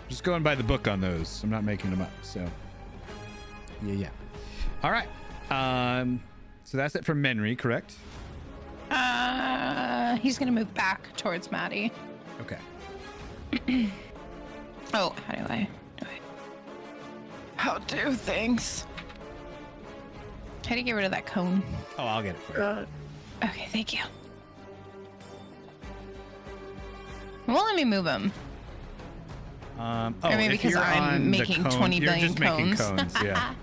Just going by the book on those. I'm not making them up. So, yeah. All right. So that's it from Menry, correct? He's gonna move back towards Maddie. Okay. Oh, how do things? How do you get rid of that cone? Oh, I'll get it for you. Okay, thank you. Well, let me move him. Or maybe because I'm making 20 billion you're just making cones. yeah.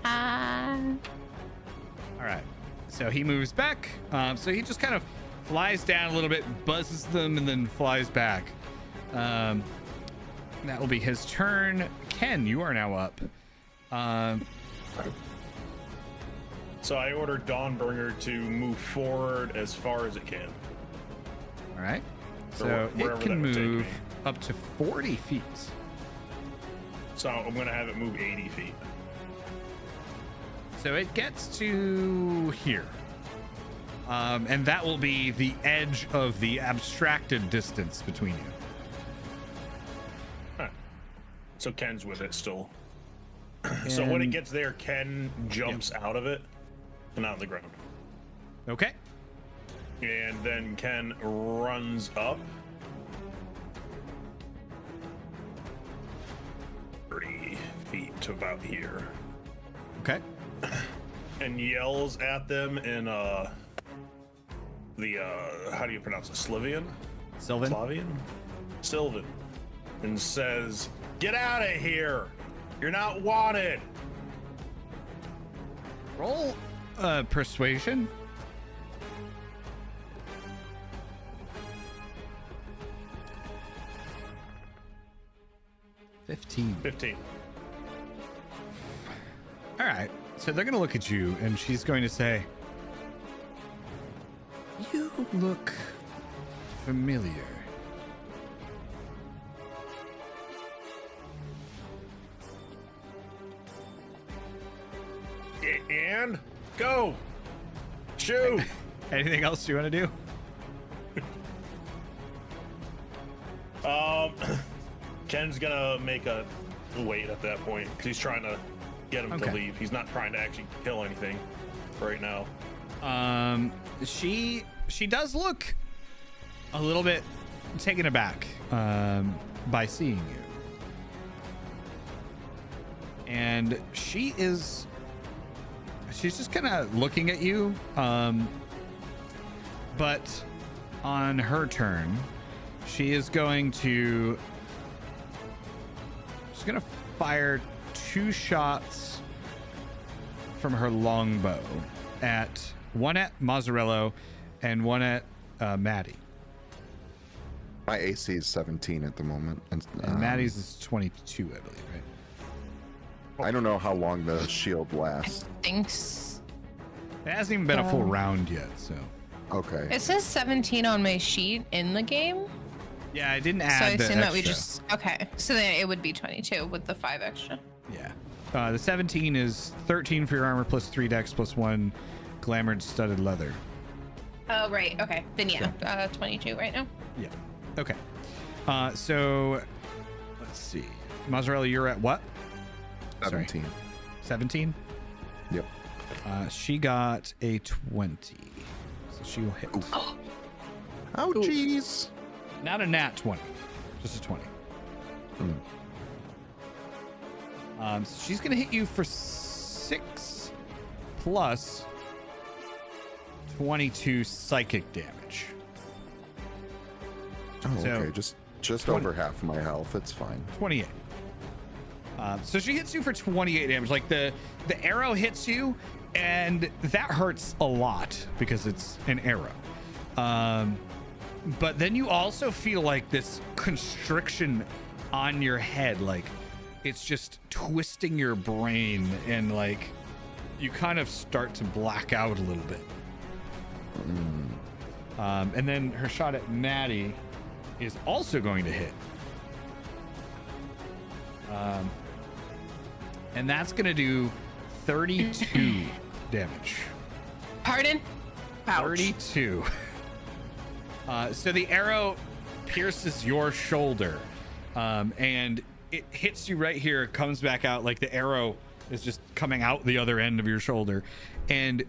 All right. So he moves back. So he just kind of flies down a little bit, buzzes them, and then flies back. That will be his turn. Ken, you are now up. So I ordered Dawnbringer to move forward as far as it can. All right. Or So wherever it can that would take move me. up to 40 feet. So I'm going to have it move 80 feet. So it gets to here. And that will be the edge of the abstracted distance between you. Huh. So Ken's with it still. So when it gets there, Ken jumps out of it and out of the ground. Okay. And then Ken runs up 30 feet to about here. Okay. And yells at them in the how do you pronounce it? Sylvan? Sylvan. And says, "Get out of here! You're not wanted!" Roll persuasion. $15. 15. All right. So they're going to look at you, and she's going to say, "You look familiar." And go! Shoot! Anything else you want to do? Ken's gonna make a wait at that point because he's trying to get him to leave. He's not trying to actually kill anything right now. She does look a little bit taken aback by seeing you, and she's just kind of looking at you. But on her turn, she is going to fire 2 shots from her longbow one at Mazzarello and one at Maddie. My AC is 17 at the moment. And Maddie's is 22, I believe, right? I don't know how long the shield lasts. Thanks. It hasn't even been a full round yet, so. Okay. It says 17 on my sheet in the game. Yeah, I didn't So I add the assume that we extra. just okay. So then it would be 22 with the 5 extra. Yeah. The 17 is 13 for your armor plus 3 dex plus 1 glamored studded leather. Oh right. Okay. Then yeah, 22 right now. Yeah. Okay. So let's see. Mozzarella, you're at what? 17. 17? Yep. She got a 20. So she will hit. Oh, jeez. Not a nat 20. Just a 20. So she's going to hit you for 6 plus 22 psychic damage. Oh, So, okay. Just 20. over half my health. It's fine. 28. So she hits you for 28 damage. Like the arrow hits you, and that hurts a lot because it's an arrow. But then you also feel like this constriction on your head, like it's just twisting your brain, and like you kind of start to black out a little bit. And then her shot at Maddie is also going to hit. And that's going to do 32 damage. Pardon? 32. So the arrow pierces your shoulder, and it hits you right here. It comes back out like the arrow is just coming out the other end of your shoulder. And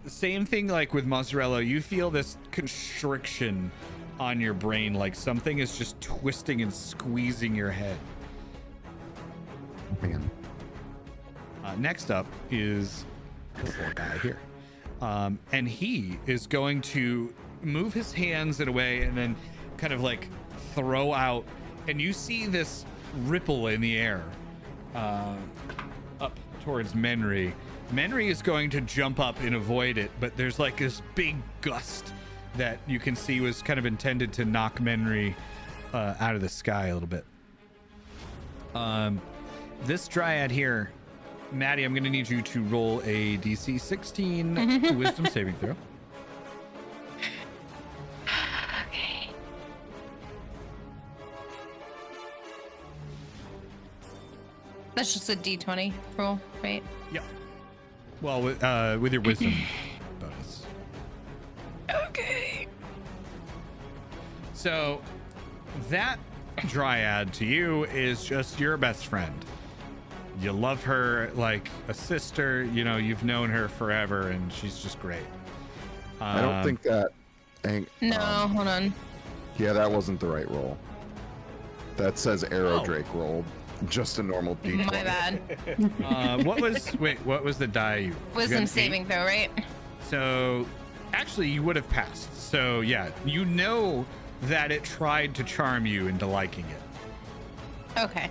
the same thing like with Mozzarella, you feel this constriction on your brain, like something is just twisting and squeezing your head. Man. Next up is this little guy here. And he is going to move his hands in a way and then kind of like throw out. And you see this ripple in the air up towards Menry. Menry is going to jump up and avoid it, but there's like this big gust that you can see was kind of intended to knock Menry out of the sky a little bit. This dryad here, Maddie, I'm going to need you to roll a DC 16 wisdom saving throw. Okay. That's just a D20 roll, right? Yep. Well, with your wisdom bonus. Okay. So that dryad to you is just your best friend. You love her like a sister. You know, you've known her forever, and she's just great. I don't think that. No, hold on. Yeah, that wasn't the right roll. That says Arrow Drake rolled. Just a normal D20. My bad. What was the die? You Wisdom got an saving 8? throw, right? So actually, you would have passed. So yeah, you know that it tried to charm you into liking it. Okay.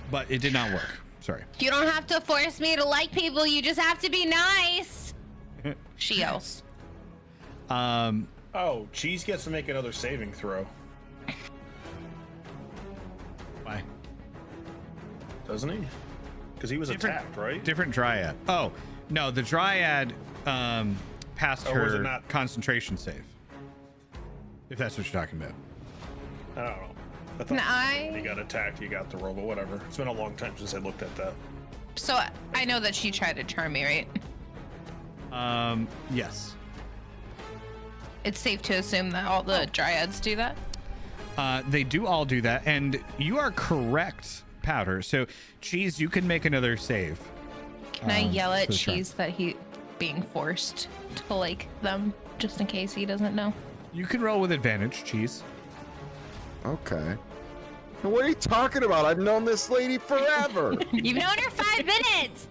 But it did not work. Sorry. You don't have to force me to like people. You just have to be nice. She yells. Oh, Cheese gets to make another saving throw, Why? doesn't he? Because he was attacked, right? Different dryad. Oh, no, the dryad passed Oh, was it her not? concentration save. If that's what you're talking about. I don't know. I thought No, when he got attacked, he got the roll, but whatever. It's been a long time since I looked at that. So I know that she tried to charm me, right? Yes. It's safe to assume that all the dryads do that. They do all do that, and you are correct, Powder. So, Cheese, you can make another save. Can I yell at for the charm. Cheese that he being forced to like them, just in case he doesn't know? You can roll with advantage, Cheese. Okay. What are you talking about? I've known this lady forever. You've known her 5 minutes.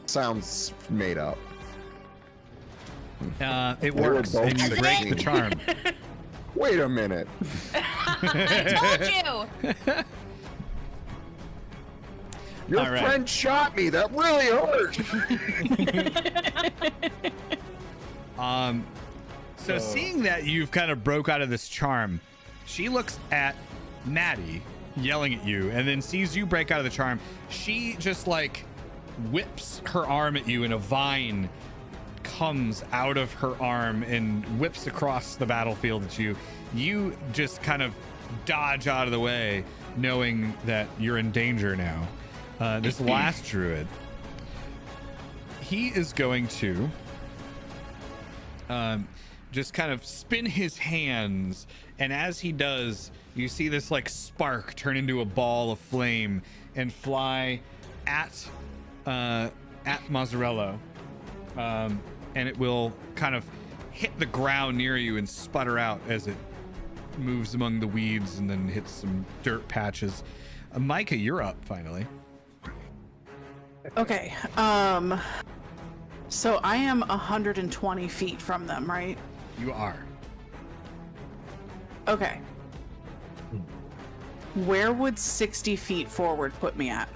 Sounds made up. It They were works, both and you break the 16. charm. Wait a minute. I told you. Your All right. friend shot me. That really hurt. So seeing that you've kind of broke out of this charm, she looks at Maddie yelling at you and then sees you break out of the charm. She just like whips her arm at you, and a vine comes out of her arm and whips across the battlefield at you. You just kind of dodge out of the way, knowing that you're in danger now. This last druid, he is going to just kind of spin his hands, and as he does, you see this like spark turn into a ball of flame and fly at Mazzarello, and it will kind of hit the ground near you and sputter out as it moves among the weeds and then hits some dirt patches. Micah, you're up finally. Okay. So I am 120 feet from them, right? You are. Okay. Where would 60 feet forward put me at?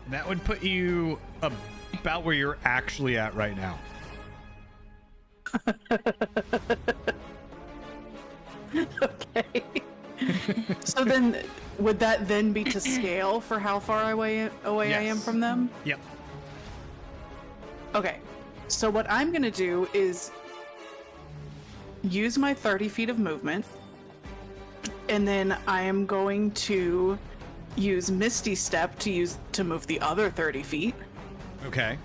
That would put you about where you're actually at right now. Okay. So then, would that then be to scale for how far away I am Yes. from them? Yep. Okay. So what I'm gonna do is use my 30 feet of movement, and then I am going to use Misty Step to move the other 30 feet Okay.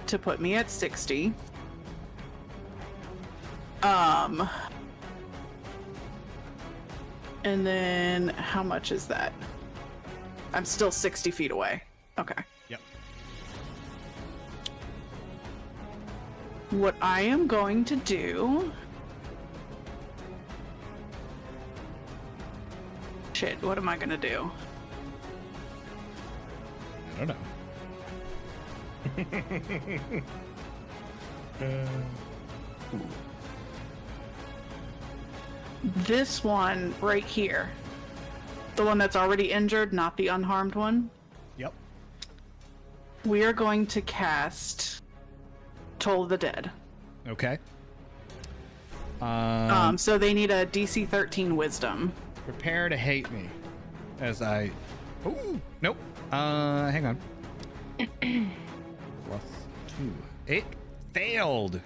to put me at 60. And then how much is that? I'm still 60 feet away. Okay. Yep. What I am going to do... Shit, what am I gonna do? I don't know. This one right here. The one that's already injured, not the unharmed one. Yep. We are going to cast Toll of the Dead. Okay. So they need a DC 13 Wisdom. Prepare to hate me as I... Ooh, nope. Hang on. +2. It failed.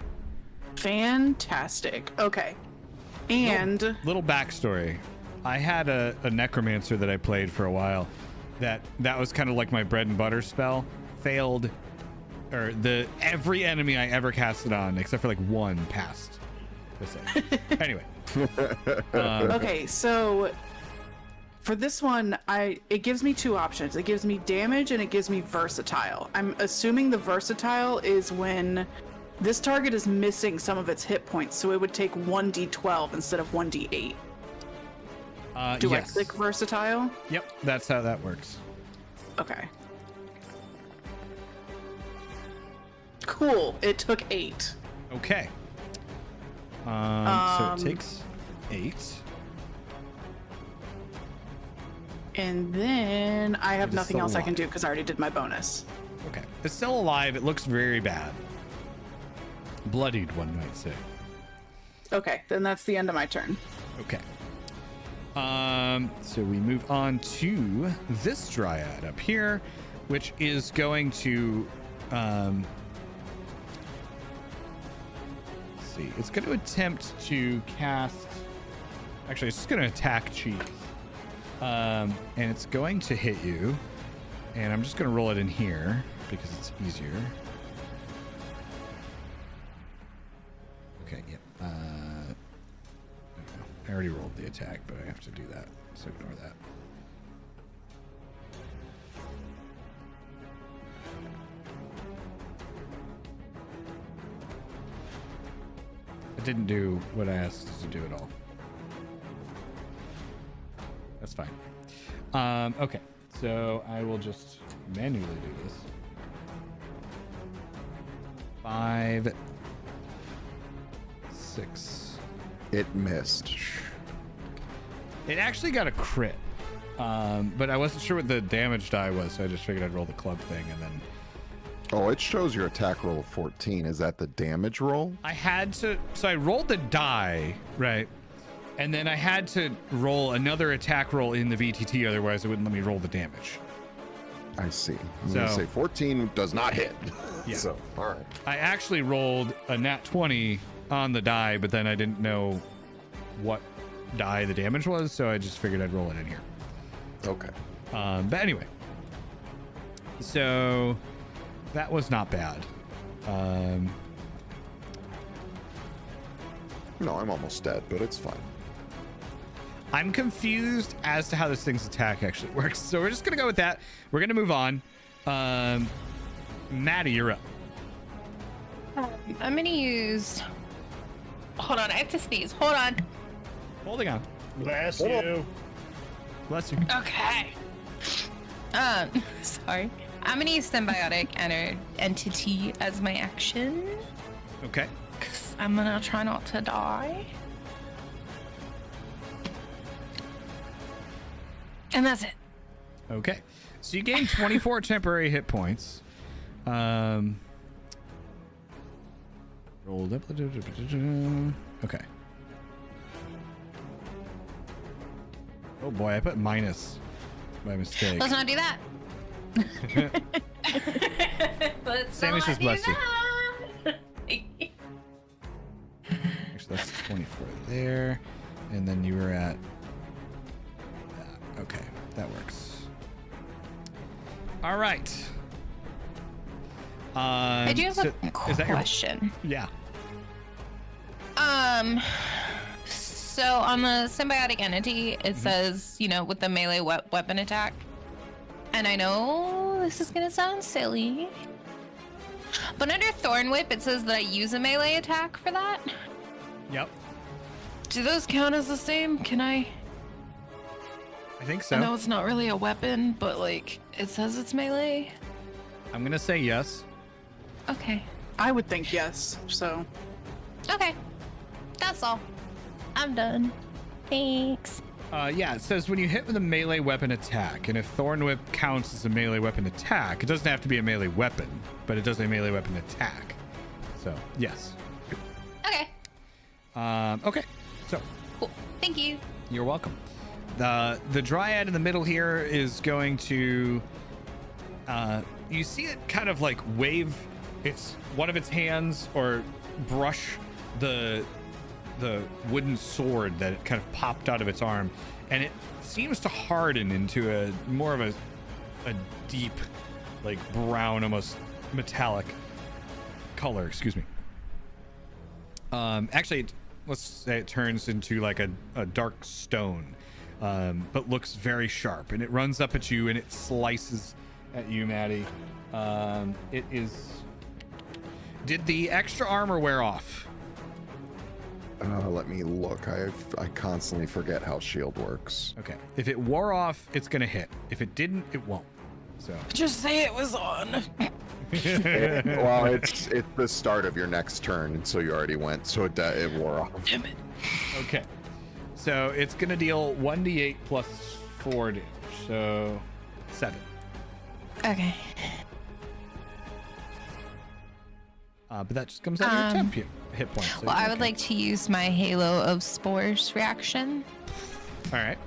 Fantastic. Okay. And Little backstory. I had a necromancer that I played for a while. That was kind of like my bread and butter spell. Failed, or every enemy I ever cast it on, except for like one, passed. Anyway. okay, so for this one, it gives me two options. It gives me damage and it gives me versatile. I'm assuming the versatile is when this target is missing some of its hit points, so it would take 1d12 instead of 1d8. Do yes. I click versatile? Yep, that's how that works. Okay. Cool. It took 8. Okay. So it takes 8. And then I have It is nothing still else I can alive. do because I already did my bonus. Okay. It's still alive. It looks very bad. Bloodied, one might say. Okay, then that's the end of my turn. Okay. So we move on to this dryad up here, which is going to let's see. It's going to attempt to cast. Actually, it's just going to attack Cheese. And it's going to hit you. And I'm just going to roll it in here because it's easier. Okay, yep. I already rolled the attack, but I have to do that, so ignore that. It didn't do what I asked it to do at all. That's fine. Okay, so I will just manually do this. 5, 6. It missed. It actually got a crit, but I wasn't sure what the damage die was, so I just figured I'd roll the club thing and then Oh, it shows your attack roll of 14. Is that the damage roll? I had to, so I rolled the die, right? And then I had to roll another attack roll in the VTT, otherwise it wouldn't let me roll the damage. I see. I'm So- gonna say 14 does not hit. Yeah. So, all right. I actually rolled a nat 20 on the die, but then I didn't know what die the damage was, so I just figured I'd roll it in here. Okay. But anyway, so that was not bad. No, I'm almost dead, but it's fine. I'm confused as to how this thing's attack actually works, so we're just gonna go with that. We're gonna move on. Maddie, you're up. I'm gonna use. Hold on, I have to sneeze. Hold on. Holding on. Bless you. Bless you. Okay. Sorry. I'm gonna use symbiotic entity as my action. Okay. 'Cause I'm gonna try not to die. And that's it. Okay. So you gain 24 temporary hit points. Rolled up. Okay. Oh boy, I put minus by mistake. Let's not do that. Let's Sammy's just not do bless you. that. Actually, that's 24 there. And then you were at that. Okay, that works. All right. I do have so a is that your- question. Yeah. So on the symbiotic entity, it says, you know, with the melee weapon attack. And I know this is gonna sound silly, but under Thorn Whip, it says that I use a melee attack for that. Yep. Do those count as the same? Can I? I think so. I know it's not really a weapon, but like it says it's melee. I'm gonna say yes. Okay. I would think yes. So Okay. That's all. I'm done. Thanks. Yeah, it says when you hit with a melee weapon attack, and if Thorn Whip counts as a melee weapon attack, it doesn't have to be a melee weapon, but it does a melee weapon attack. So, yes. Okay. Okay, so Cool. Thank you. you're welcome. The dryad in the middle here is going to, you see it kind of like wave one of its hands or brush the wooden sword that it kind of popped out of its arm, and it seems to harden into a more of a deep, like brown, almost metallic color. Excuse me. Actually, let's say it turns into like a dark stone, but looks very sharp, and it runs up at you and it slices at you, Maddie. It is. Did the extra armor wear off? Let me look. I constantly forget how shield works. Okay. If it wore off, it's gonna hit. If it didn't, it won't. So. Just say it was on. Well, it's the start of your next turn, and so you already went. So it wore off. Damn it. Okay. So it's gonna deal 1d8 plus 4 damage. So 7. Okay. But that just comes out of your temp hit points. So Well, I you're would okay. like to use my Halo of Spores reaction All right.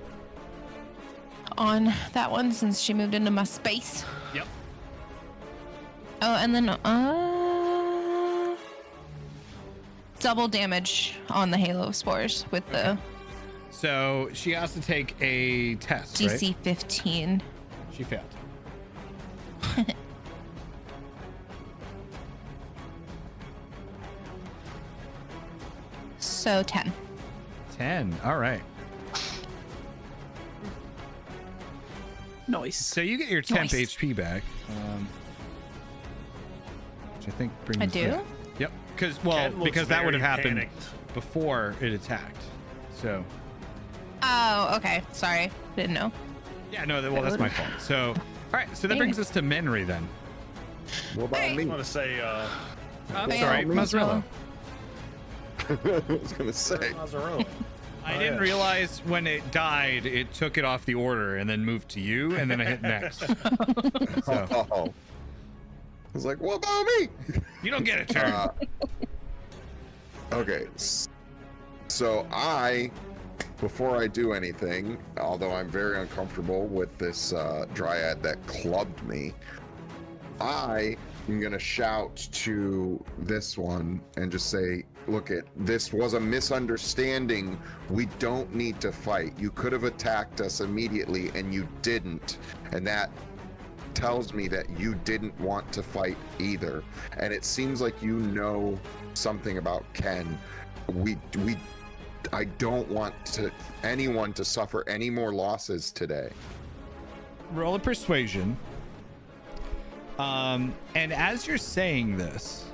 on that one since she moved into my space. Yep. Oh, and then double damage on the Halo of Spores with the So she has to take a test, right? DC 15. She failed. So 10. 10. All right. nice. So you get your temp Nice. HP back, which I think brings. I do? that- Yep. Because Ken looks because that would have very happened panicked. before it attacked. So Oh, okay. Sorry. Didn't know. yeah, no. Well, that's my fault. So all right. So that brings us to Menry then. What about Hey. I me? want to say, I'm Fail, sorry, Mozzarella. Mozzarella. I was gonna say. Mazzarella. I Oh, didn't yeah. realize when it died, it took it off the order and then moved to you, and then I hit next. So, Oh. was like, what about me? You don't get a turn. Okay. So before I do anything, although I'm very uncomfortable with this dryad that clubbed me, I am going to shout to this one and just say, look, this was a misunderstanding. We don't need to fight. You could have attacked us immediately and you didn't. And that tells me that you didn't want to fight either. And it seems like you know something about Ken. I don't want anyone to suffer any more losses today. Roll a persuasion. And as you're saying this,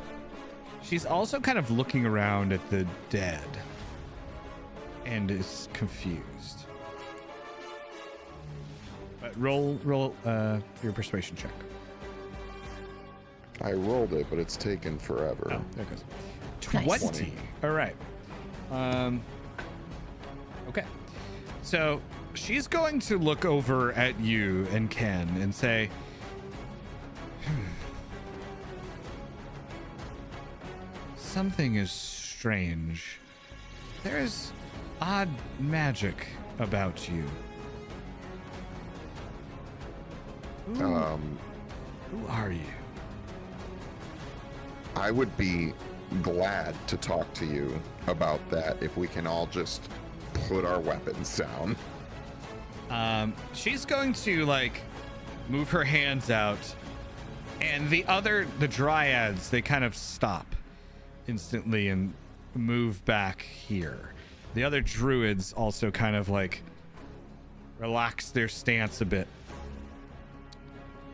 she's also kind of looking around at the dead and is confused. But roll your persuasion check. I rolled it, but it's taken forever. Oh, there it goes. Nice. 20. All right. Okay. So she's going to look over at you and Ken and say, something is strange. There's odd magic about you. Who are you? I would be glad to talk to you about that if we can all just put our weapons down. She's going to like move her hands out, and the dryads, they kind of stop instantly and move back here. The other druids also kind of like relax their stance a bit.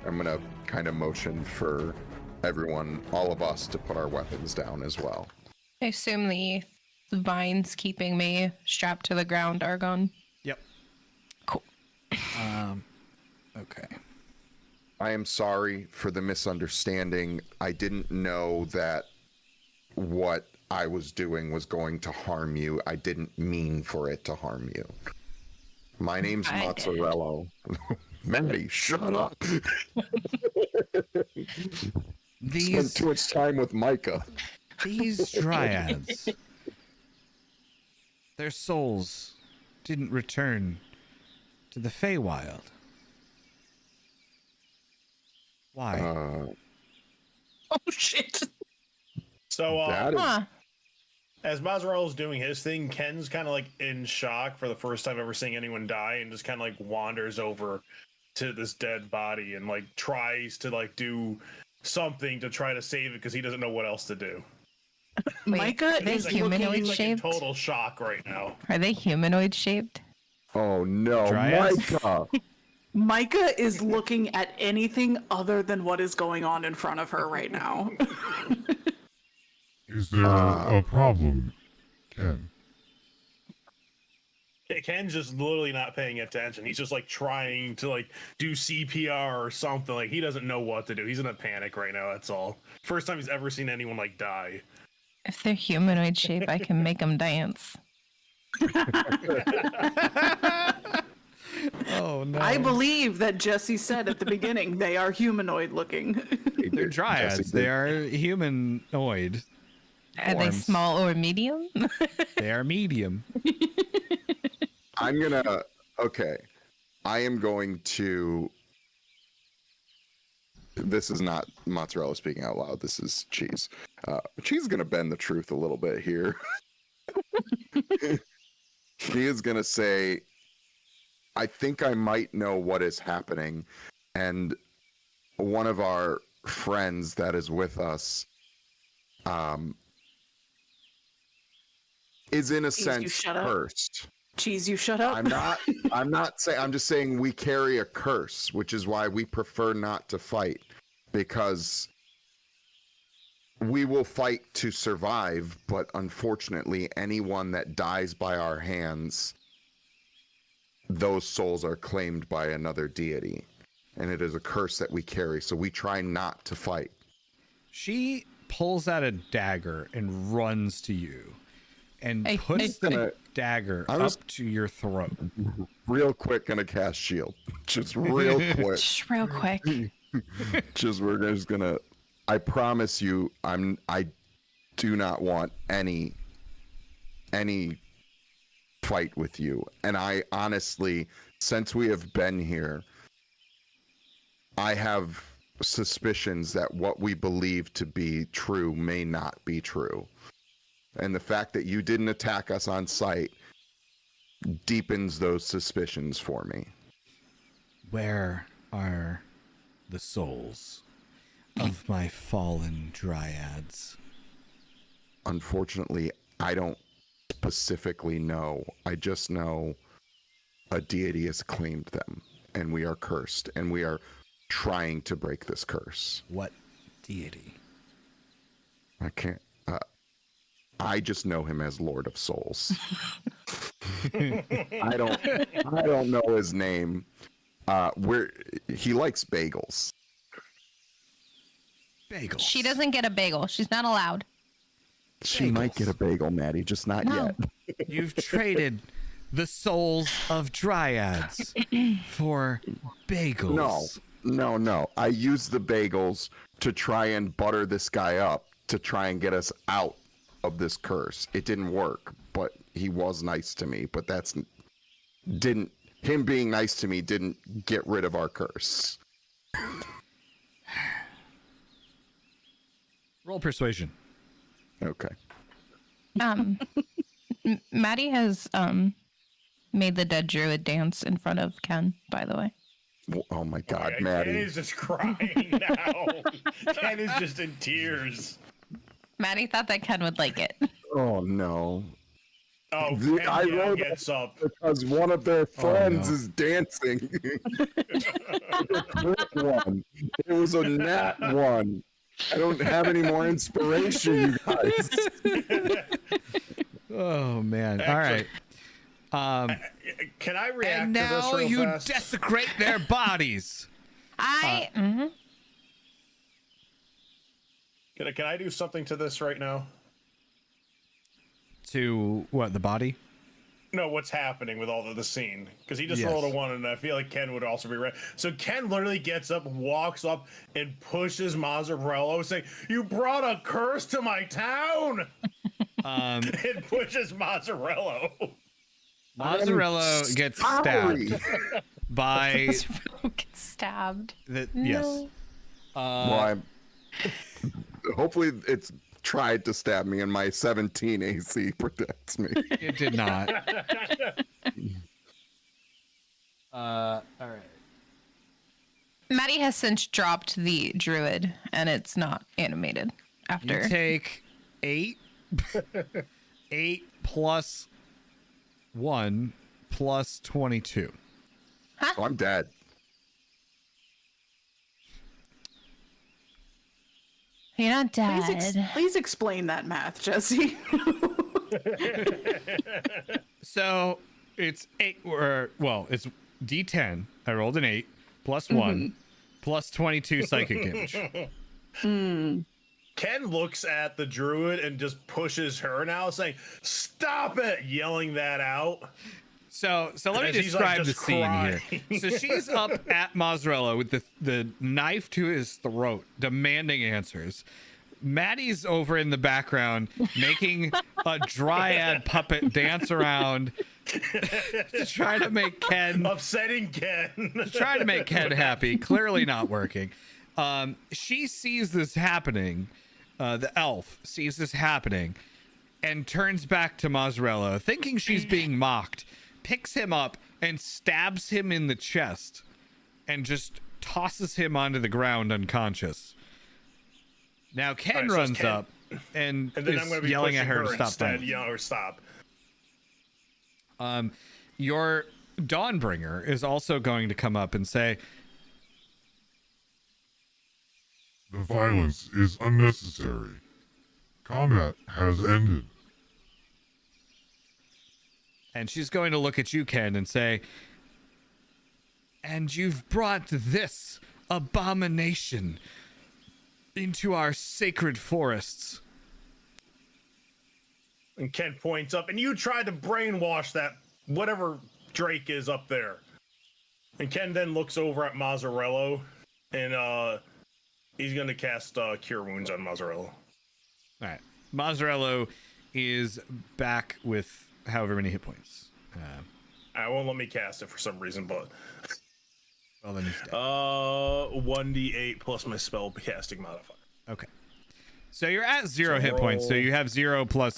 I'm gonna kind of motion for everyone, all of us, to put our weapons down as well. I assume the vines keeping me strapped to the ground are gone. Yep. Cool. Okay. I am sorry for the misunderstanding. I didn't know that what I was doing was going to harm you. I didn't mean for it to harm you. My name's Mozzarella. Maddie, shut up. Spent too much time with Micah. These dryads, their souls didn't return to the Feywild. Why? Oh shit. So, That is, as Mazzarella's doing his thing, Ken's kind of like in shock for the first time ever seeing anyone die, and just kind of like wanders over to this dead body and like tries to like do something to try to save it because he doesn't know what else to do. Wait, Micah are they is humanoid He's like in shaped? total shock right now. Are they humanoid shaped? oh no, Dryads? Micah. Micah is looking at anything other than what is going on in front of her right now. Is there a problem, Ken? Ken's just literally not paying attention. He's just like trying to like do CPR or something. Like he doesn't know what to do. He's in a panic right now. That's all. First time he's ever seen anyone like die. If they're humanoid shaped, I can make them dance. Oh no. I believe that Jesse said at the beginning they are humanoid looking. They're dryads. They are humanoid. Are they forms. small or medium? They are medium. Okay. I am going to. This is not Mozzarella speaking out loud. This is Cheese. Cheese is going to bend the truth a little bit here. She is going to say, I think I might know what is happening. And one of our friends that is with us is in a Cheese, you sense shut up. cursed. Cheese, you shut up. I'm not saying, I'm just saying we carry a curse, which is why we prefer not to fight, because we will fight to survive, but unfortunately anyone that dies by our hands, those souls are claimed by another deity, and it is a curse that we carry, so we try not to fight. She pulls out a dagger and runs to you and puts the dagger up to your throat. Real quick, gonna cast shield. Just real quick. Just real quick. We're just gonna I promise you, I do not want any fight with you. And I honestly, since we have been here, I have suspicions that what we believe to be true may not be true. And the fact that you didn't attack us on sight deepens those suspicions for me. Where are the souls of my fallen dryads? Unfortunately, I don't specifically know. I just know a deity has claimed them, and we are cursed, and we are trying to break this curse. What deity? I can't. I just know him as Lord of Souls. I don't know his name. He likes bagels. Bagels. She doesn't get a bagel. She's not allowed. She might get a bagel, Maddie, just not No. yet. You've traded the souls of dryads for bagels. No. I used the bagels to try and butter this guy up to try and get us out of this curse. It didn't work, but he was nice to me. But him being nice to me didn't get rid of our curse. Roll persuasion. Okay. Maddie has made the dead druid dance in front of Ken, by the way. Oh my God, Ken Maddie. is just crying now. Ken is just in tears. Maddie thought that Ken would like it. Oh no. Oh, Ken I wrote gets up. because one of their friends no. is dancing. One. It was a nat one. I don't have any more inspiration, you guys. Oh man! All right. Can I react And to this now real you fast? desecrate their bodies. Mhm. Can I do something to this right now? To what? The body? No, what's happening with all of the scene? Because he just Yes. rolled a 1, and I feel like Ken would also be right. So Ken literally gets up, walks up, and pushes Mazzarello, saying, "You brought a curse to my town!" And pushes Mazzarello. Mozzarella gets Sorry. stabbed by Gets stabbed. the No. yes. Well, hopefully it's tried to stab me and my 17 AC protects me. It did not. All right. Maddie has since dropped the druid, and it's not animated after. You take 8. 8 plus 1 plus 22. So I'm dead. You're not dead. Please explain that math, Jesse. So it's 8, or well, it's D10. I rolled an 8 plus 1 plus 22 psychic damage. Ken looks at the druid and just pushes her now, saying, "Stop it!" yelling that out. So let me As he's, like, describe the just scene crying. here. So she's up at Mozzarella with the knife to his throat, demanding answers. Maddie's over in the background making a dryad puppet dance around to try to make Ken Upsetting Ken. try to make Ken happy. Clearly not working. She sees this happening. The elf sees this happening and turns back to Mozzarella, thinking she's being mocked, picks him up and stabs him in the chest and just tosses him onto the ground unconscious. Now Ken All right, so runs Ken- up and And then I'm is going to be yelling at pushing her to stop instead. violence. Yell or stop. Your Dawnbringer is also going to come up and say, The violence is unnecessary. Combat has ended. and she's going to look at you, Ken, and say, "And you've brought this abomination into our sacred forests." And Ken points up, and you tried to brainwash that whatever Drake is up there. And Ken then looks over at Mazzarello, and He's gonna cast Cure Wounds on Mazzarello. All right. Mazzarello is back with however many hit points. I won't let me cast it for some reason, but Well, then he's dead. 1d8 plus my spell casting modifier. Okay. So you're at 0 hit points. So you have 0 plus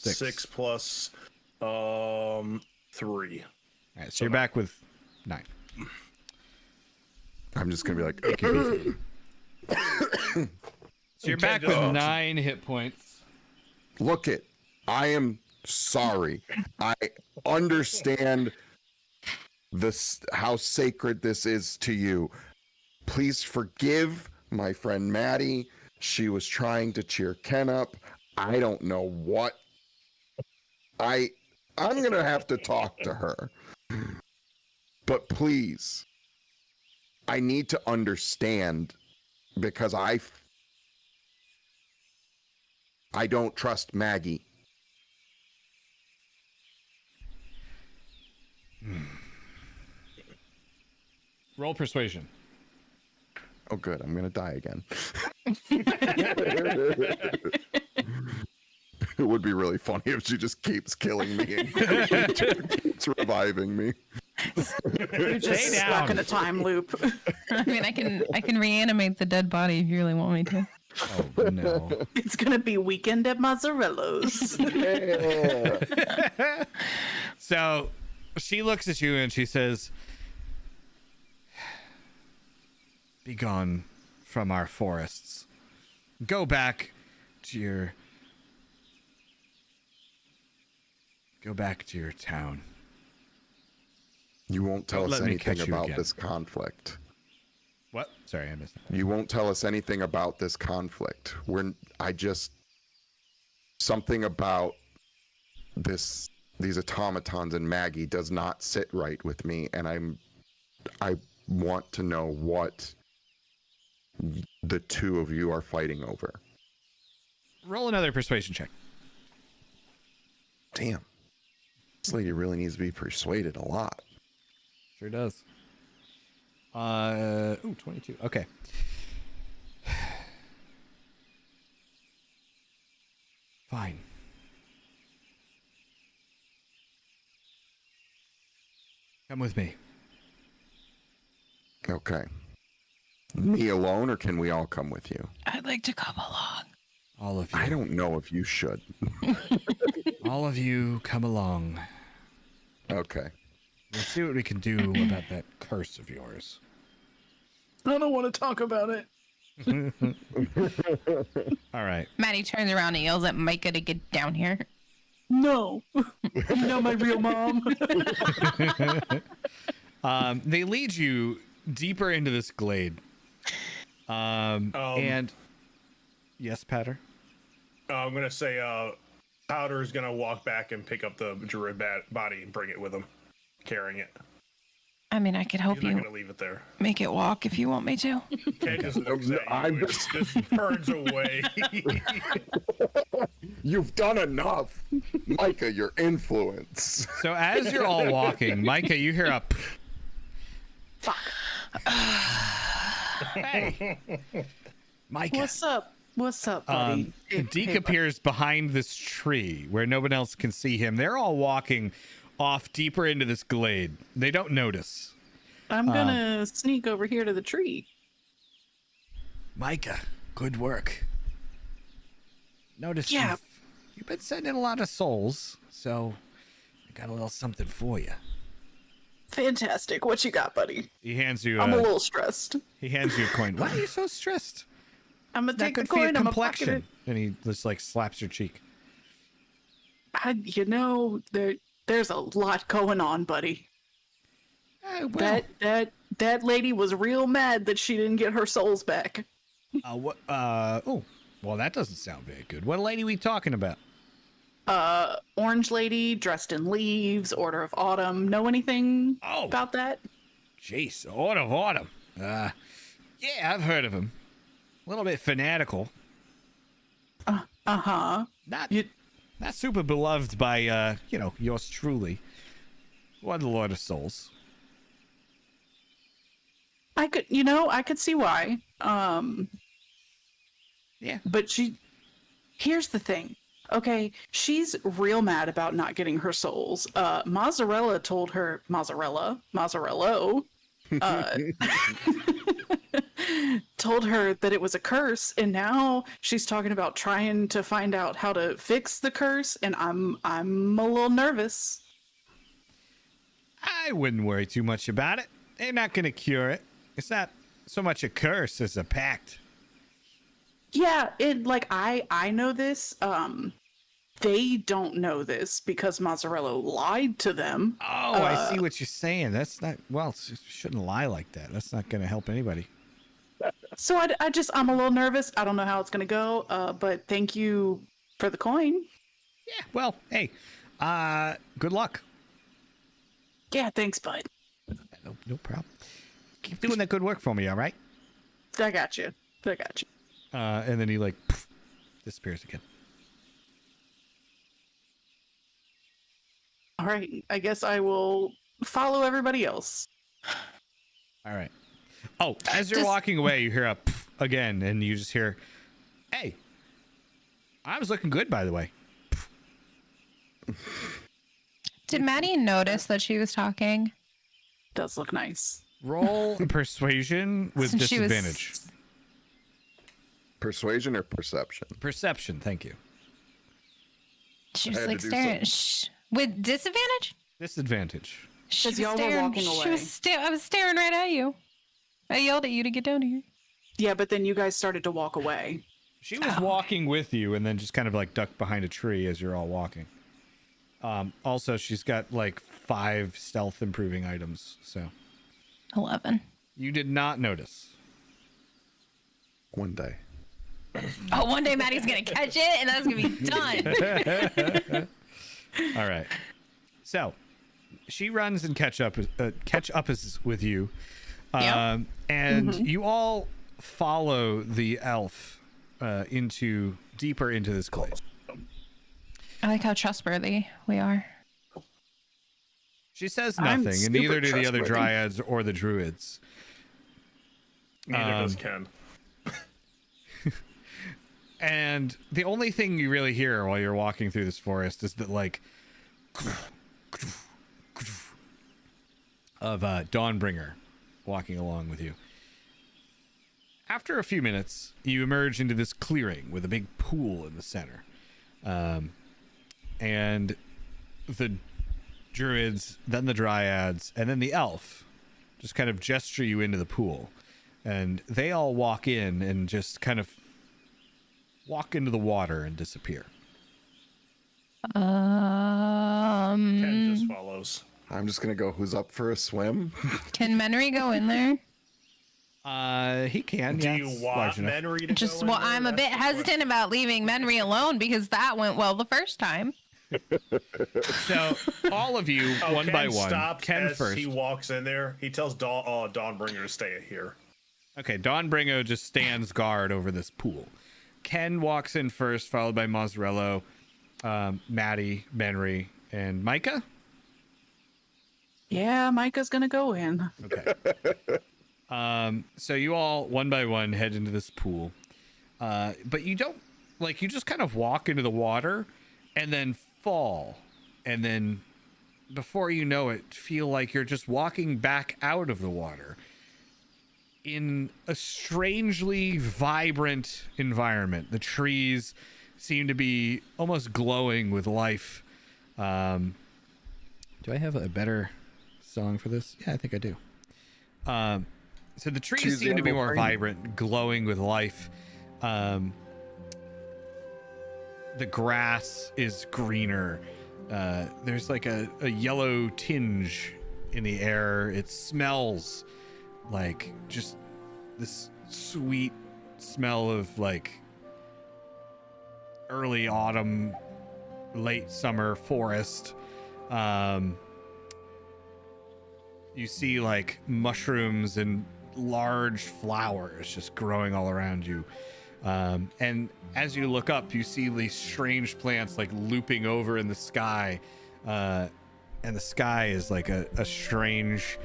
6. 6 plus 3. All right. So you're back with 9. I'm just gonna be like, okay. So you're back with 9 hit points. Look it. I am sorry. I understand this, how sacred this is to you. Please forgive my friend Maddie. She was trying to cheer Ken up. I don't know what. I'm gonna have to talk to her. But please, I need to understand, because I don't trust Maggie. Roll persuasion. Oh, good. I'm gonna die again. It would be really funny if she just keeps killing me and keeps reviving me. You're just Stay stuck down. in a time loop. I mean, I can reanimate the dead body if you really want me to. Oh no. It's gonna be weekend at Mazzarello's. Yeah. So she looks at you and she says, "Be gone from our forests. Go back to your town." You won't tell Don't us let me anything catch you about again. this conflict. What? Sorry, I missed that. You won't tell us anything about this conflict. Something about these automatons and Maggie does not sit right with me, and I want to know what the two of you are fighting over. Roll another persuasion check. Damn. This lady really needs to be persuaded a lot. Sure does. 22. Okay. Fine. Come with me. Okay. Me alone, or can we all come with you? I'd like to come along. All of you. I don't know if you should. All of you come along. Okay. We'll see what we can do about that curse of yours. I don't want to talk about it. All right. Maddie turns around and yells at Micah to get down here. No. You know my real mom. They lead you deeper into this glade. And yes, Patter. I'm gonna say Powder is gonna walk back and pick up the druid body and bring it with him, carrying it. I mean, I could help He's not you gonna leave it there. make it walk if you want me to. Ken just looks at you and just turns away. You've done enough. Micah, your influence. So as you're all walking, Micah, you hear a Fuck. hey, Micah. What's up, buddy? Deke appears behind this tree where no one else can see him. They're all walking off deeper into this glade. They don't notice. I'm gonna sneak over here to the tree. Micah, good work. Notice Yeah. you've been sending a lot of souls, so I got a little something for you. Fantastic. What you got, buddy? He hands you. I'm a little stressed. He hands you a coin. Why are you so stressed? I'm gonna That take the could be a coin. I'm gonna pocket complexion. it. And he just like slaps your cheek. There's a lot going on, buddy. Well, That lady was real mad that she didn't get her souls back. what? Oh, well, that doesn't sound very good. What lady are we talking about? Orange lady dressed in leaves, Order of Autumn. Know anything Oh. about that? Jeez, Order of Autumn. Yeah, I've heard of him. A little bit fanatical. Uh-huh. Not You- not super beloved by yours truly. One Lord of Souls. I could see why. Yeah. But here's the thing. Okay, she's real mad about not getting her souls. Mozzarella told her, Mozzarella, told her that it was a curse, and now she's talking about trying to find out how to fix the curse, and I'm a little nervous. I wouldn't worry too much about it. They're not going to cure it. It's not so much a curse as a pact. Yeah, I know this. They don't know this because Mozzarella lied to them. Oh, I see what you're saying. That's not, well, you shouldn't lie like that. That's not going to help anybody. So I'm a little nervous. I don't know how it's going to go, but thank you for the coin. Yeah, well, hey, good luck. Yeah, thanks, bud. No problem. Keep doing that good work for me, all right? I got you. And then he, disappears again. All right, I guess I will follow everybody else. All right. Oh, as you're walking away, you hear a pff again, and you just hear, hey, I was looking good, by the way. Did Maddie notice that she was talking? Does look nice. Roll persuasion with Since she was- disadvantage. Persuasion or perception? Perception, thank you. She I was had like to do staring. With disadvantage? Disadvantage. She was y'all were staring. walking She away. was I was staring right at you. I yelled at you to get down here. Yeah, but then you guys started to walk away. She was walking with you and then just kind of ducked behind a tree as you're all walking. Also, she's got 5 stealth improving items, so 11. you did not notice. One day. Oh, one day Maddie's gonna catch it, and that's gonna be done. All right. So she runs and catch up with you, Yeah. and you all follow the elf deeper into this glade. I like how trustworthy we are. She says I'm nothing, and super neither do the other trustworthy. dryads or the druids. Neither does Ken. And the only thing you really hear while you're walking through this forest is that of Dawnbringer walking along with you. After a few minutes, you emerge into this clearing with a big pool in the center. And the druids, then the dryads, and then the elf just kind of gesture you into the pool. And they all walk in and just kind of walk into the water and disappear. Ken just follows. I'm just gonna go. Who's up for a swim? Can Menry go in there? He can. Do yeah, you it's want large enough. Menry to Just go in well, there? I'm a That's bit the hesitant about leaving Menry alone because that went well the first time. So all of you, question. one by Ken one. stops Ken as first. he walks in there. He tells Dawnbringer to stay here. Okay, Dawnbringer just stands guard over this pool. Ken walks in first, followed by Mozzarella, Maddie, Benry, and Micah. Yeah, Micah's gonna go in. Okay. So you all, one by one, head into this pool. But you don't, you just kind of walk into the water and then fall. And then before you know it, feel like you're just walking back out of the water in a strangely vibrant environment. The trees seem to be almost glowing with life. Do I have a better song for this? Yeah, I think I do. So the trees Choose seem to be animal more brain. vibrant, glowing with life. The grass is greener. There's a yellow tinge in the air. It smells like just this sweet smell of early autumn, late summer forest. You see mushrooms and large flowers just growing all around you. And as you look up, you see these strange plants looping over in the sky. And the sky is a strange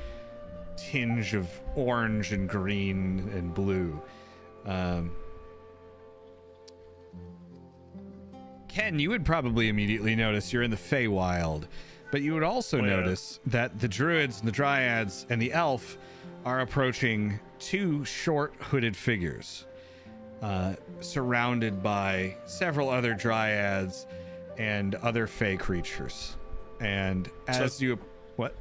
tinge of orange and green and blue. Ken, you would probably immediately notice you're in the Feywild, but you would also notice that the druids and the dryads and the elf are approaching two short hooded figures, surrounded by several other dryads and other fey creatures. And as what?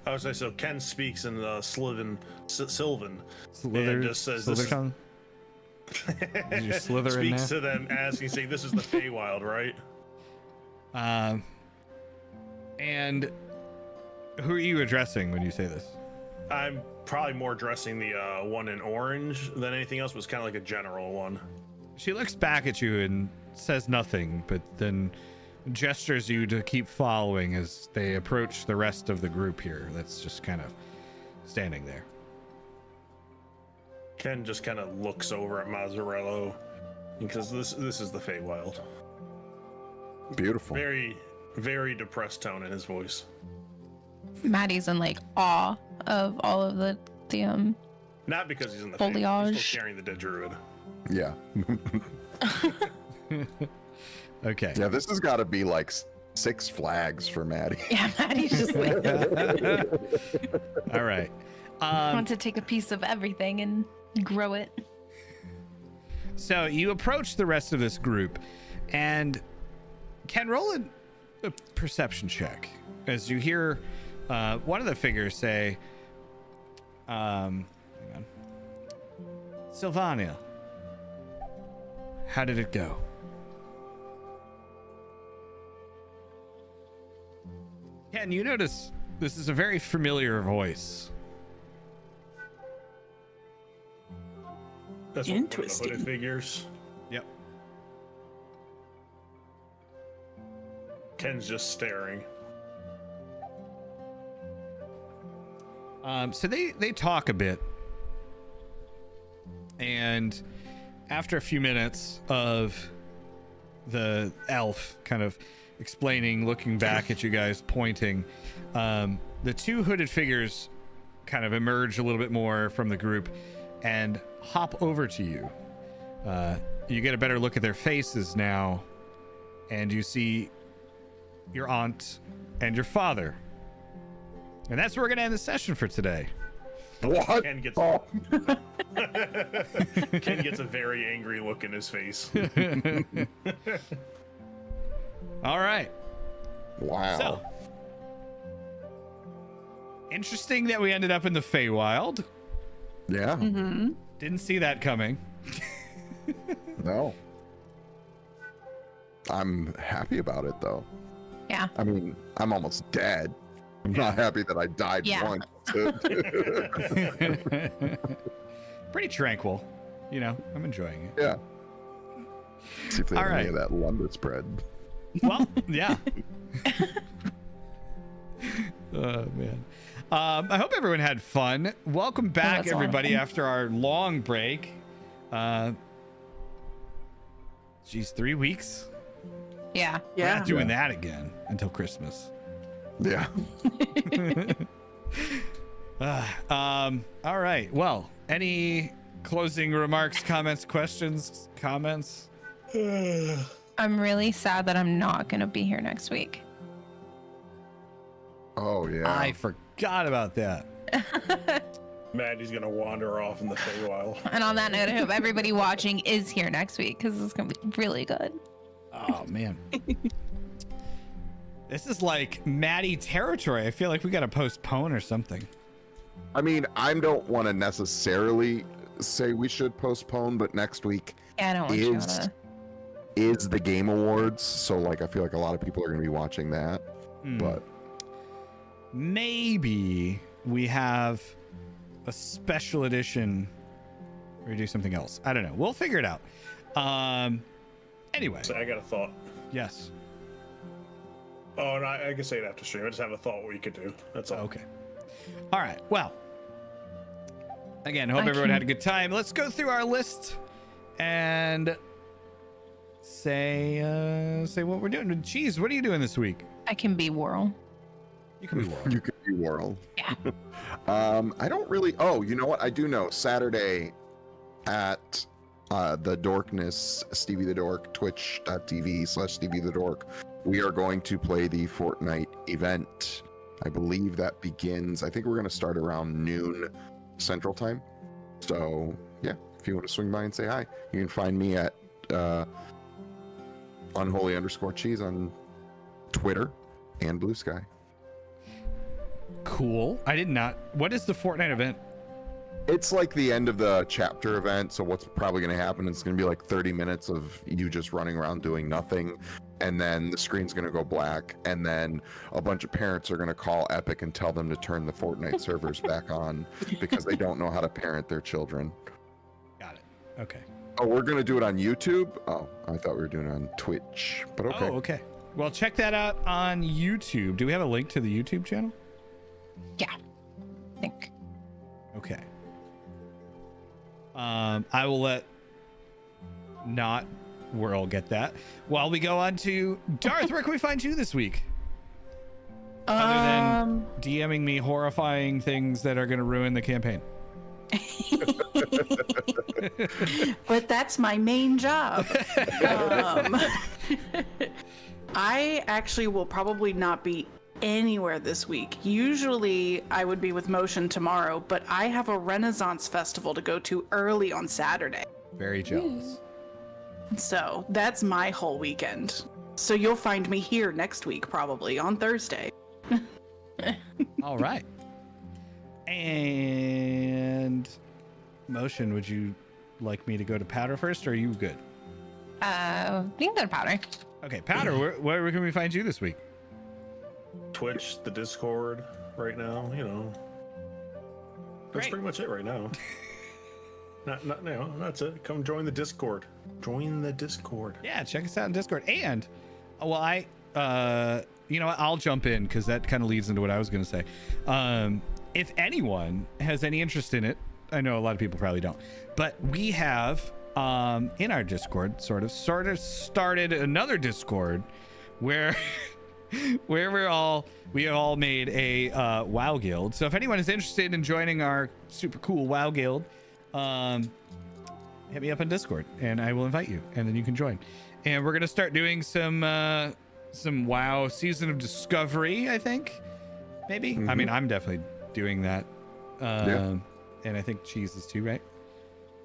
I was saying, so Ken speaks in Sylvan, Slither, and just says, Slither Did you slither in speaks there? to them, asking, saying, "This is the Feywild, right?" And who are you addressing when you say this? I'm probably more addressing the one in orange than anything else, but it's kind of like a general one. She looks back at you and says nothing, but then gestures you to keep following as they approach the rest of the group here that's just kind of standing there. Ken just kind of looks over at Mazzarello because this is the Feywild. Beautiful. Very, very depressed tone in his voice. Maddie's in like awe of all of the Not because he's in the foliage. Feywild, he's still carrying the dead druid. Yeah. Okay. Yeah, this has got to be like Six Flags for Maddie. Yeah, Maddie's just like All right. want to take a piece of everything and grow it. So you approach the rest of this group and can roll a perception check as you hear one of the figures say, hang on. Sylvania, how did it go? Ken, you notice this is a very familiar voice. That's Interesting. One of the hooded figures. Yep. Ken's just staring. So they talk a bit, and after a few minutes of the elf kind of explaining, looking back at you guys, pointing, the two hooded figures kind of emerge a little bit more from the group and hop over to you. You get a better look at their faces now, and you see your aunt and your father. And that's where we're going to end the session for today. What? Ken gets, Oh. Ken gets a very angry look in his face. All right. Wow. So, interesting that we ended up in the Feywild. Yeah. Mm-hmm. Didn't see that coming. No. I'm happy about it, though. Yeah. I mean, I'm almost dead. I'm not happy that I died Yeah. once. Pretty tranquil. You know, I'm enjoying it. Yeah. See if they have All any right. of that lumber spread. Well, yeah. Oh, man. I hope everyone had fun. Welcome back, that's a lot of everybody, fun. after our long break. Geez, 3 weeks? Yeah. We're Yeah. not doing that again until Christmas. Yeah. All right. Well, any closing remarks, comments, questions, comments? I'm really sad that I'm not going to be here next week. Oh, yeah. I forgot about that. Maddie's gonna wander off in the Feywild. And on that note, I hope everybody watching is here next week because it's going to be really good. Oh, man. This is like Maddie territory. I feel like we got to postpone or something. I mean, I don't want to necessarily say we should postpone, but next week Yeah, I don't want you is to. is the Game Awards, so like I feel like a lot of people are going to be watching that. But maybe we have a special edition or we do something else. I don't know. We'll figure it out. Anyway, So I got a thought. yes. Oh, and I can say it after stream. I just have a thought what you could do. That's all. Okay. All right. Well, again, hope everyone had a good time. Let's go through our list and say what we're doing. Cheese, what are you doing this week? I can be Whirl. You can be Whirl. You could be Whirl. Yeah. I don't really. Oh, you know what? I do know. Saturday at the Dorkness, Stevie the Dork, twitch.tv/Stevie the Dork, we are going to play the Fortnite event. I believe that begins. I think we're going to start around noon Central Time. So yeah, if you want to swing by and say hi, you can find me at unholy_cheese on Twitter and Blue Sky. Cool. I did not. What is the Fortnite event? It's like the end of the chapter event, so what's probably going to happen is going to be like 30 minutes of you just running around doing nothing, and then the screen's going to go black, and then a bunch of parents are going to call Epic and tell them to turn the Fortnite servers back on because they don't know how to parent their children. Got it. Okay. Oh, we're going to do it on YouTube? Oh, I thought we were doing it on Twitch, but okay. Oh, okay. Well, check that out on YouTube. Do we have a link to the YouTube channel? Yeah. I think. Okay. I will let not Whirl get that. While we go on to Darth, where can we find you this week? Other than DMing me horrifying things that are going to ruin the campaign. But that's my main job. I actually will probably not be anywhere this week. Usually I would be with Motion tomorrow, but I have a Renaissance festival to go to early on Saturday. Very jealous. So that's my whole weekend. So you'll find me here next week, probably on Thursday. All right. And Motion, would you like me to go to Powder first, or are you good? We can go to Powder. Okay, Powder, where can we find you this week? Twitch, the Discord right now, you know. That's Great. pretty much it right now. That's it. Come join the Discord. Join the Discord. Yeah, check us out on Discord. And, well, you know what? I'll jump in because that kind of leads into what I was going to say. If anyone has any interest in it, I know a lot of people probably don't, but we have in our Discord sort of started another Discord where we all made a WoW guild. So if anyone is interested in joining our super cool WoW guild, hit me up on Discord and I will invite you, and then you can join. And we're gonna start doing some WoW Season of Discovery, I think. Maybe. I mean, I'm definitely doing that. Yeah. And I think Cheese is too, right?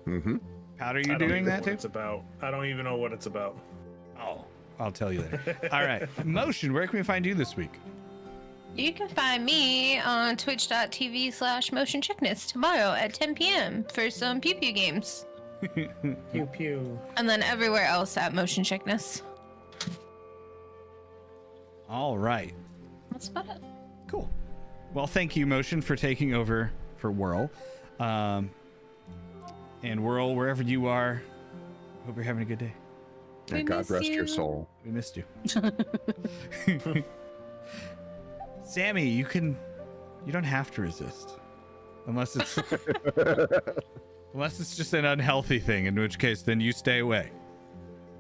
Mm-hmm. Powder, you doing that too? It's about. I don't even know what it's about. Oh, I'll tell you later. All right. Motion, where can we find you this week? You can find me on twitch.tv/motionchickness tomorrow at 10 p.m. for some pew pew games. Pew pew. And then everywhere else at Motion Chickness. All right. That's about it. Cool. Well, thank you, Motion, for taking over for Whirl. And Whirl, wherever you are, hope you're having a good day. And God rest your soul. We missed you. Sammy, you don't have to resist. Unless it's just an unhealthy thing, in which case then you stay away.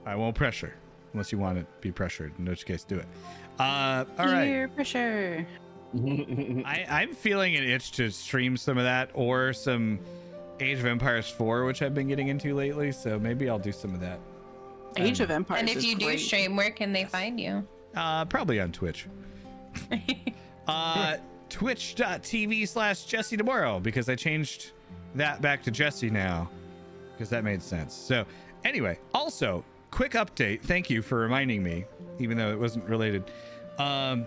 I won't pressure. Unless you want to be pressured, in which case do it. All right. Peer pressure. I'm feeling an itch to stream some of that, or some Age of Empires 4, which I've been getting into lately, so maybe I'll do some of that. Age of Empires. And if is you do great. stream, where can they find you? Probably on Twitch. Twitch.tv/Jesse Tomorrow, because I changed that back to Jesse now, because that made sense. So anyway, also quick update. Thank you for reminding me, even though it wasn't related. I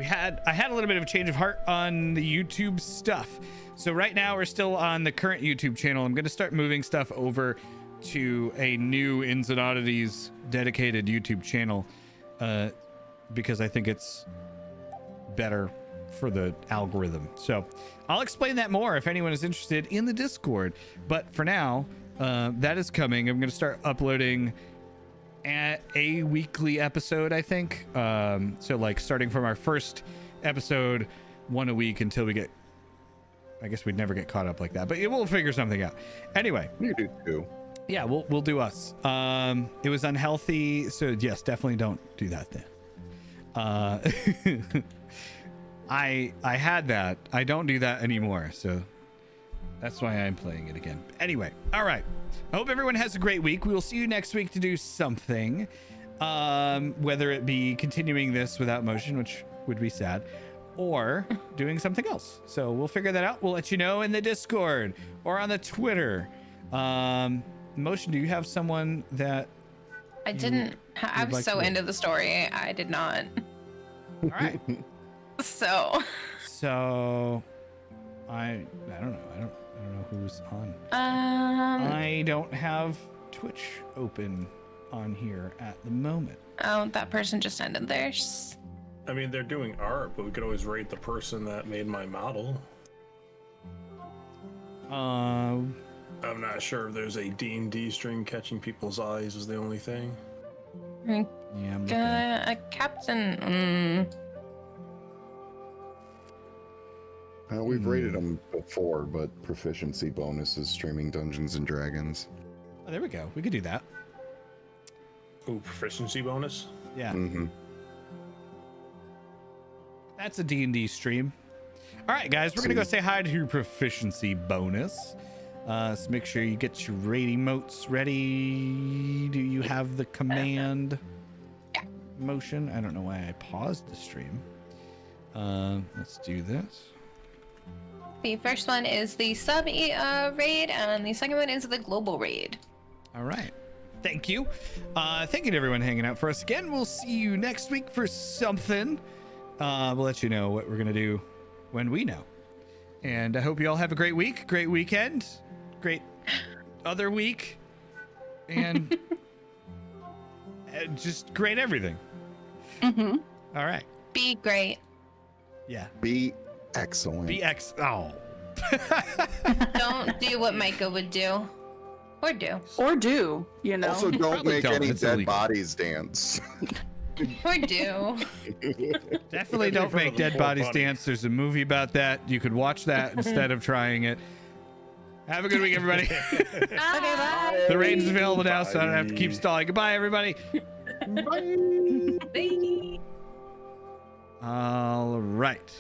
had a little bit of a change of heart on the YouTube stuff. So right now we're still on the current YouTube channel. I'm going to start moving stuff over to a new Inns and Oddities dedicated YouTube channel, because I think it's better for the algorithm. So I'll explain that more if anyone is interested in the Discord. But for now, that is coming. I'm going to start uploading a weekly episode, I think. So like starting from our first episode, one a week until we get, I guess we'd never get caught up like that, but we'll figure something out. Anyway. You do too. Yeah, we'll do us. It was unhealthy, so yes, definitely don't do that then. I had that. I don't do that anymore, so that's why I'm playing it again. Anyway, all right. I hope everyone has a great week. We will see you next week to do something, whether it be continuing this without motion, which would be sad, or doing something else. So we'll figure that out. We'll let you know in the Discord or on the Twitter. Motion, do you have someone that I didn't. I was like so to- into the story. I did not. all right? So. So I don't know. I don't know who's on. I don't have Twitch open on here at the moment. Oh, that person just ended theirs. I mean, they're doing art, but we could always rate the person that made my model. I'm not sure if there's a D&D stream. Catching people's eyes is the only thing. Yeah, I'm looking. A captain. We've rated them before, but proficiency bonus is streaming Dungeons and Dragons. Oh, there we go. We could do that. Ooh, proficiency bonus? Yeah. Mm-hmm. That's a D&D stream. All right, guys, we're going to go say hi to your proficiency bonus. So make sure you get your rating motes ready. Do you have the command motion? I don't know why I paused the stream. Let's do this. The first one is the sub raid, and the second one is the global raid. All right. Thank you. Thank you to everyone hanging out for us again. We'll see you next week for something. We'll let you know what we're going to do when we know. And I hope you all have a great week, great weekend, great other week, and just great everything. Mm-hmm. All right. Be great. Yeah. Be excellent. Oh. Don't do what Micah would do. Or do. Or do, you know? Also, don't Probably make don't. any It's dead illegal. bodies dance. Or do. Definitely don't For make the Dead poor Bodies bunny. Dance. There's a movie about that. You could watch that instead of trying it. Have a good week, everybody. Okay, bye. The raid is available now, so I don't have to keep stalling. Goodbye, everybody. Bye. All right.